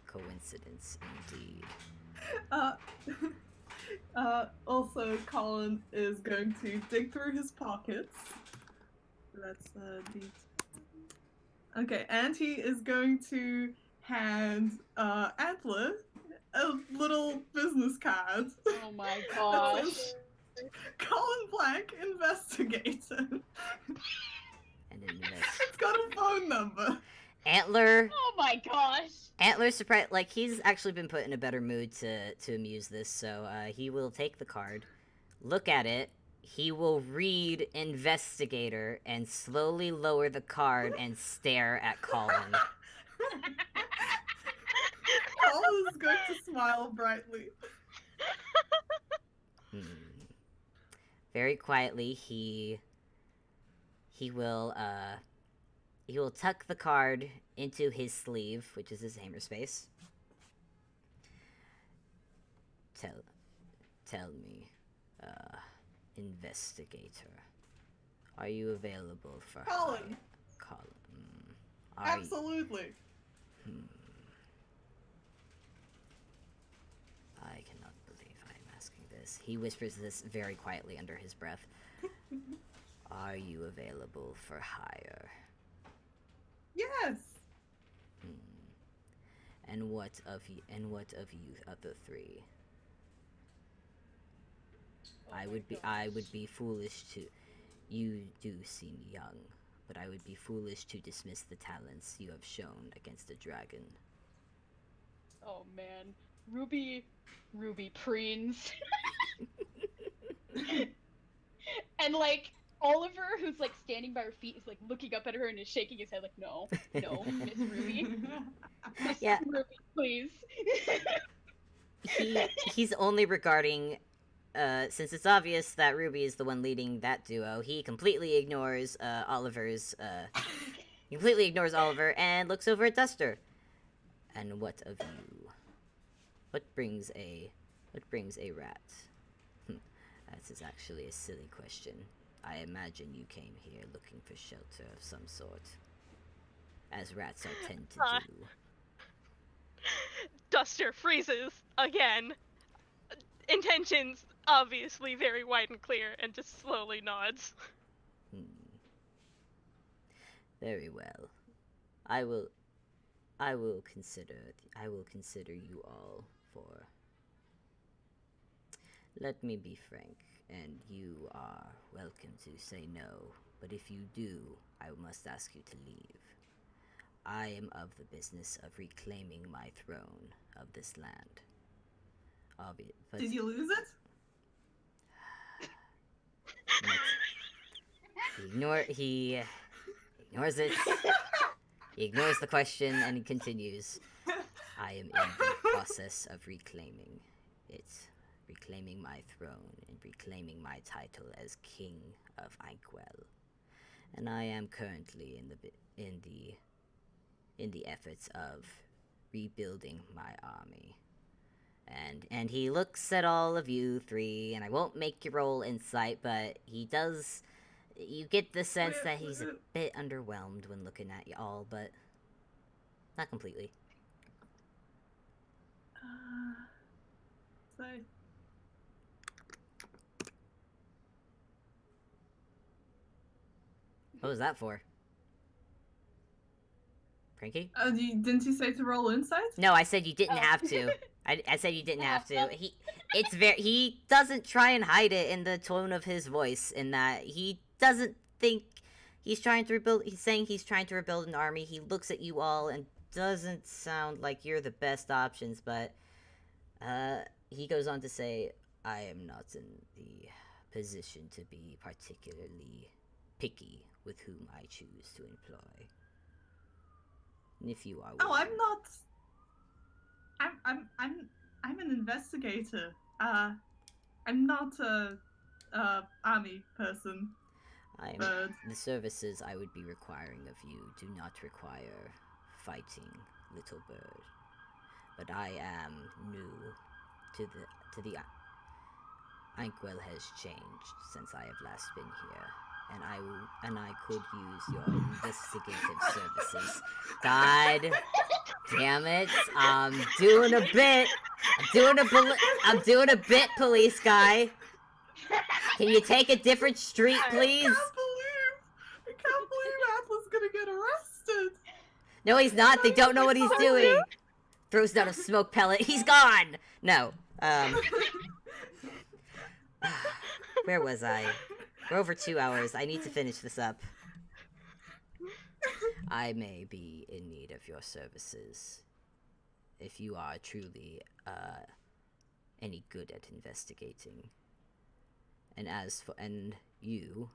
Coincidence indeed. Also, Colin is going to dig through his pockets. That's okay, and he is going to hand Antler a little business card. Oh my That gosh. says, Colin Blank, investigator. And invest. It's got a phone number. Antler. Oh my gosh. Antler's surprised. Like, he's actually been put in a better mood to amuse this, so he will take the card, look at it. He will read investigator and slowly lower the card and stare at Colin. Colin is going to smile brightly. Very quietly, he will tuck the card into his sleeve, which is his hammerspace. Tell me, investigator, are you available for Colin. Colin. Absolutely. I cannot believe I am asking this. He whispers this very quietly under his breath. Are you available for hire? Yes. And what of you other three? I would be foolish to. You do seem young, but I would be foolish to dismiss the talents you have shown against a dragon. Oh man. Ruby preens. And like Oliver, who's like standing by her feet, is like looking up at her and is shaking his head like, no, Miss Ruby. Miss Yeah. Ruby, please. He's only regarding, since it's obvious that Ruby is the one leading that duo, he completely ignores Oliver and looks over at Duster. And what of you? What brings a rat? That is actually a silly question. I imagine you came here looking for shelter of some sort, as rats are tend to do. Duster freezes again. Intentions obviously very wide and clear, and just slowly nods. Very well. I will consider you all for. Let me be frank, and you are welcome to say no, but if you do, I must ask you to leave. I am of the business of reclaiming my throne of this land. But Did you lose it? he ignores it. He ignores the question and he continues. I am in the process of reclaiming it. Reclaiming my throne and reclaiming my title as King of Inkwell. And I am currently in the efforts of rebuilding my army. And he looks at all of you three, and I won't make you roll insight, but he does. You get the sense that he's a bit underwhelmed when looking at y'all, but not completely. So. What was that for? Cranky? Didn't you say to roll insights? No, I said you didn't Oh. have to. I said you didn't have to. He doesn't try and hide it in the tone of his voice, in that he doesn't think he's trying to rebuild. He's saying he's trying to rebuild an army. He looks at you all and doesn't sound like you're the best options, but he goes on to say, I am not in the position to be particularly picky with whom I choose to employ. And if you are Oh, willing, I'm not. I'm an investigator. I'm not a army person. Bird. the services I would be requiring of you do not require fighting, little bird. But I am new to the Inkwell has changed since I have last been here, and I could use your investigative services. God damn it! I'm doing a bit. I'm doing a bit, police guy. Can you take a different street, please? I can't believe Atlas gonna get arrested. No, he's not. They don't know what he's doing. Throws down a smoke pellet. He's gone. No. Where was I? We're over 2 hours. I need to finish this up. I may be in need of your services if you are truly any good at investigating. And you,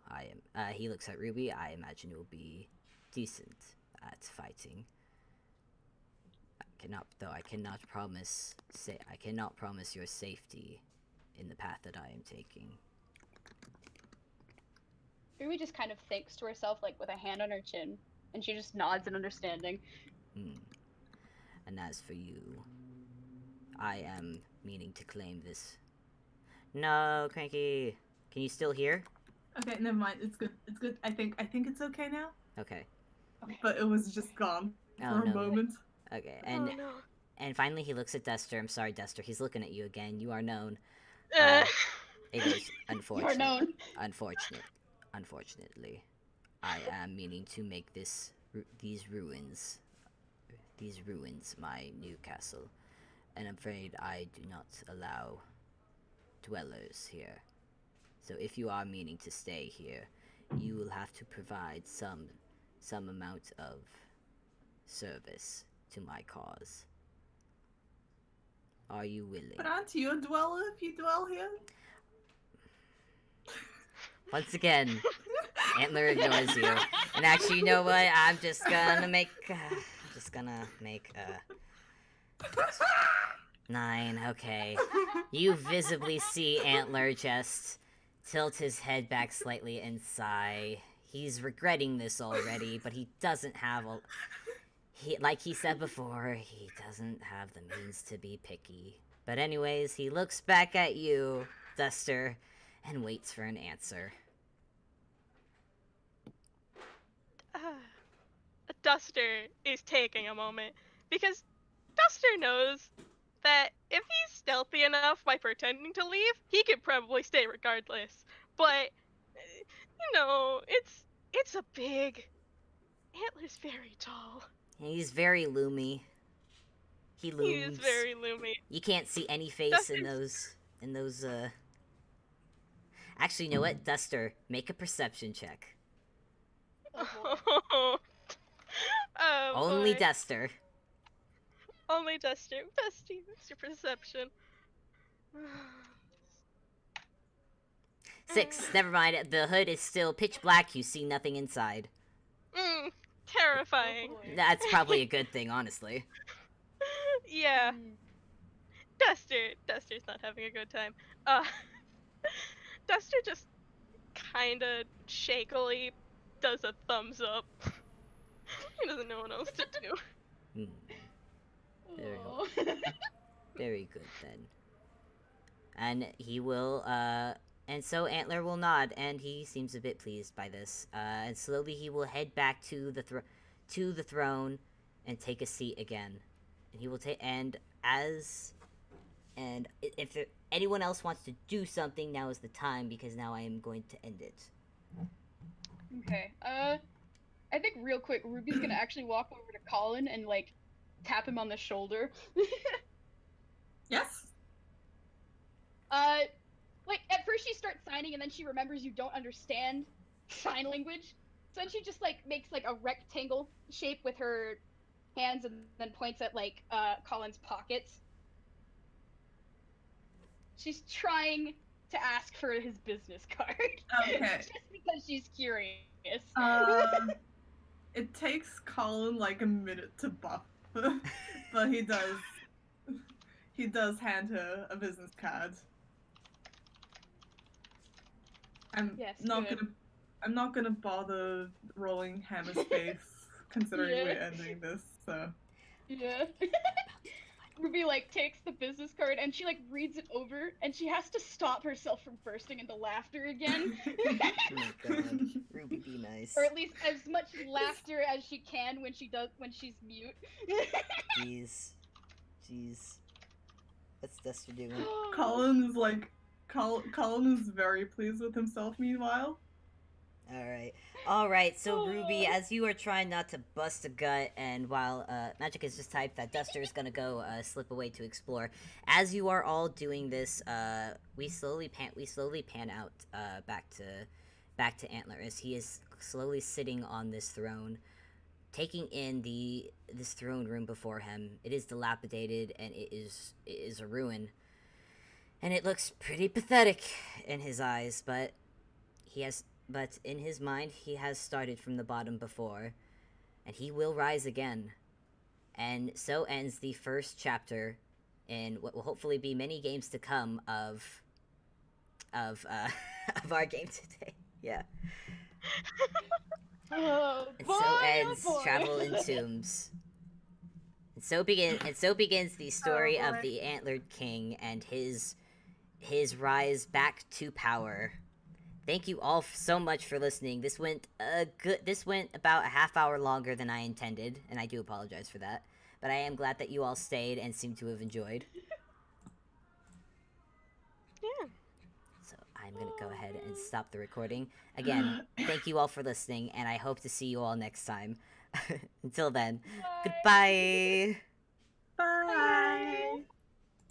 he looks at Ruby. I imagine you'll be decent at fighting. I cannot promise your safety in the path that I am taking. Ruby just kind of thinks to herself, like, with a hand on her chin, and she just nods in understanding. And as for you, I am meaning to claim this. No, Cranky. Can you still hear? Okay, never mind. It's good. It's good. I think it's okay now. Okay. But it was just gone Oh, for a moment. Okay, Oh no. and finally he looks at Duster. I'm sorry, Duster. He's looking at you again. You are known. It is unfortunate. You're known. Unfortunately, I am meaning to make these ruins my new castle, and I'm afraid I do not allow dwellers here. So if you are meaning to stay here, you will have to provide some amount of service to my cause. Are you willing? But aren't you a dweller if you dwell here? Once again, Antler ignores you. And actually, you know what? I'm just gonna make 9. Okay. You visibly see Antler just tilt his head back slightly and sigh. He's regretting this already, but he doesn't have like he said before, he doesn't have the means to be picky. But anyways, he looks back at you, Duster, and waits for an answer. Duster is taking a moment because Duster knows that if he's stealthy enough by pretending to leave, he could probably stay regardless. But it's a big. Antler's very tall. He's very loomy. He looms. He is very loomy. You can't see any face Duster's... in those. Actually, you know what? Duster, make a perception check. Oh, Only boy. Duster. Only Duster. Bestie, what's your perception? 6. Never mind. The hood is still pitch black. You see nothing inside. Terrifying. That's probably a good thing, honestly. Yeah. Duster's not having a good time. Duster just kinda shakily does a thumbs up. He doesn't know what else to do. Very good then. And he will, and so Antler will nod, and he seems a bit pleased by this. And slowly he will head back to the throne and take a seat again. And he will if anyone else wants to do something, now is the time, because now I am going to end it. Okay. I think real quick, Ruby's gonna actually walk over to Collin and like tap him on the shoulder. Yes. Like at first she starts signing and then she remembers you don't understand sign language. So then she just like makes like a rectangle shape with her hands and then points at like Collin's pockets. She's trying to ask for his business card. Okay. Just because she's curious. It takes Collin like a minute to buff, but he does. He does hand her a business card. I'm Yes, not good. gonna. I'm not gonna bother rolling Hammer's face, considering Yeah. we're ending this. So. Yeah. Ruby like takes the business card and she like reads it over and she has to stop herself from bursting into laughter again. Oh my god. Ruby, be nice. Or at least as much laughter as she can when she's mute. Jeez. Jeez. What's Duster doing? Collin is like. Collin is very pleased with himself. Meanwhile. Alright, so Ruby, as you are trying not to bust a gut, and while Magic has just typed that Duster is gonna go slip away to explore, as you are all doing this, we slowly pan out back to Antler as he is slowly sitting on this throne, taking in this throne room before him. It is dilapidated and it is a ruin, and it looks pretty pathetic in his eyes, but in his mind, he has started from the bottom before, and he will rise again. And so ends the first chapter in what will hopefully be many games to come of of our game today. Yeah. Oh, And boy, so oh ends boy. Travel in Tombs. And so begins the story Oh, of boy. the Antlered King and his rise back to power. Thank you all so much for listening. This went about a half hour longer than I intended, and I do apologize for that. But I am glad that you all stayed and seem to have enjoyed. Yeah. So I'm going to go ahead and stop the recording. Again, thank you all for listening, and I hope to see you all next time. Until then, Bye. goodbye!